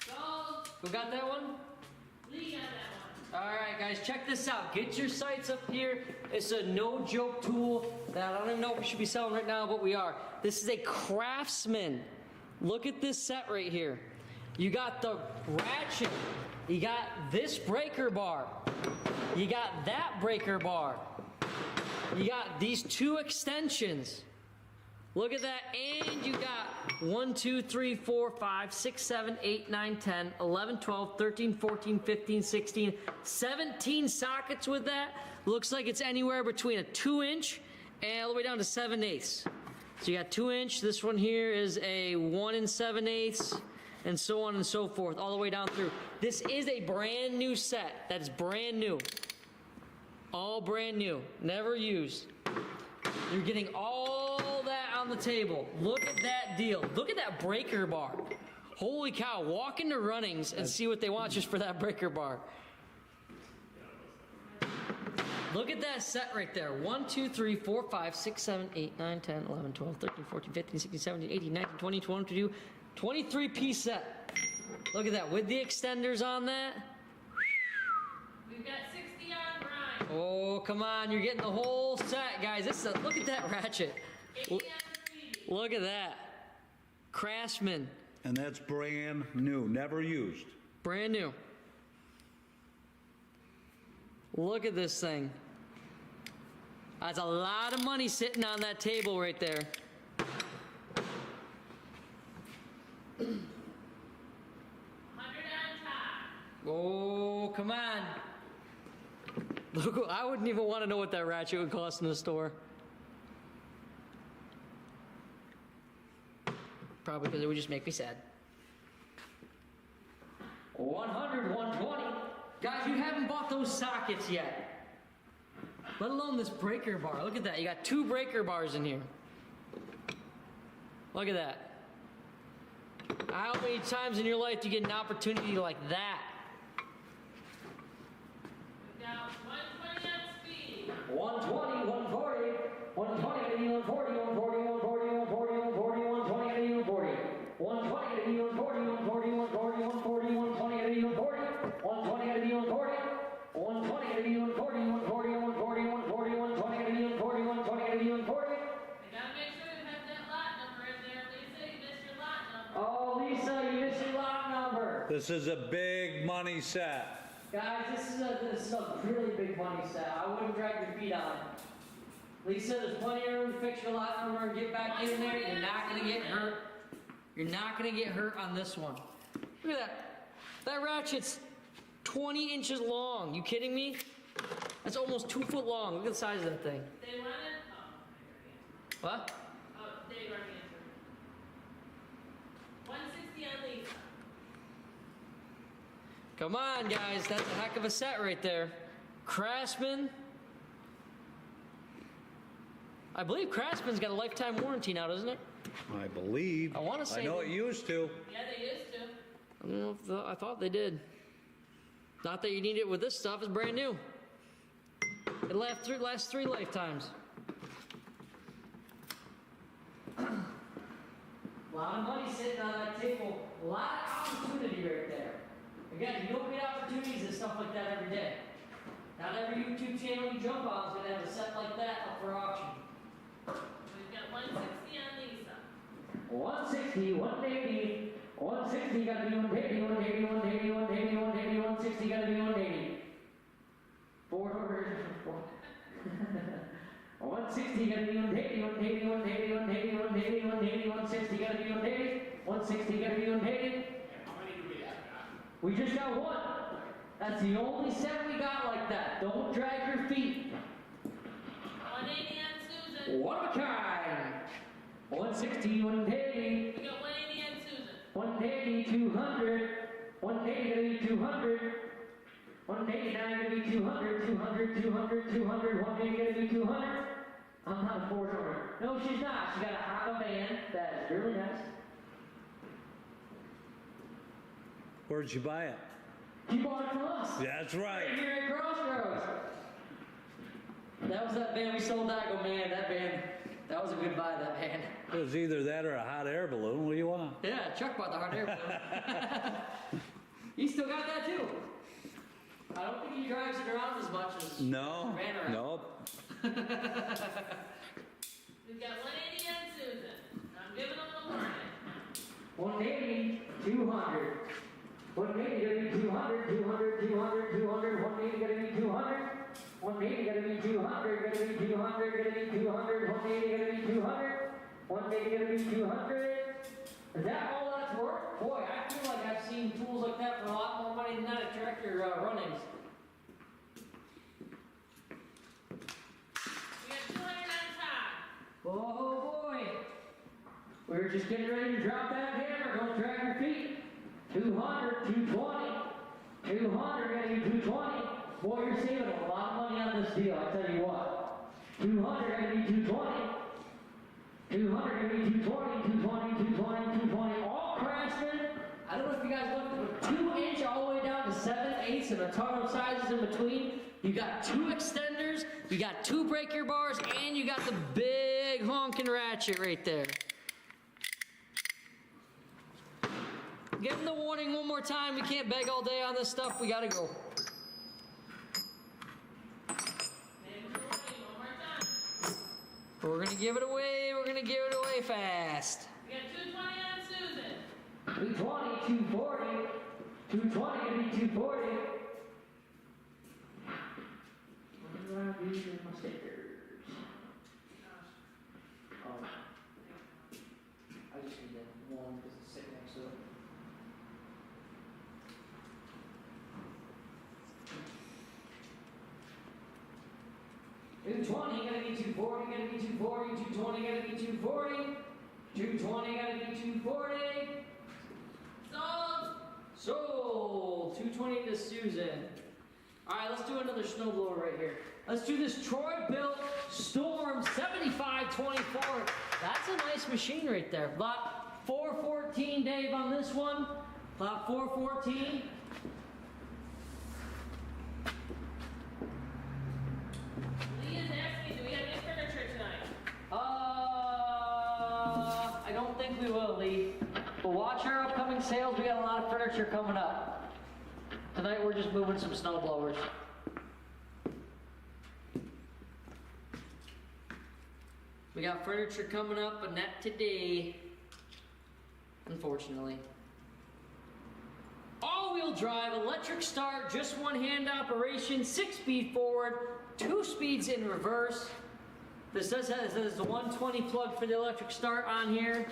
Sold. Who got that one? Lee got that one. All right, guys, check this out. Get your sights up here. It's a no-joke tool that I don't even know if we should be selling right now, but we are. This is a Craftsman. Look at this set right here. You got the ratchet. You got this breaker bar. You got that breaker bar. You got these 2 extensions. Look at that, and you got 1, 2, 3, 4, 5, 6, 7, 8, 9, 10, 11, 12, 13, 14, 15, 16, 17 sockets with that. looks like it's anywhere between a 2-inch and all the way down to 7/8. So you got 2-inch, this one here is a 1 7/8, and so on and so forth, all the way down through. This is a brand new set. That is brand new. All brand new, never used. You're getting all that on the table. Look at that deal. Look at that breaker bar. Holy cow, walk into Runnings and see what they want just for that breaker bar. Look at that set right there. 1, 2, 3, 4, 5, 6, 7, 8, 9, 10, 11, 12, 13, 14, 15, 16, 17, 18, 19, 20, 21, 22, 23-piece set. Look at that, with the extenders on that. We've got 60 on Brian. Oh, come on, you're getting the whole set, guys. This is look at that ratchet. 80 on Graffiti. Look at that. Craftsman, And that's brand new, never used. brand new. Look at this thing. That's a lot of money sitting on that table right there. 100 on top. Oh, come on. Look, I wouldn't even want to know what that ratchet would cost in the store. Probably because it would just make me sad. 100, 120. Guys, you haven't bought those sockets yet. Let alone this breaker bar. Look at that. You got 2 breaker bars in here. Look at that. How many times in your life do you get an opportunity like that? We've got 120 on Speed. 120, 140, 120, 140, 140, 140, 140, 140, 120, 140, 120, 140, 140, 140, 140, 120, 140, 120, 140, 120, 140, 140, 140, 140, 120, 140, 120, 140. We gotta make sure we have that lot number in there. Lisa, you missed your lot number. Oh, Lisa, you missed your lot number. This is a big money set. Guys, this is a really big money set. I wouldn't drag your feet on it. Lisa, there's plenty of room to fix your lot number and get back in there. You're not going to get hurt. You're not going to get hurt on this one. Look at that. That ratchet's 20 inches long. You kidding me? That's almost 2 foot long. Look at the size of that thing. They wanted. Oh, What? oh, they were answered. 160 on Lisa. Come on, guys. That's a heck of a set right there. Craftsman. I believe Craftsman's got a lifetime warranty now, doesn't it? I believe. I wanna say I know they- it used to. Yeah, they used to. I don't know if I thought they did. Not that you need it with this stuff. It's brand new. It lasts 3 lifetimes. A lot of money sitting on that table. A lot of opportunity right there. Again, you don't get opportunities and stuff like that every day. Not every YouTube channel you jump on is going to have a set like that up for auction. We've got 160 on Lisa. 160, 180, 160, gotta be 180, 180, 180, 180, 180, 160, gotta be 180. 400, 160, gotta be 180, 180, 180, 180, 180, 180, 160, gotta be 180, 160, gotta be 180. How many do we have? We just got 1. That's the only set we got like that. Don't drag your feet. 180 on Susan. One of a kind. 160, 180. We got 180 on Susan. 180, 200, 180, 200, 189 gonna be 200, 200, 200, 200, 180 gonna be 200. I'm not a Ford owner. No, she's not. She got a Honda van that is really nice. Where'd you buy it? She bought it from us. That's right. Right here at Crossroads. That was that van we sold. I go, man, that van, that was a good buy, that van. It was either that or a hot air balloon. What do you want? Yeah, Chuck bought the hot air balloon. He still got that too. I don't think he drives it around as much as No. ran around. Nope. We've got 180 on Susan. I'm giving them the warning. 180, 200. 180 gonna be 200, 200, 200, 200, 180 gonna be 200. 180 gonna be 200, gonna be 200, gonna be 200, 180 gonna be 200. 180 gonna be 200. Is that all that's worth? Boy, I feel like I've seen tools like that for a lot more money than that at tractor runnings. just getting ready to drop that hammer, don't drag your feet. 200, 220, 200, gonna be 220. Boy, you're saving a lot of money on this deal, I tell you what. 200, gonna be 220. 200, gonna be 220, 220, 220, 220. All Craftsman. I don't know if you guys looked, but 2-inch all the way down to 7/8 and a ton of sizes in between. You got 2 extenders, you got 2 breaker bars, and you got the big honking ratchet right there. Give them the warning one more time. We can't beg all day on this stuff. We gotta go. We're gonna give it away. We're gonna give it away fast. We got 220 on Susan. 220, 240, 220, gonna be 240. Where are these my stickers? Oh. I just need that one because it's sitting next to it. $220, gonna be 240, gonna be 240, 220, gonna be 240, 220, gonna be 240. Sold. Sold. 220 to Susan. All right, let's do another snowblower right here. Let's do this Troy-Bilt Storm 7524. That's a nice machine right there. Lot 414, Dave, on this one. Lot 414. Lee is asking, do we have any furniture tonight? I don't think we will, Lee. But watch our upcoming sales. We got a lot of furniture coming up. Tonight we're just moving some snow blowers. We got furniture coming up, but not today, unfortunately. All-wheel drive, electric start, just one hand operation, 6-speed forward, 2 speeds in reverse. This does have, it says the 120 plug for the electric start on here.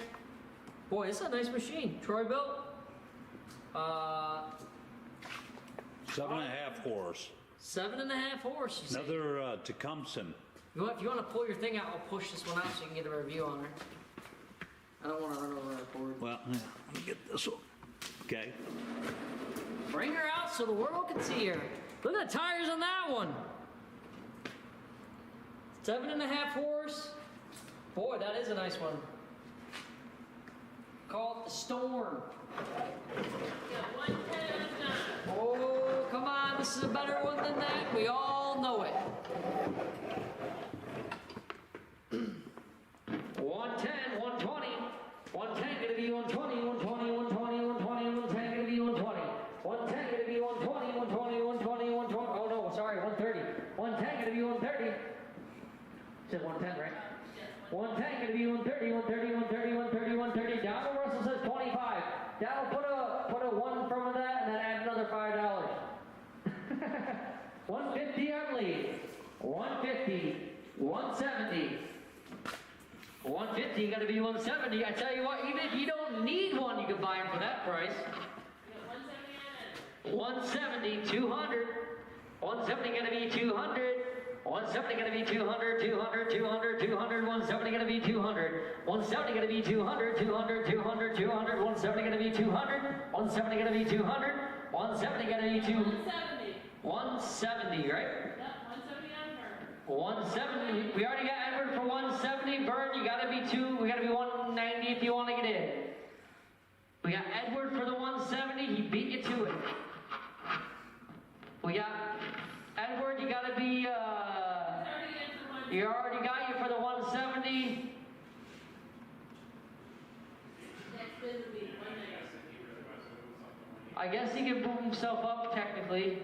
Boy, it's a nice machine. Troy-Bilt. 7.5 horse. 7.5 horse. You say. Another Tecumseh. If you want to pull your thing out, I'll push this one out so you can get a review on her. I don't want to run over our cord. Well, yeah, let me get this one. Okay. Bring her out so the world can see her. Look at the tires on that one. 7.5 horse. Boy, that is a nice one. Call it the Storm. Yeah, 110 on John. Oh, come on. This is a better one than that. We all know it. 110, 120. 110 gonna be 120, 120, 120, 120, 110 gonna be 120. 110 gonna be 120, 120, 120, 120. Oh no, sorry, 130. 110 gonna be 130. Said 110, right? 110 gonna be 130, 130, 130, 130, 130. Donald Russell says 25. That'll put a 1 from that and then add another $5. 150 on Lee. 150. 170. 150 gotta be 170. I tell you what, even if you don't need one, you can buy them for that price. We got 170 on 170, it. 200. 170 gonna be 200. 170 gonna be 200, 200, 200, 200, 170 gonna be 200. 170 gonna be 200, 200, 200, 200, 170 gonna be 200. 170 gonna be 200. 170 gonna be 170. 170, right? Yep, 170 on her. 170. We already got Edward for 170. Vern, you gotta be 2. We gotta be 190 if you want to get in. We got Edward for the 170. He beat you to it. We got Edward. You gotta be. You already got you for the 170. Next bid will be 190. I guess he can move himself up technically.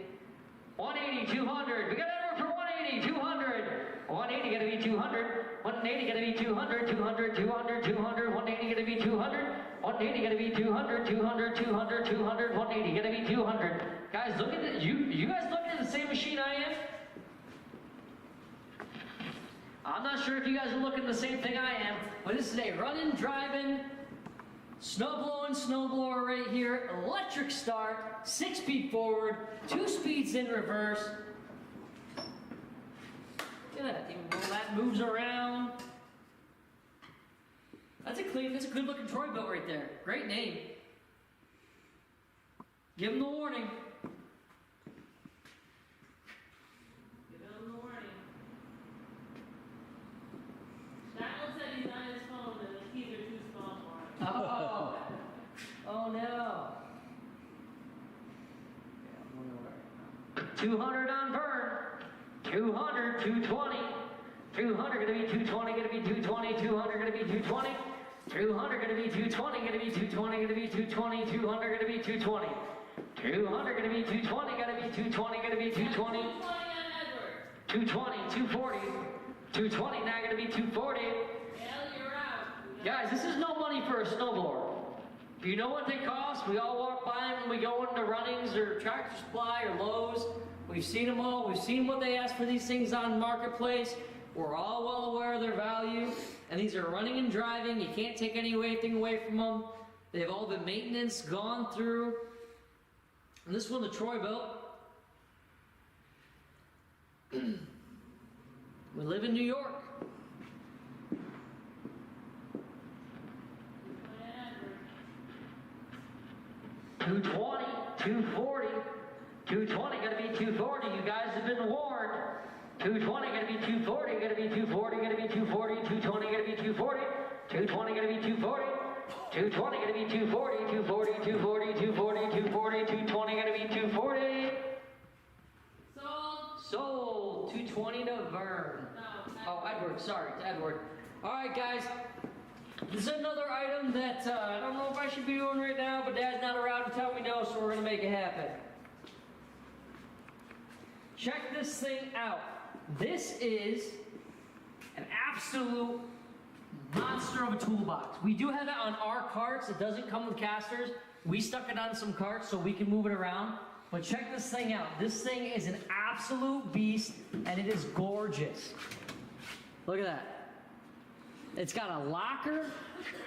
180, 200. We got Edward for 180, 200. 180 gonna be 200. 180 gonna be 200, 200, 200, 200. 180 gonna be 200. 180 gonna be 200, 200, 200, 200. 180 gonna be 200. Guys, look at this. You guys looking at the same machine I am? I'm not sure if you guys are looking at the same thing I am, but this is a running, driving, snowblower right here, electric start, 6-speed forward, 2 speeds in reverse. Look at that, even though that moves around. That's a good looking Troy-Bilt right there. Great name. Give him the warning. Give him the warning. Donald said he's on his phone and the keys are too small for him. Oh. Oh no. 200 on burn. 200, 220. 200 gonna be 220, gonna be 220, 200 gonna be 220. 200 gonna be 220, gonna be 220, gonna be 220, 200 gonna be 220. 200 gonna be 220, gotta be 220, gonna be 220. 220, 240. 220, now gonna be 240. Hell, you're out. Guys, this is no money for a snowblower. Do you know what they cost? We all walk by them when we go into Runnings or Tractor Supply or Lowe's. We've seen them all. We've seen what they ask for these things on Marketplace. We're all well aware of their value. And these are running and driving. You can't take anything away from them. They've all been maintenance, gone through. And this one, the Troy-Bilt. We live in New York. 220, 240, 220, gonna be 240. You guys have been warned. 220, gonna be 240, gonna be 240, gonna be 240, 220, gonna be 240, 220, gonna be 240, 220, gonna be 240, 240, 240, 240, 240, 220, gonna be 240. Sold. 220 to Vern. Oh, Edward, sorry, to Edward. All right, guys. This is another item that I don't know if I should be doing right now, but Dad's not around to tell me no, so we're going to make it happen. Check this thing out. This is an absolute monster of a toolbox. We do have it on our carts. It doesn't come with casters. We stuck it on some carts so we can move it around. But check this thing out. This thing is an absolute beast, and it is gorgeous. Look at that. It's got a locker.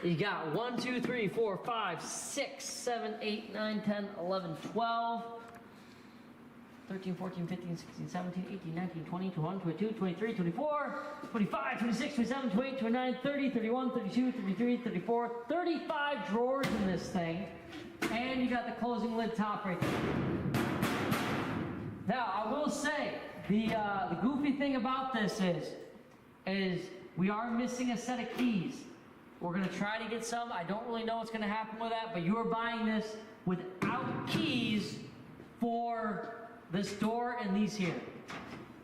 You got 1, 2, 3, 4, 5, 6, 7, 8, 9, 10, 11, 12, 13, 14, 15, 16, 17, 18, 19, 20, 21, 22, 23, 24, 25, 26, 27, 28, 29, 30, 31, 32, 33, 34, 35 drawers in this thing. And you got the closing lid top right there. Now, I will say, the goofy thing about this is we are missing a set of keys. We're gonna try to get some. I don't really know what's gonna happen with that, but you are buying this without keys for this door and these here.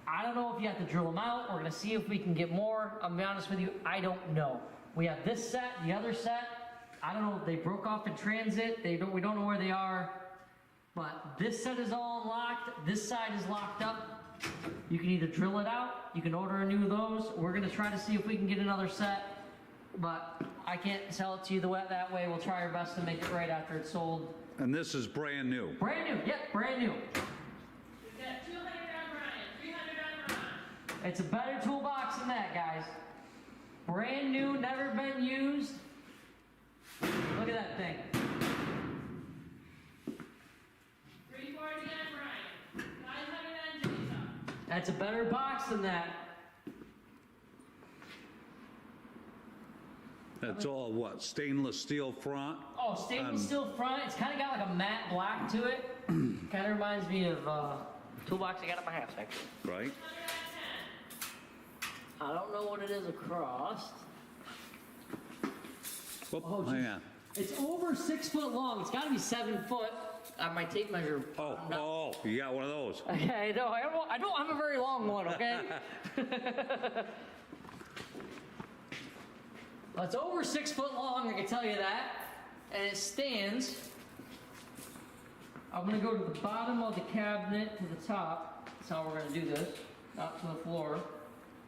I don't know if you have to drill them out. We're gonna see if we can get more. I'll be honest with you, I don't know. We have this set, the other set. I don't know if they broke off in transit. We don't know where they are. But this set is all unlocked. This side is locked up. You can either drill it out, you can order a new of those. We're gonna try to see if we can get another set, but I can't sell it to you that way. We'll try our best to make it right after it's sold. And this is brand new. Brand new, yep, brand new. We've got 200 on Ryan, 300 on Ron. It's a better toolbox than that, guys. Brand new, never been used. Look at that thing. 340 on Ryan, 500 on Jason. That's a better box than that. That's all what? Stainless steel front? Oh, stainless steel front. It's kind of got like a matte black to it. Kind of reminds me of toolbox I got at my house, actually. Right? I don't know what it is across. Oh, hang on. It's over 6 foot long. It's got to be 7 foot. My tape measure. Oh, you got one of those. Okay, no, I don't have a very long one, okay? Well, it's over 6 foot long, I can tell you that. And it stands. I'm going to go to the bottom of the cabinet to the top. That's how we're going to do this. Not to the floor.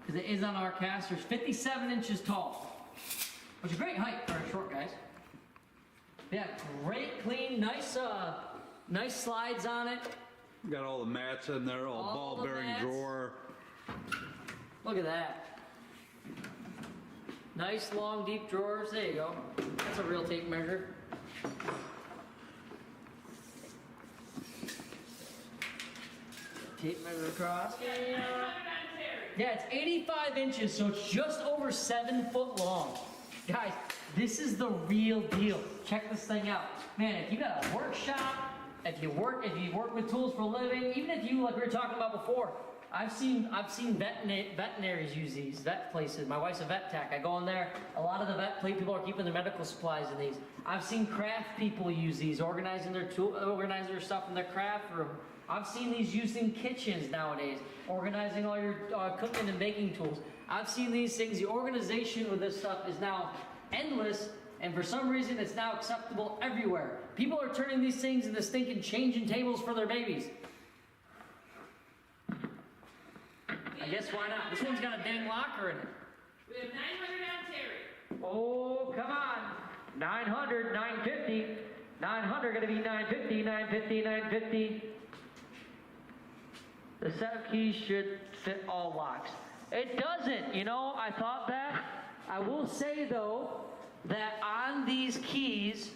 Because it is on our casters. 57 inches tall. Which is a great height for our short guys. Yeah, great, clean, nice slides on it. Got all the mats in there, all All ball the bearing mats. drawer. Look at that. Nice, long, deep drawers. There you go. That's a real tape measure. Tape measure across. Yeah, it's 85 inches, so it's just over 7 foot long. Guys, This is the real deal. Check this thing out. Man, if you got a workshop, if you work with tools for a living, even if you, like we were talking about before, I've seen veterinaries use these, vet places. My wife's a vet tech. I go in there, a lot of the vet people are keeping their medical supplies in these. I've seen craft people use these, organizing their stuff in their craft room. I've seen these used in kitchens nowadays, organizing all your cooking and baking tools. I've seen these things. The organization with this stuff is now endless, and for some reason it's now acceptable everywhere. People are turning these things into stinking changing tables for their babies. I guess why not? This one's got a dang locker in it. We have 900 on Terry. Oh, come on. 900, 950. 900, gonna be 950, 950, 950. The set of keys should fit all locks. It doesn't, you know, I thought that. I will say though, that on these keys,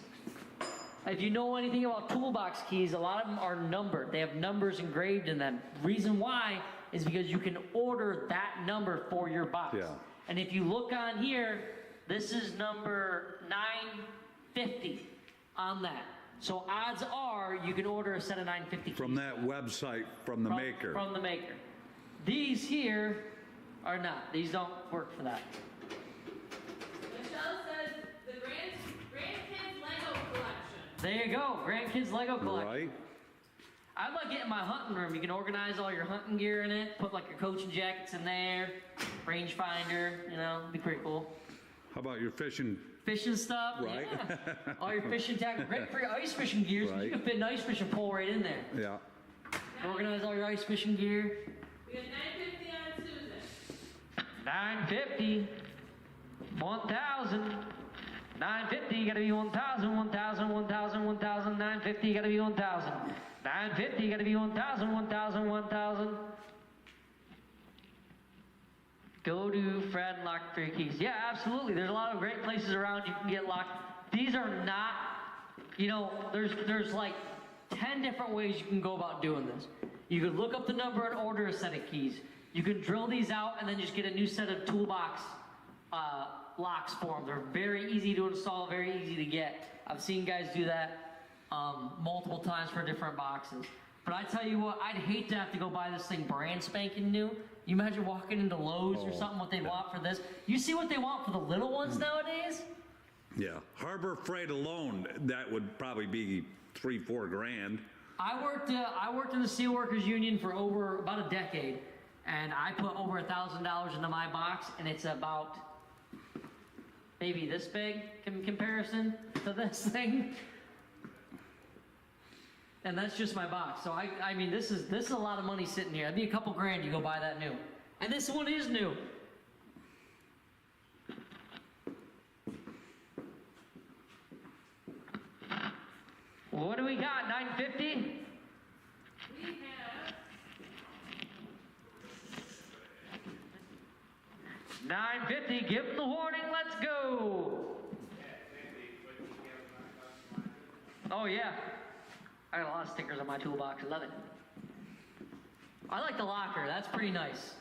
if you know anything about Toolbox keys, a lot of them are numbered. They have numbers engraved in them. Reason why is because you can order that number for your box. Yeah. And if you look on here, this is number 950 on that. So odds are you can order a set of 950 keys. From that website, from the maker. From the maker. These here are not. These don't work for that. Michelle says the grandkids Lego collection. There you go, grandkids Lego collection. Right? I like getting my hunting room. You can organize all your hunting gear in it, put like your coaching jackets in there, rangefinder, you know, be pretty cool. How about your fishing? Fishing stuff, Right. yeah. All your fishing tackle, great for your ice fishing gears. Right. You can fit an ice fishing pole right in there. Yeah. Organize all your ice fishing gear. We have 950 on Susan. 950, 1,000. 950, you gotta be 1,000, 1,000, 1,000, 1,000, 950, you gotta be 1,000. 950, you gotta be 1,000, 1,000, 1,000. Go to Fred and lock 3 keys. Yeah, absolutely. There's a lot of great places around you can get locked. These are not, you know, there's like 10 different ways you can go about doing this. You could look up the number and order a set of keys. You can drill these out and then just get a new set of Toolbox locks for them. They're very easy to install, very easy to get. I've seen guys do that multiple times for different boxes. But I tell you what, I'd hate to have to go buy this thing brand spanking new. You imagine walking into Lowe's or something, what they want for this. You see what they want for the little ones nowadays? Yeah. Harbor Freight alone, that would probably be $3-4 grand. I worked in the Steelworkers Union for about a decade, and I put over $1,000 into my box, and it's about maybe this big in comparison to this thing. And that's just my box. So I mean, this is a lot of money sitting here. That'd be a couple grand. You go buy that new, and this one is new. What do we got? 950. We have 950. Give them the warning. Let's go. Oh yeah. I got a lot of stickers on my toolbox. I love it. I like the locker. That's pretty nice.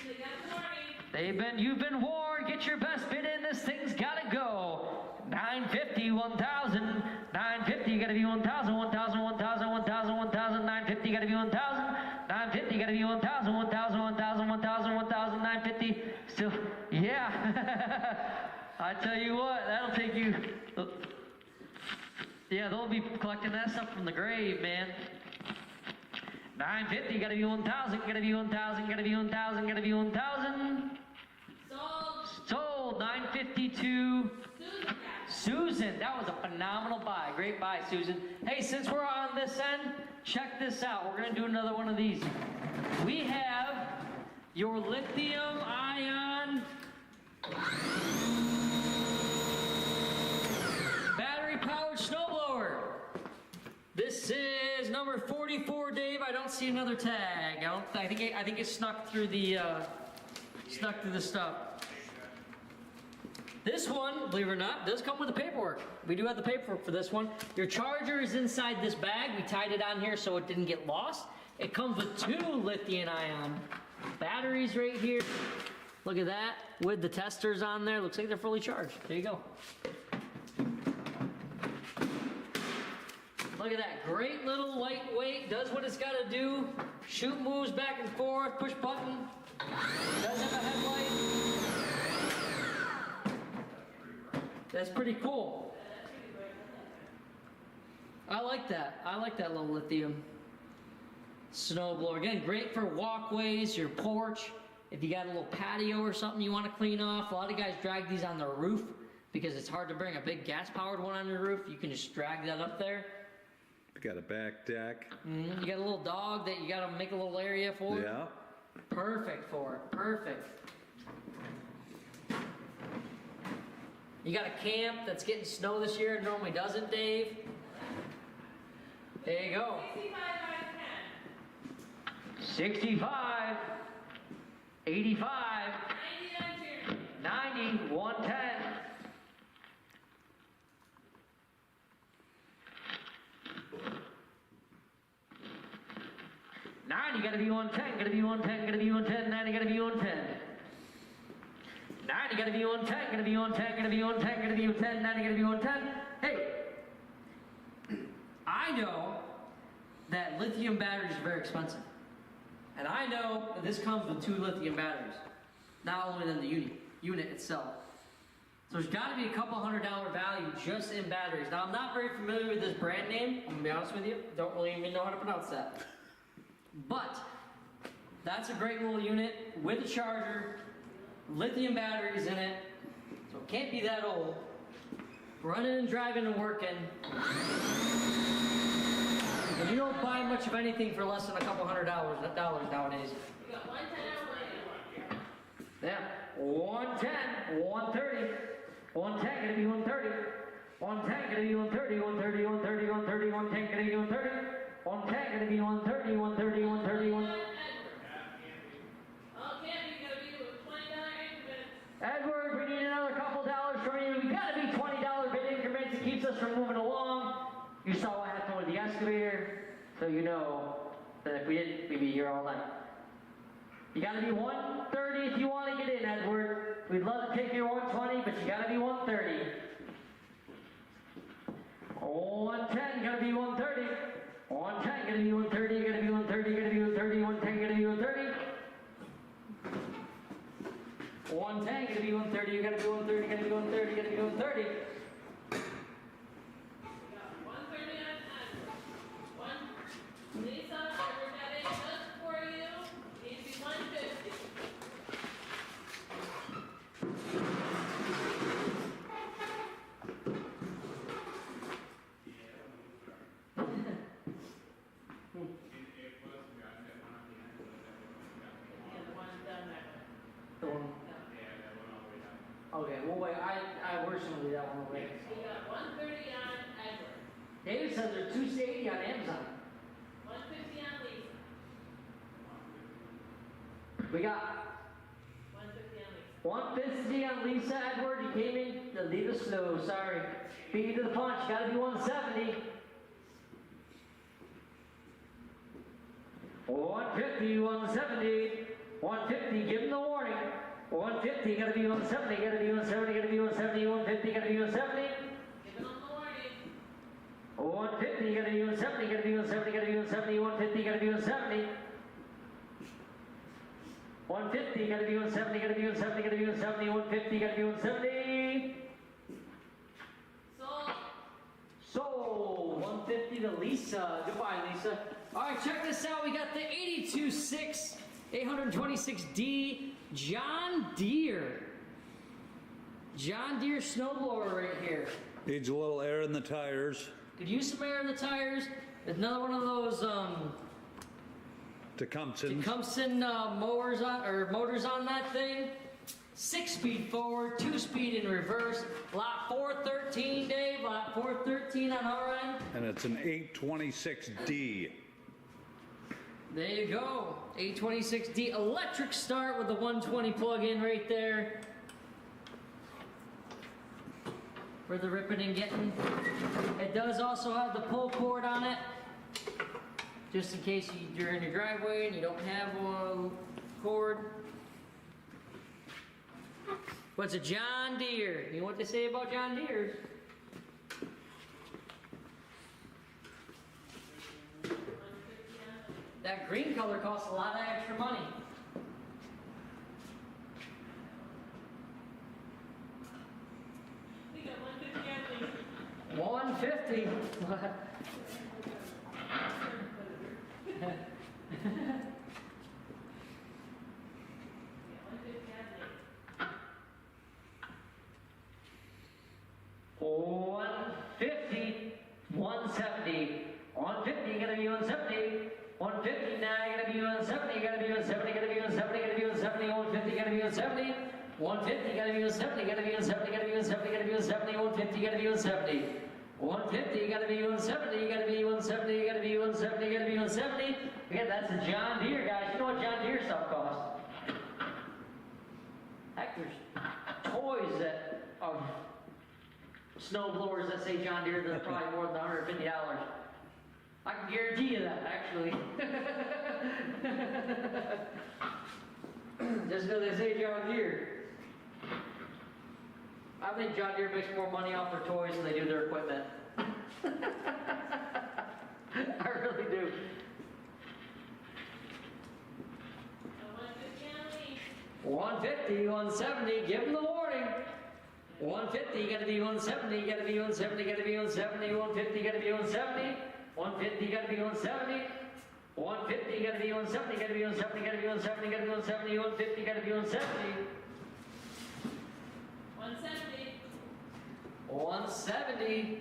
they got warning. You've been warned. Get your best bid in. This thing's gotta go. 950, 1,000. 950, you gotta be 1,000, 1,000, 1,000, 1,000, 1,000. 950, you gotta be 1,000. 950, you gotta be 1,000, 1,000, 1,000, 1,000, 1,000. 950. Still, yeah. I tell you what, that'll take you. Yeah, they'll be collecting that stuff from the grave, man. 950, gotta be 1,000, gotta be 1,000, gotta be 1,000, gotta be 1,000. Sold. 952. Susan, that was a phenomenal buy. Great buy, Susan. Hey, since we're on this end, check this out. We're gonna do another one of these. We have your lithium ion battery-powered snowblower. This is number 44, Dave. I don't see another tag. I think it snuck through the stuff. This one, believe it or not, does come with the paperwork. We do have the paperwork for this one. Your charger is inside this bag. We tied it on here so it didn't get lost. It comes with 2 lithium-ion batteries right here. Look at that, with the testers on there. Looks like they're fully charged. There you go. Look at that, great little lightweight, does what it's gotta do. Shoot moves back and forth, push button. Does have a headlight. That's pretty cool. I like that. I like that little Lithium snowblower. Again, great for walkways, your porch. If you got a little patio or something you want to clean off. A lot of guys drag these on their roof because it's hard to bring a big gas-powered one on your roof. You can just drag that up there. Got a back deck. You got a little dog that you got to make a little area for. Yeah. Perfect for it. Perfect. You got a camp that's getting snow this year. It normally doesn't, Dave. There you go. 65, 85, 90, 110. 90, gotta be 110, gotta be 110, gotta be 110, 90, gotta be 110. 90, gotta be 110, gotta be 110, gotta be 110, gotta be 110, 90, gotta be 110. Hey, I know that lithium batteries are very expensive. And I know that this comes with 2 lithium batteries. Not only than the unit itself. So there's gotta be a couple $100 value just in batteries. Now I'm not very familiar with this brand name, I'm gonna be honest with you. Don't really even know how to pronounce that. But that's a great little unit with a charger, lithium batteries in it, so it can't be that old. Running and driving and working. And you don't buy much of anything for less than a couple $100 nowadays. You got 110 Yeah, 110, 130, 110, gonna be 130, 110, gonna be 130, 130, 130, 130, 110, gonna be 130. 110, gonna be 130, 130, 130, 130. Oh, Cam, you gotta be with $20 increments. Edward, we need another couple dollars from you. We gotta be $20 bid increments. It keeps us from moving along. You saw what happened with the excavator, so you know that if we didn't, we'd be here all night. You gotta be 130 if you want to get in, Edward. We'd love to take your 120, but you gotta be 130. 110, gotta be 130. 110, gonna be 130, gonna be 130, gonna be 130, 110, gonna be 130. 110, gonna be 130, you gotta be 130, gonna be 130, gonna be 130. We got 130 on Edward. Lisa, Edward got it just for you. Needs to be 150. Okay, well wait, we're just gonna leave that one over there. We got 130 on Edward. David says they're $280 on Amazon. 150 on Lisa. We got 150 on Lisa. 150 on Lisa, Edward. You came in to leave us slow, sorry. Beat you to the punch, gotta be 170. 150, 170. 150, give him the warning. 150, gotta be 170, gotta be 170, gotta be 170, 150, gotta be 170. Give him the warning. 150, gotta be 170, gotta be 170, gotta be 170, 150, gotta be 170. 150, gotta be 170, gotta be 170, gotta be 170, 150, gotta be 170. Sold. Sold. 150 to Lisa. Goodbye, Lisa. All right, check this out. We got the 82.6 826D John Deere. John Deere snowblower right here. Needs a little air in the tires. Could use some air in the tires. Another one of those Tecumseh mowers motors on that thing. 6-speed forward, 2-speed in reverse. Lot 413, Dave. Lot 413 on our end. And it's an 826D. There you go. 826D electric start with the 120 plug-in right there. For the ripping and getting. It does also have the pull cord on it. Just in case you're in your driveway and you don't have a cord. But it's a John Deere. You know what they say about John Deere? That green color costs a lot of extra money. We got 150 on lease. 150. You gotta be 170. 150 now, you gotta be 170. You gotta be 170. You gotta be 170. You gotta be 170. 150. You gotta be 170. 150. You gotta be 170. You gotta be 170. You gotta be 170. You gotta be 170. 150. You gotta be 170. 150. You gotta be 170. You gotta be 170. You gotta be 170. You gotta be 170. Again, that's a John Deere, guys. You know what John Deere stuff costs? Heck, there's toys that are snow blowers that say John Deere that's probably more than $150. I can guarantee you that, actually. Just because they say John Deere. I think John Deere makes more money off their toys than they do their equipment. I really do. 150, 170, give them the warning. 150, you gotta be 170, you gotta be 170, you gotta be 170, 150, you gotta be 170. 150, you gotta be 170. 150, you gotta be 170, you gotta be 170, you gotta be 170, you gotta be 170, 150, you gotta be 170. 170. 170.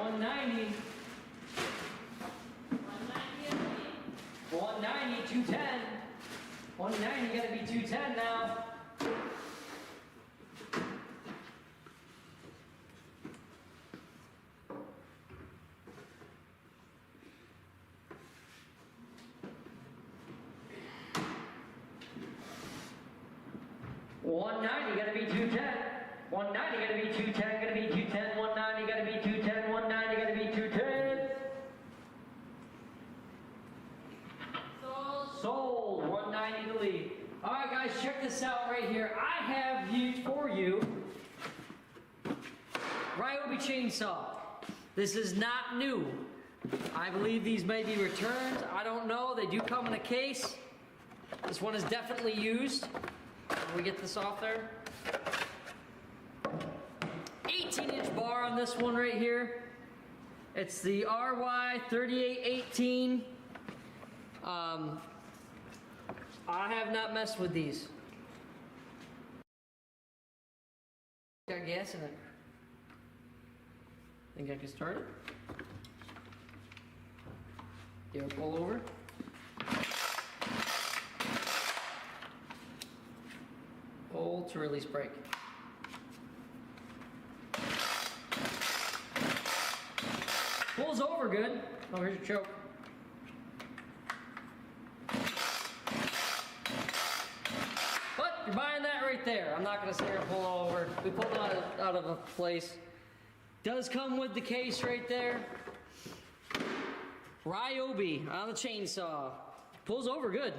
190. 190, 210. 190, you gotta be 210 now. 190, gotta be 210. 190, gotta be 210, gotta be 210. 190, gotta be 210. 190, gotta be 210. Sold. 190 to lead. All right, guys, check this out right here. I have for you Ryobi chainsaw. This is not new. I believe these may be returned. I don't know. They do come in a case. This one is definitely used. Can we get this off there? 18-inch bar on this one right here. It's the RY3818. I have not messed with these. Got gas in it. Think I can start it? Give it a pull over. Pull to release brake. Pulls over good. Oh, here's your choke. But you're buying that right there. I'm not going to say here pull over. We pulled it out of a place. Does come with the case right there. Ryobi on the chainsaw. Pulls over good.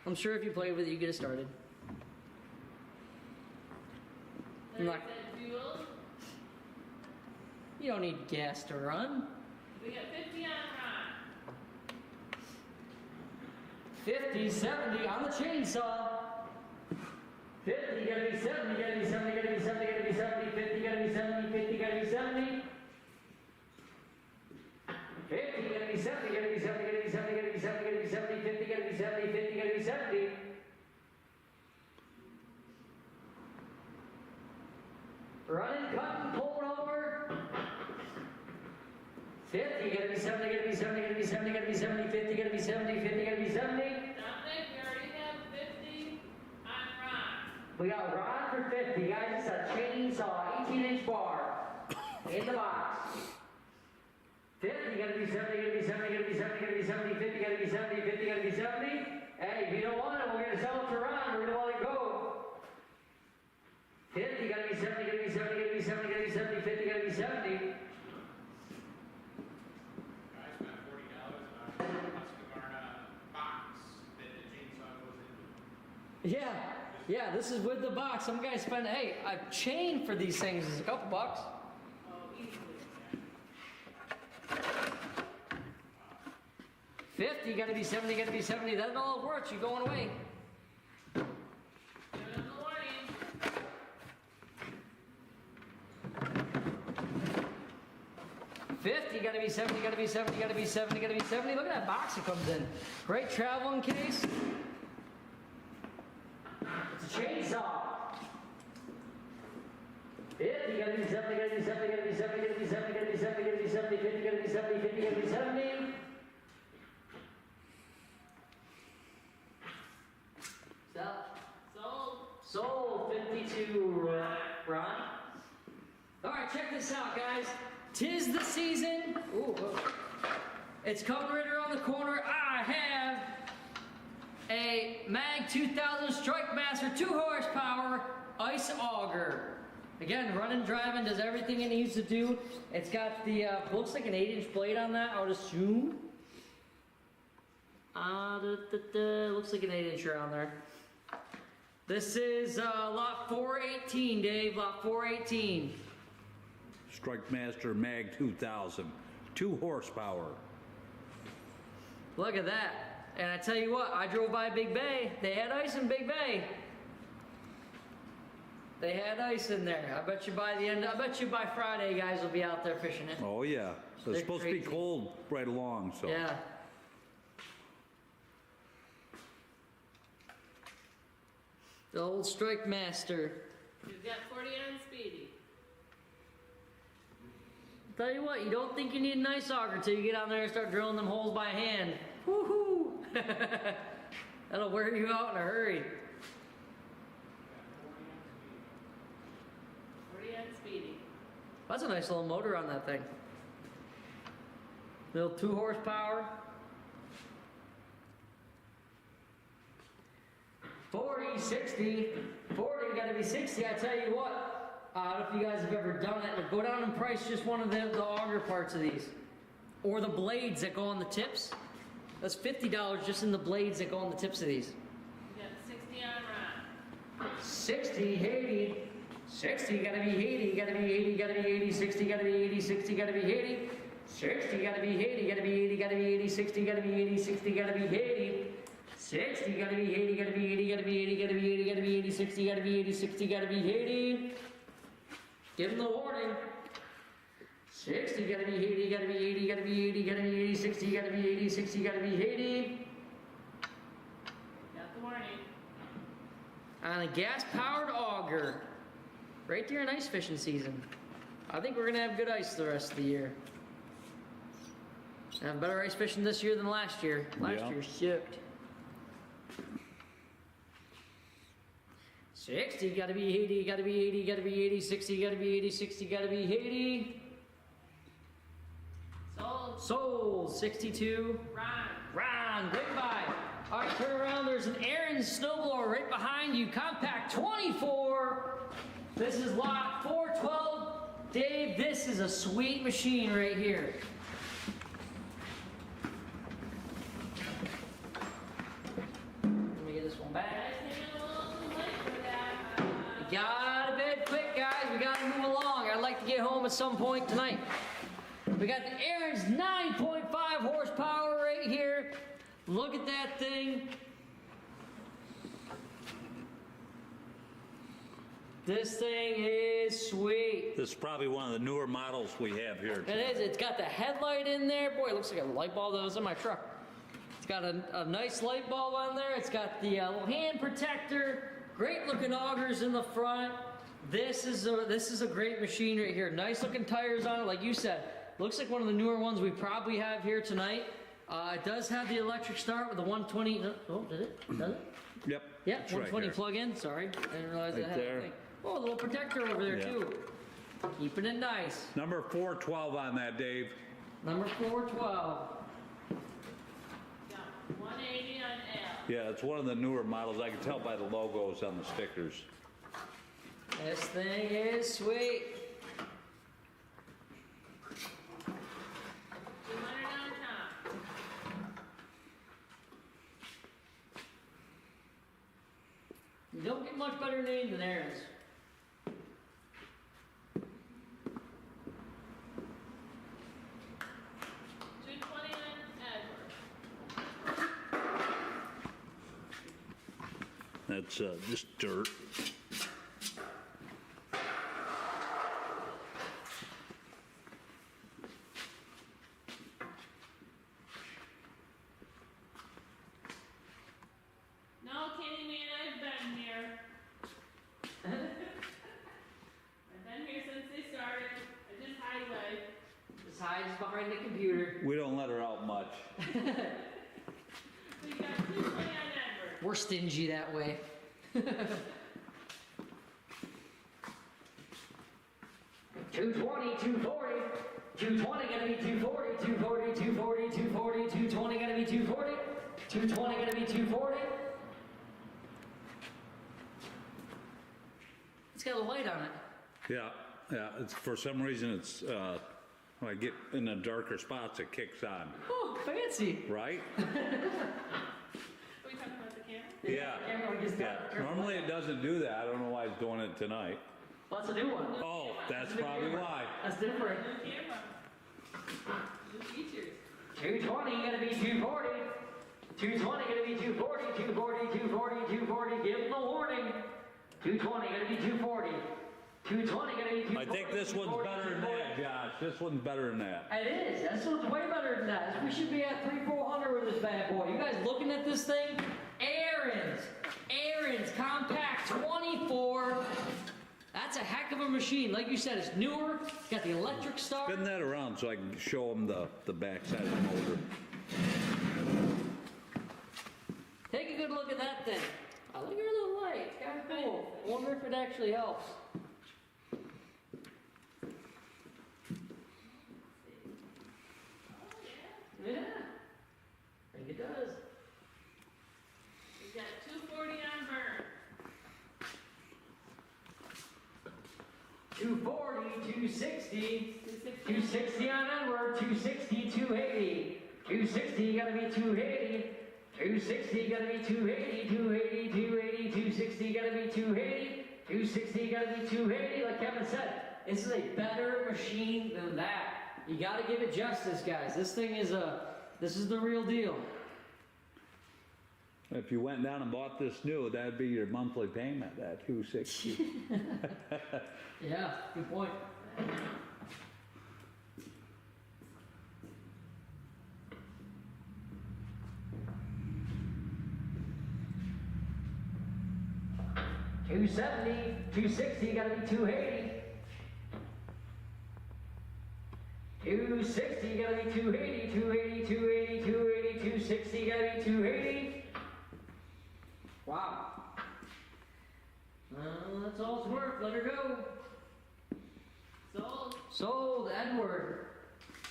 I'm sure if you play with it, you get it started. I'm not, you don't need gas to run. We got 50 on rod. 50, 70 on the chainsaw. 50, gotta be 70, gotta be 70, gotta be 70, gotta be 70, 50, gotta be 70, 50, gotta be 70. 50, gotta be 70, gotta be 70, gotta be 70, gotta be 70, gotta be 70, 50, gotta be 70, 50, gotta be 70. Running, cutting, pulling over. 50, gotta be 70, gotta be 70, gotta be 70, gotta be 70, 50, gotta be 70, 50, gotta be 70. Dominic, we already have 50 on rod. We got rod for 50, guys. It's a chainsaw, 18-inch bar in the box. 50, gotta be 70, gotta be 70, gotta be 70, gotta be 70, 50, gotta be 70, 50, gotta be 70. Hey, if you don't want it, we're gonna sell it to Ron. We're gonna let it go. 50, gotta be 70, gotta be 70, gotta be 70, gotta be 70, 50, gotta be 70. I spent $40 on a Husky barn box. Yeah, this is with the box. Some guys spend, hey, a chain for these things is a couple bucks. Oh, easily. 50, gotta be 70, gotta be 70. That's all it works. You're going away. Give them the warning. 50, gotta be 70, gotta be 70, gotta be 70, gotta be 70. Look at that box it comes in. Great traveling case. It's a chainsaw. 50, gotta be 70, gotta be 70, gotta be 70, gotta be 70, gotta be 70, gotta be 70, 50, gotta be 70, 50, gotta be 70. Sold 52, Ron. All right, check this out, guys. 'Tis the season. Ooh, it's coming right around the corner. I have a Mag 2000 Strike Master 2 horsepower ice auger. Again, running, driving, does everything it needs to do. It's got the, looks like an 8-inch blade on that, I would assume. Looks like an 8-incher on there. This is lot 418, Dave, lot 418. Strike Master Mag 2000, 2 horsepower. Look at that. And I tell you what, I drove by Big Bay. They had ice in Big Bay. They had ice in there. I bet you by Friday, guys will be out there fishing it. Oh yeah, They're it's supposed to be crazy. cold right along, so. Yeah. The old Strike Master. You've got 40 on Speedy. Tell you what, you don't think you need a nice auger until you get on there and start drilling them holes by hand. Woohoo! That'll wear you out in a hurry. 40 on Speedy. That's a nice little motor on that thing. Little 2 horsepower. 40, 60, 40, gotta be 60. I tell you what, I don't know if you guys have ever done it, but go down and price just one of the auger parts of these. Or the blades that go on the tips. That's $50 just in the blades that go on the tips of these. You got 60 on Ron. 60, 80, 60, gotta be 80, gotta be 80, gotta be 80, 60, gotta be 80, 60, gotta be 80, 60, gotta be 80, gotta be 80, gotta be 80, 60, gotta be 80, 60, gotta be 80, 60, gotta be 80, gotta be 80, gotta be 80, gotta be 80, gotta be 80, 60, gotta be 80, 60, gotta be 80. Give them the warning. 60, gotta be 80, gotta be 80, gotta be 80, gotta be 80, 60, gotta be 80, 60, gotta be 80. Got the warning. On a gas-powered auger. Right there in ice fishing season. I think we're gonna have good ice the rest of the year. Have better ice fishing this year than last year. Last year sucked. 60, gotta be 80, gotta be 80, gotta be 80, 60, gotta be 80, 60, gotta be 80. Sold. 62. Ron, great buy. All right, turn around. There's an Ariens snowblower right behind you. Compact 24. This is lot 412. Dave, this is a sweet machine right here. Let me get this one back. Got a bed quick, guys. We gotta move along. I'd like to get home at some point tonight. We got the Ariens 9.5 horsepower right here. Look at that thing. This thing is sweet. This is probably one of the newer models we have here. It is. It's got the headlight in there. Boy, it looks like a light bulb that was in my truck. It's got a nice light bulb on there. It's got the little hand protector. Great looking augers in the front. This is a great machine right here. Nice looking tires on it, like you said. Looks like one of the newer ones we probably have here tonight. It does have the electric start with the 120. Oh, did it? Does it? Yep. Yeah, it's 120 right plug-in. Sorry, I didn't realize Right it had there. a thing. Oh, a little protector over there Yeah. too. Keeping it nice. Number 412 on that, Dave. Number 412. Got 180 on L. Yeah, it's one of the newer models. I can tell by the logos on the stickers. This thing is sweet. 200 on top. better name than Ariens. That's just dirt. No, Candyman, I've been here. I've been here since they started. I just hide away. Just hides behind the computer. We don't let her out much. We got 220 on Edward. We're stingy that way. 220, 240, 220 gonna be 240, 240, 240, 240, 220 gonna be 240, 220 gonna be 240. It's got a light on it. Yeah, yeah. It's for some reason it's when I get in the darker spots, it kicks on. Oh, fancy. Right? Are we talking about the camera? Yeah. Camera gets Yeah. dark. Normally it doesn't do that. I don't know why it's doing it tonight. Well, that's a new one. Oh, that's probably why. That's different. New camera. New features. 220 gonna be 240. 220 gonna be 240, 240, 240, 240. Give them the warning. 220 gonna be 240. 220 gonna be 240. I think this one's 240, better than that, Josh. This one's better than that. It is. This one's way better than that. We should be at 300-400 with this bad boy. You guys looking at this thing? Ariens compact 24. That's a heck of a machine. Like you said, it's newer. It's got the electric start. Spin that around so I can show them the back side of the motor. Take a good look at that thing. I look at her little light. It's kind of cool. I wonder if it actually helps. Yeah. I think it does. We got 240 on burn. 240, 260, 260 on Edward, 260, 280, 260, gotta be 280, 260, gotta be 280, 280, 280, 260, gotta be 280, 260, gotta be 280, like Kevin said, this is a better machine than that. You gotta give it justice, guys. This thing is this is the real deal. If you went down and bought this new, that'd be your monthly payment, that $260. Yeah, good point. $270, $260, gotta be $280. $260, gotta be $280, $280, $280, $280, $260, gotta be $280. Wow. That's all it's worth. Let her go. Sold. Sold, Edward.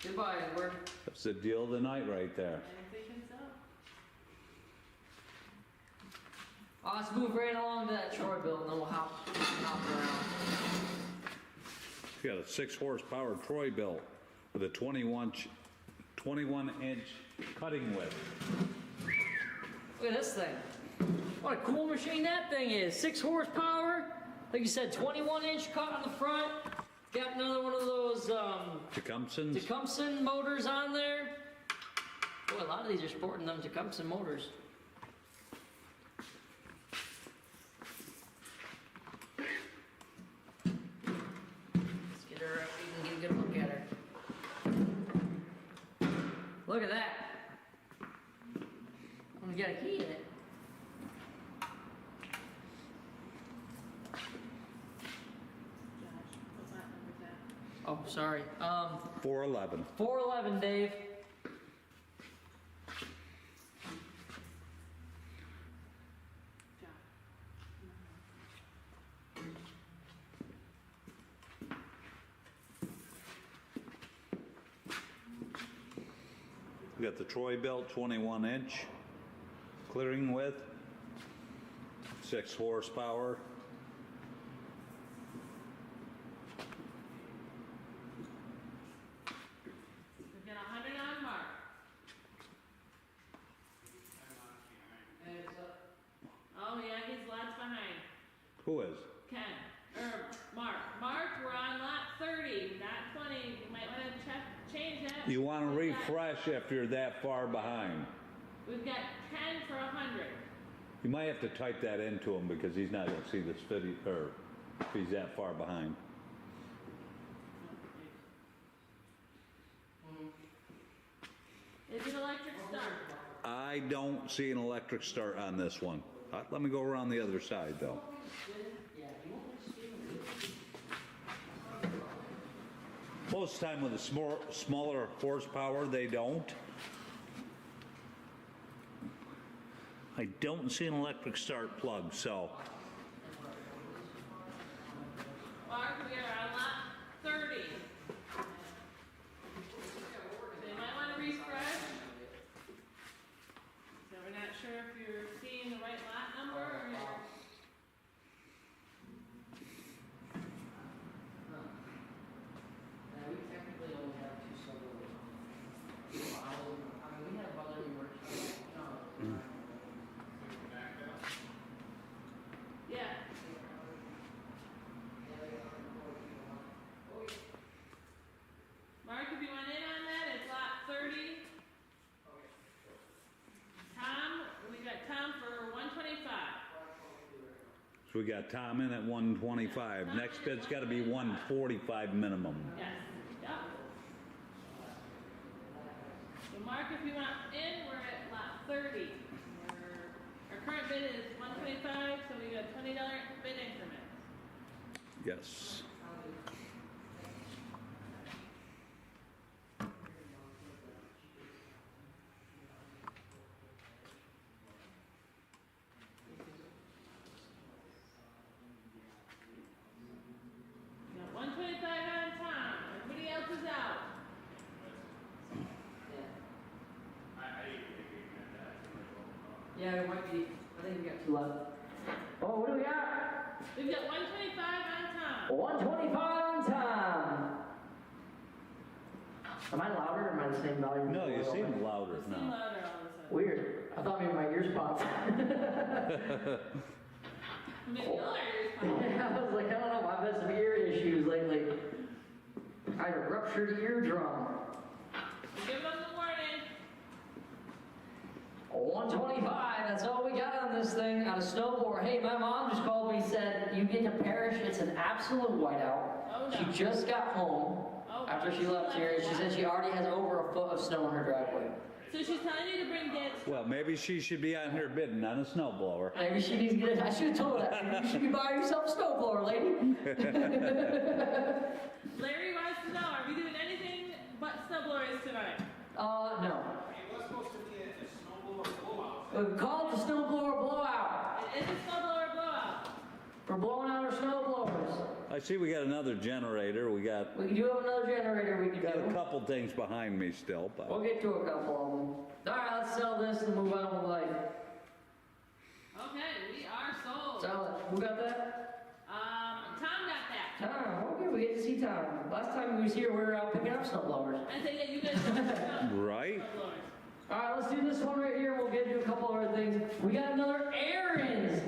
Goodbye, Edward. That's the deal of the night right there. I'm thinking so. Let's move right along to that Troy-Bilt and then we'll hop around. You got a 6 horsepower Troy-Bilt with a 21-inch cutting width. Look at this thing. What a cool machine that thing is. 6 horsepower. Like you said, 21-inch cut on the front. Got another one of those Tecumseh motors on there. Boy, a lot of these are sporting them Tecumseh motors. Let's get her up. We can get a good look at her. Look at that. We got a key in it. Oh, sorry. 411. 411, Dave. We got the Troy-Bilt 21-inch clearing width, 6 horsepower. We've got 100 on mark. Oh yeah, he's lots behind. Who You want to refresh if you're that far behind. We've got 10 for 100. You might have to type that into him because he's not going to see this video, or if he's that far behind. Is it electric start? I don't see an electric start on this one. Let me go around the other side though. Most of the time with the smaller horsepower, they don't. I don't see an electric start plug, so. Mark, we are on lot 30. They might want to refresh. So we're not sure if you're seeing the right lot number or you're... We technically only have 2 snowmobiles. I mean, we have other emergencies. Yeah. Mark, if you want in on that, it's lot 30. Tom, we got Tom for 125. So we got Tom in at 125. Next bid's got to be 145 minimum. Yes. Yep. So Mark, if you want in, we're at lot 30. Our current bid is 125, so we got $20 bid increment. Yes. We got 125 on Tom. Everybody else is out. Yeah, it might be. I think we got 2 left. Oh, what do we got? We've got 125 on Tom. 125 on time. Am I louder or am I the same volume? No, you seem louder It's now. louder all of a sudden. Weird. I thought maybe my ears popped. Maybe your ears popped. I was like, I don't know. I've had some ear issues lately. I had a ruptured eardrum. Give them the warning. 125, that's all we got on this thing, on a snowboard. Hey, my mom just called me, said, you get to Parish, it's an absolute whiteout. Oh, no. She just got home after she left here, and she said she already has over a foot of snow in her driveway. So she's telling you to bring Dad's. Well, maybe she should be on here bidding on a snowblower. Maybe she needs to get I should have told her that. Maybe you should be buying yourself a snowblower, lady. Larry wants to know, are we doing anything but snowblowers tonight? No. It was supposed to be a snowblower blowout. We call it the snowblower blowout. It is a snowblower blowout. We're blowing out our snowblowers. I see we got another generator. We do do have another generator we can got a do. couple things behind me still, but We'll get to a couple of them. All right, let's sell this and move on with life. Okay, we are sold. Sell it. Who got that? Tom got that. Tom. Okay, we get to see Tom. Last time he was here, we were out picking up snowblowers. I think that you guys don't right? snowblowers. All right, let's do this one right here. We'll get into a couple other things. We got another Ariens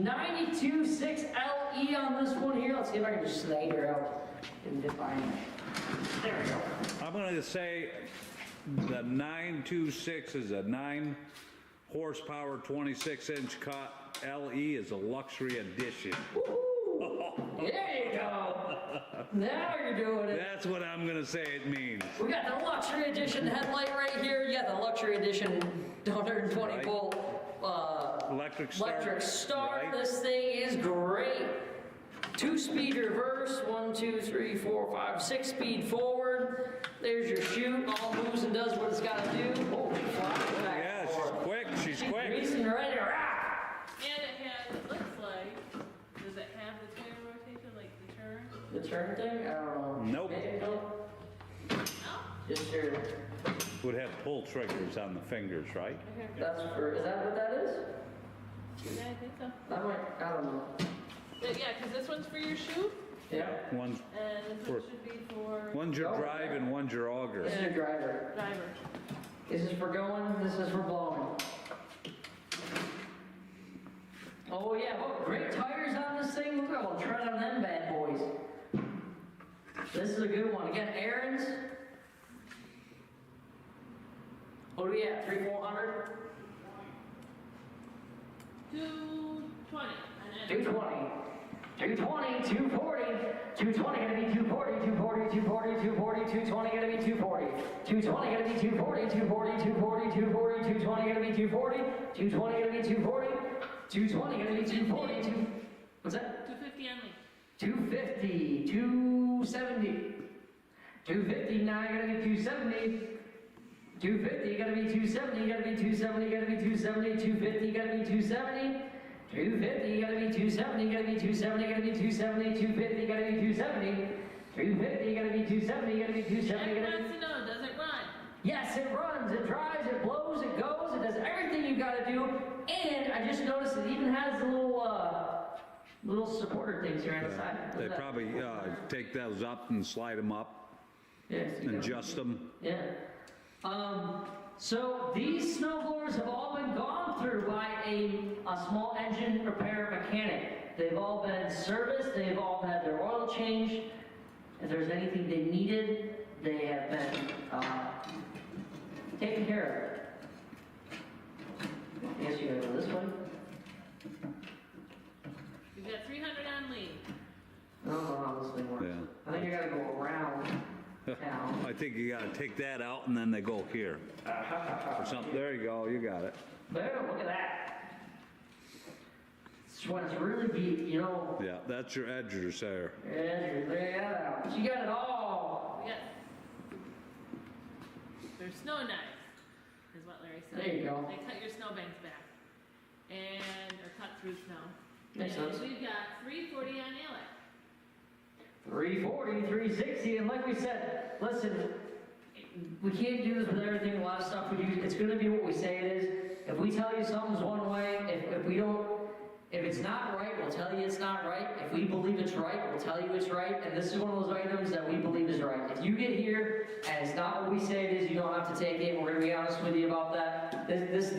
92.6 LE on this one here. Let's see if I can just snag her out and define it. There we go. I'm going to say the 926 is a 9 horsepower 26-inch cut. LE is a luxury edition. Woo-hoo. There you go. Now you're doing it. That's what I'm going to say it means. We got the luxury edition headlight right here. You got the luxury edition 120 Right. volt Electric start. electric start. Right. This thing is great. 2-speed reverse. 1, 2, 3, 4, 5, 6-speed forward. There's your chute. All moves and does what it's got to do. Oh, she flies back. Yeah, and she's forth. quick. She's quick. Greasing ready to rock. And it has, it looks like, does it have the tire rotation, like the turn? The turn thing? I don't know. Nope. Maybe no. No? Just your. Would have pull triggers on the fingers, right? That's for. Is that what that is? Yeah, I think so. That might. I don't know. But yeah, because this one's for your shoe, Yeah. One's and this one should be for your drive and one's your auger. This is your driver. driver. This is for going, this is for blowing. Oh yeah, look, great tires on this thing. Look at all the tread on them bad boys. This is a good one. Again, Ariens. What are we at? 300-400? 220. 220. 220, 240, 220 gonna be 240, 240, 240, 240, 220 gonna be 240, 220 gonna be 240, 240, 240, 240, 220 gonna be 240, 220 gonna be 240, 220 gonna be 240, what's that? 250 on leaf. 250, 270, 250, now you're gonna be 270, 250, gotta be 270, gotta be 270, gotta be 270, 250, gotta be 270, 250, gotta be 270, gotta be 270, gotta be 270, 250, gotta be 270, 250, gotta be 270, gotta be 270, Jack gotta be... wants to know, does it run? Yes, it runs, it dries, it blows, it goes, it does everything you gotta do, and I just noticed it even has the little supporter things here on the side. They probably take those up and slide them up Yes, and adjust them. Yeah. So these snowblowers have all been gone through by a small engine repair mechanic. They've all been serviced, they've all had their oil changed. If there's anything they needed, they have been taken care of. I guess you gotta go this way. We've got 300 on leaf. I don't know how this thing works. Yeah. I think you gotta go around town. I think you gotta take that out and then they go here. Or something. There you go, you got it. There, look at that. It's when it's really deep, you know. Yeah, that's your edgers there. Yeah, you got it all. Yes. They're snow knives, is what Larry said. There you go. They cut your snowbanks back. Or cut through snow. Makes And sense. we've got 340 on Alec. 340, 360, and like we said, listen, we can't do this with everything. A lot of stuff we do, it's going to be what we say it is. If we tell you something's one way, if it's not right, we'll tell you it's not right. If we believe it's right, we'll tell you it's right. And this is one of those items that we believe is right. If you get here and it's not what we say it is, you don't have to take it. We're going to be honest with you about that.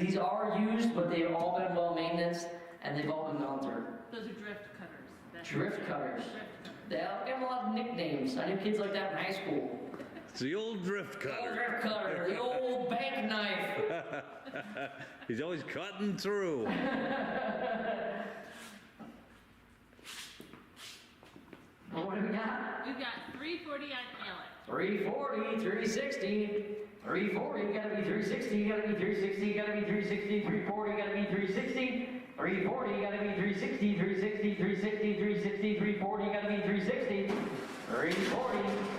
These are used, but they've all been well maintenance and they've all been gone through. Those are drift cutters. That's Drift cutters. Drift cutters. They all got a lot of nicknames. I knew kids like that in high school. It's the old drift The old cutter. drift cutter, the old bank knife. He's always cutting through. What do we got? We've got 340 on Alec. 340, 360, 340, gotta be 360, gotta be 360, gotta be 360, 340, gotta be 360, 340, gotta be 360, 360, 360, 360, 340, gotta be 360, 340,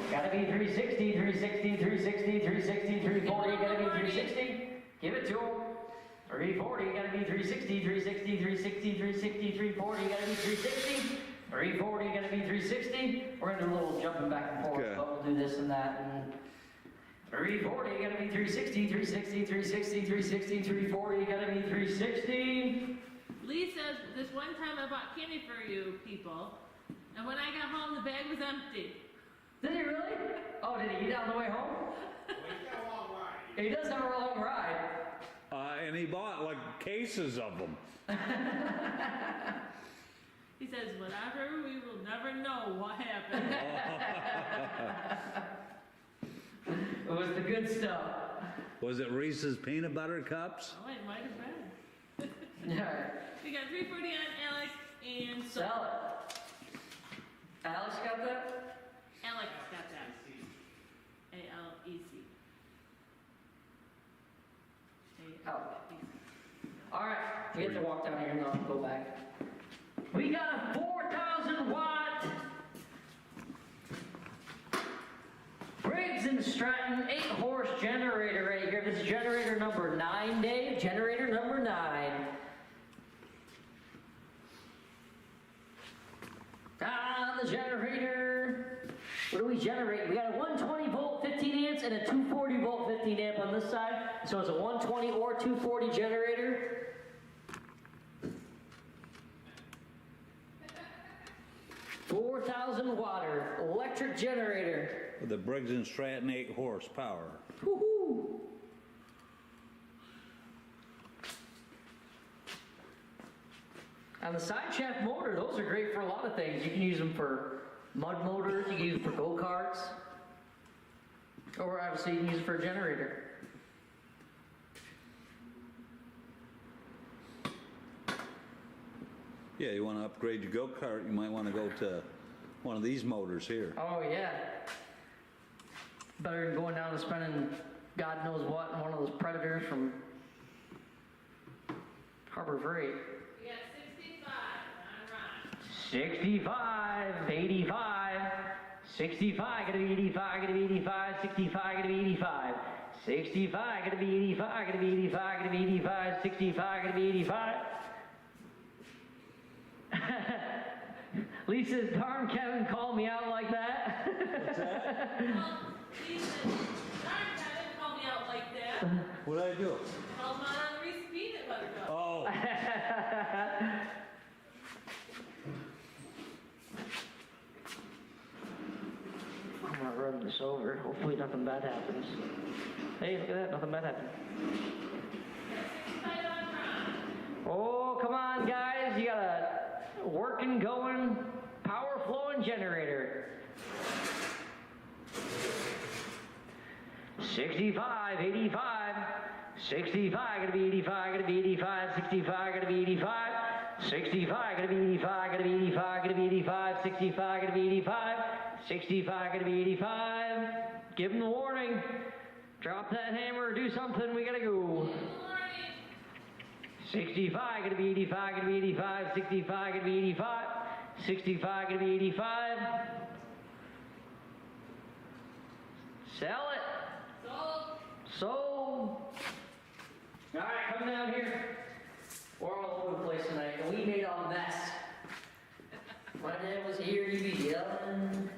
gotta be 360, 360, 360, 360, 340, gotta be 360, give it to him. 340, gotta be 360, 360, 360, 360, 340, gotta be 360, 340, gotta be 360. We're gonna do a little jumping back and forth, Okay. but we'll do this and that. And 340, gotta be 360, 360, 360, 360, 340, gotta be 360. Lee says, this one time I bought candy for you people, and when I got home, the bag was empty. Did he really? Oh, did he get on the way home? Well, he's got a long ride. He does have a long ride. And he bought like cases of them. He says, whatever, we will never know what happened. It was the good stuff. Was it Reese's peanut butter cups? Oh, it might have been. Yeah, We got 340 on Alec and so sell it. Alex got that? Alec got that. A-L-E-C. Oh. All right, we have to walk down here and then I'll go back. We got a 4,000 watt Briggs & Stratton 8-horse generator right here. This is generator number 9, Dave. Generator number 9. The generator. What do we generate? We got a 120 volt 15 amps and a 240 volt 15 amp on this side. So it's a 120 or 240 generator. $4,000 watt electric generator. With the Briggs & Stratton 8 horsepower. Woohoo! On the side shaft motor, those are great for a lot of things. You can use them for mud motors, you can use them for go-karts, or obviously you can use it for a generator. Yeah, you want to upgrade your go-kart, you might want to go to one of these motors here. Oh yeah. Better than going down and spending God knows what in one of those Predators from Harbor Freight. We got 65 on Ron. 65, 85, 65, gonna be 85, gonna be 85, 65, gonna be 85, 65, gonna be 85, gonna be 85, gonna be 85, 65, gonna be 85. Lisa's darn Kevin called me out like that. What's that? Well, he said, darn, Kevin called me out like that. What did I do? Called him on the speed it, buttercup. Oh, I'm gonna run this over. Hopefully nothing bad happens. Hey, look at that, nothing bad happened. 65 on Ron. Oh, come on, guys. You got a working, going, power flowing generator. 65, 85, 65, gonna be 85, gonna be 85, 65, gonna be 85, 65, gonna be 85, gonna be 85, gonna be 85, 65, gonna be 85, 65, gonna be 85. Give them the warning. Drop that hammer or do something, we gotta go. 65, gonna be 85, gonna be 85, 65, gonna be 85, 65, gonna be 85. Sell it. Sold. Alright, come down here. We're all over the place tonight, and we made a mess. My dad was here, you'd be yelling.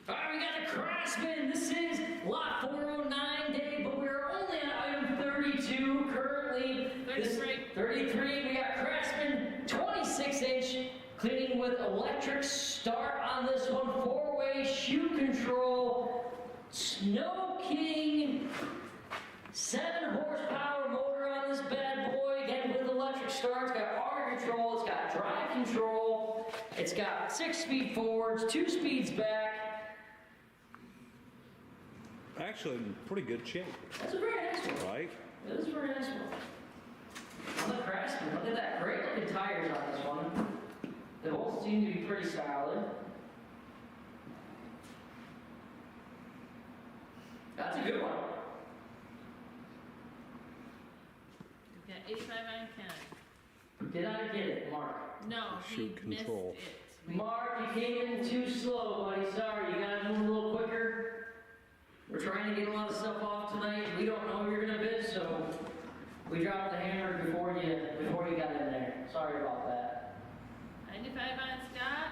Alright, we got the Craftsman. This is lot 409 day, but we're only on item 32 currently. 33. We got Craftsman 26-inch cleaning with electric start on this one. 4-way shoe control. Snow King. 7 horsepower motor on this bad boy. Again with electric start. It's got auger control. It's got drive control. It's got 6-speed forwards, 2 speeds back. actually in pretty good shape, That's a very nice one. right? That is a very nice one. On the Craftsman, look at that. Great looking tires on this one. They both seem to be pretty solid. That's a good one. We got 85 on Ken. Did I get it, Mark? No, Shoot he missed control. it. Mark, you came in too slow, buddy. Sorry, you gotta move a little quicker. We're trying to get a lot of stuff off tonight. We don't know you're gonna bid, so we dropped the hammer before you got in there. Sorry about that. 95 on Scott.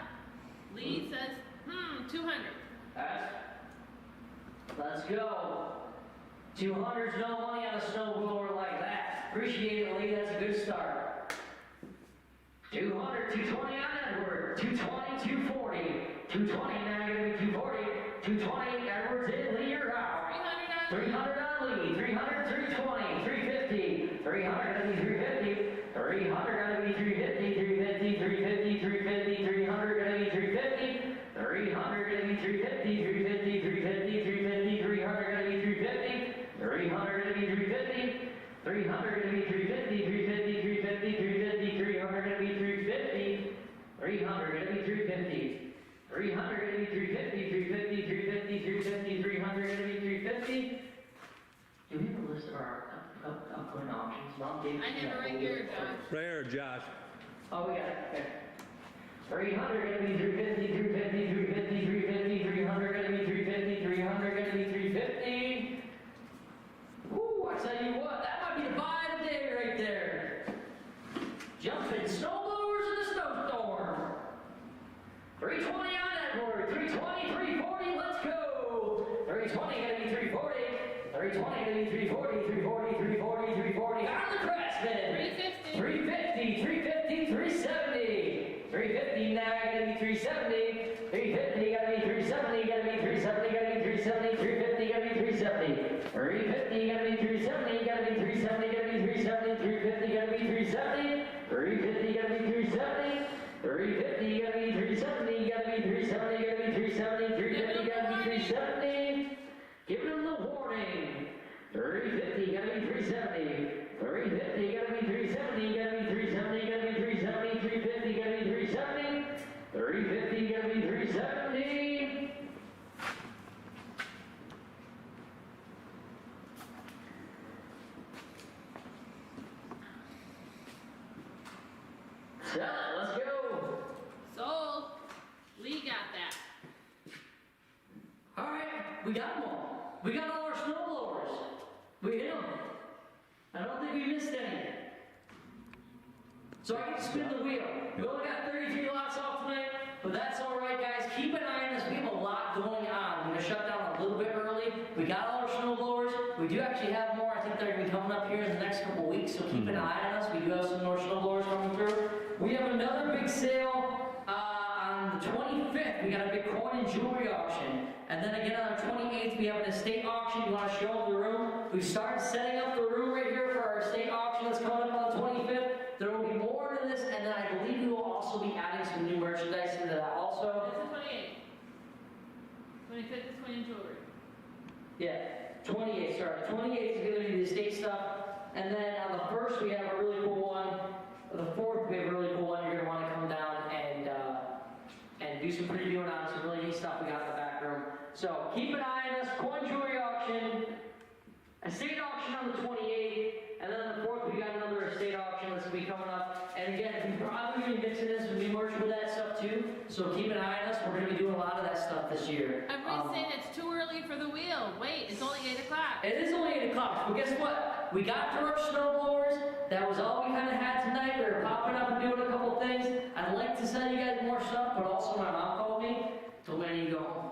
Lee says, 200. Let's go. 200's no money on a snowblower like that. Appreciate it, Lee. That's a good start. 200, 220 on Edward. 220, 240. 220, now you're gonna be 240. 220, Edward's in. Lee, you're out. 300 on Lee. 300, 320. 350. 300 gonna be 350. 300 gonna be 350. 350, 350, 350. 300 gonna be 350. 300 gonna be 350. 350, 350, 350. 300 gonna be 350. 300 gonna be 350. 300 gonna be 350. 350, 350, 350. 300 gonna be 350. 300 gonna be 350. 300 gonna be 350. 350, 350, 350. 300 gonna be 350. Do we have a list of our upcoming options? Mom gave I have it right here, Josh. Right here, Josh. Oh, we got it. Okay. 300 gonna be 350, 350, 350, 350, 300 gonna be 350, 300 gonna be 350. Woo, I tell you what, that might be the buy of the day right there. Jumping snowblowers in the snowstorm. 320 on Edward, 320, 340, let's go. 320 gonna be 340, 320 gonna be 340, 340, 340, 340 on the Craftsman. 350. 350, 350, 370. 350 now gonna be 370. 350 gotta be 370, gotta be 370, gotta be 370, 350 gotta be 370. 350 gotta be 370, gotta be 370, gotta be 370, 350 gotta be 370. 350 gotta be 370. 350 gotta be 370, gotta be 370, gotta be 370, 350 gotta be 370. Giving them the warning. 350 gotta be 370. 350 gotta be 370, gotta be 370, gotta be 370. Sell it, let's go. Sold. Lee got that. All right, we got them all. We got all our snow blowers. We hit them. I don't think we missed any. So I get to spin the wheel. We only got 33 lots off tonight, but that's all right, guys. Keep an eye on us. We have a lot going on. We're gonna shut down a little bit early. We got all our snow blowers. We do actually have more. I think they're gonna be coming up here in the next couple weeks, so keep an eye on us. We do have some more snow blowers coming through. We have another big sale on the 25th. We got a big coin and jewelry auction. And then again on the 28th, we have an estate auction. You want to show them the room? We've started setting up the room right here for our estate auction that's coming up on the 25th. There will be more to this, and then I believe we will also be adding some new merchandise into that also. This is 28. 25th is coin and jewelry. Yeah, 28th, sorry. 28th is going to be the estate stuff. And then on the 1st, we have a really cool one. The 4th, we have a really cool one. You're going to want to come down and do some previewing on some really neat stuff we got in the back room. So keep an eye on us. Coin jewelry auction, estate auction on the 28th, and then on the 4th, we got another estate auction that's going to be coming up. And again, we're probably going to be mixing in some new merch with that stuff too. So keep an eye on us. We're going to be doing a lot of that stuff this year. Everybody's saying it's too early for the wheel. Wait, it's only 8 o'clock. It is only 8 o'clock, but guess what? We got through our snow blowers. That was all we kind of had tonight. We were popping up and doing a couple things. I'd like to send you guys more stuff, but also my mom called me, told me I need to go home.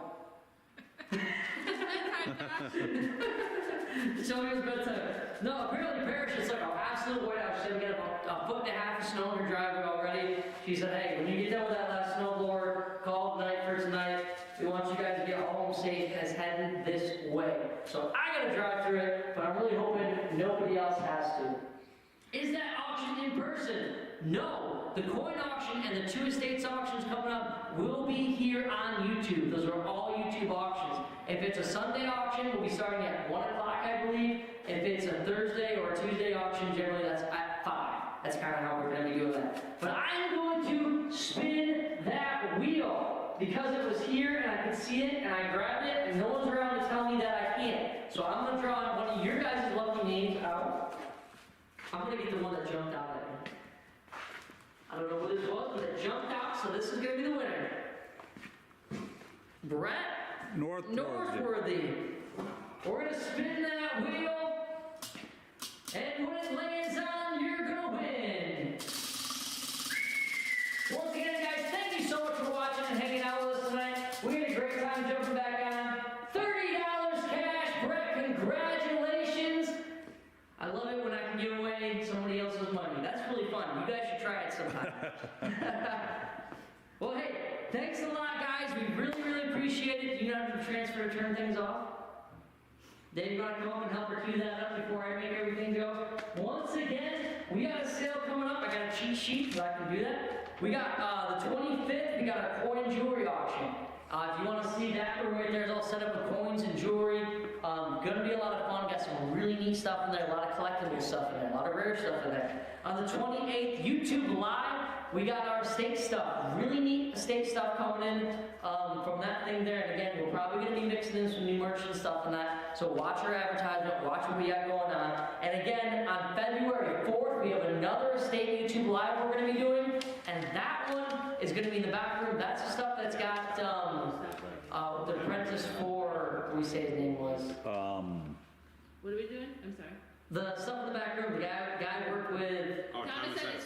So it was bedtime. No, apparently Parrish is like an absolute whiteout. She said we got about 1.5 foot of snow in her driveway already. She said, hey, when you get done with that last snow blower, call tonight for tonight. We want you guys to get home safe and it's heading this way. So I gotta drive through it, but I'm really hoping nobody else has to. Is that auction in person? No. The coin auction and the 2 estates auctions coming up will be here on YouTube. Those are all YouTube auctions. If it's a Sunday auction, we'll be starting at 1 o'clock, I believe. If it's a Thursday or a Tuesday auction, generally that's at 5. That's kind of how we're going to be doing that. But I'm going to spin that wheel because it was here and I could see it and I grabbed it and no one's around to tell me that I can't. So I'm going to draw one of your guys' lucky names out. I'm going to get the one that jumped out at me. I don't know what this was, but it jumped out, so this is going to be the winner. Brett Northworthy. We're going to spin that wheel, and when it lands on, you're going to win. Once again, guys, thank you so much for watching and hanging out with us tonight. We had a great time jumping back on. $30 cash, Brett, congratulations. I love it when I can give away somebody else's money. That's really fun. You guys should try it sometime. Well, hey, thanks a lot, guys. We really, really appreciate it. Do you know how to transfer to turn things off? Dave, you want to come up and help her cue that up before I make everything go? Once again, we got a sale coming up. I got a cheat sheet so I can do that. We got the 25th, we got a coin jewelry auction. If you want to see that room right there is all set up with coins and jewelry. Gonna be a lot of fun. Got some really neat stuff in there, a lot of collectible stuff in there, a lot of rare stuff in there. On the 28th, YouTube Live, we got our estate stuff. Really neat estate stuff coming in from that thing there. And again, we're probably gonna be mixing in some new merch and stuff in that. So watch our advertisement, watch what we got going on. And again, on February 4th, we have another estate YouTube Live we're gonna be doing. And that one is gonna be in the back room. That's the stuff that's got the apprentice for, what do we say his name was? What are we doing? I'm sorry. The stuff in the back room, the guy worked with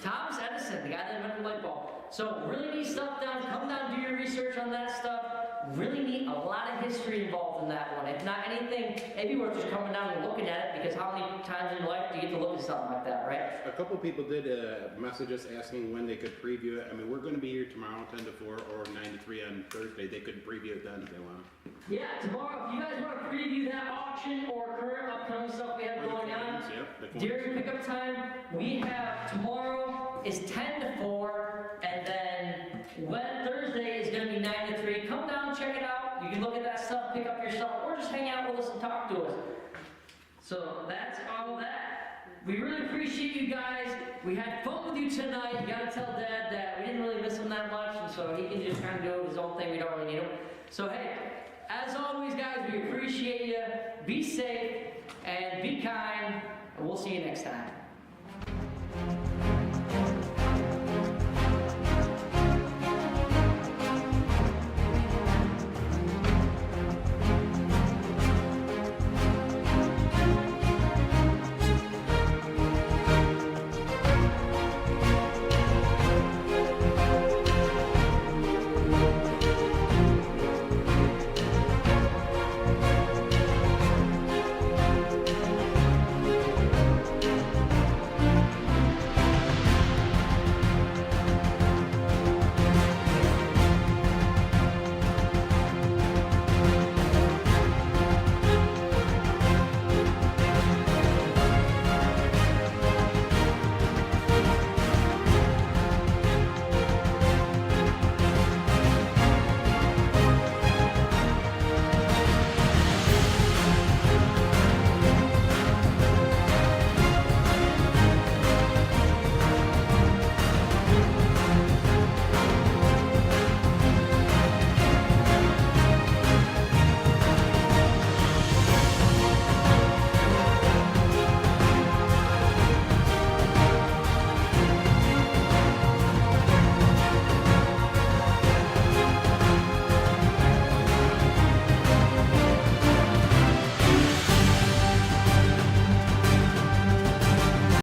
Thomas Edison, the guy that invented the light bulb. So really neat stuff down. Come down, do your research on that stuff. Really neat, a lot of history involved in that one. If not anything, maybe worth just coming down and looking at it, because how many times in your life do you get to look at something like that, right? A couple people did message us asking when they could preview it. I mean, we're going to be here tomorrow, 10 to 4, or 9 to 3 on Thursday. They could preview it then if they want. Yeah, tomorrow, if you guys want to preview that auction or current upcoming stuff we have going on, during pickup time, we have tomorrow is 10 to 4, and then Thursday is going to be 9 to 3. Come down, check it out. You can look at that stuff, pick up your stuff, or just hang out with us and talk to us. So that's all that. We really appreciate you guys. We had fun with you tonight. You gotta tell Dad that we didn't really miss him that much, and so he can just kind of do his own thing. We don't really need him. So hey, as always, guys, we appreciate you. Be safe and be kind, and we'll see you next time.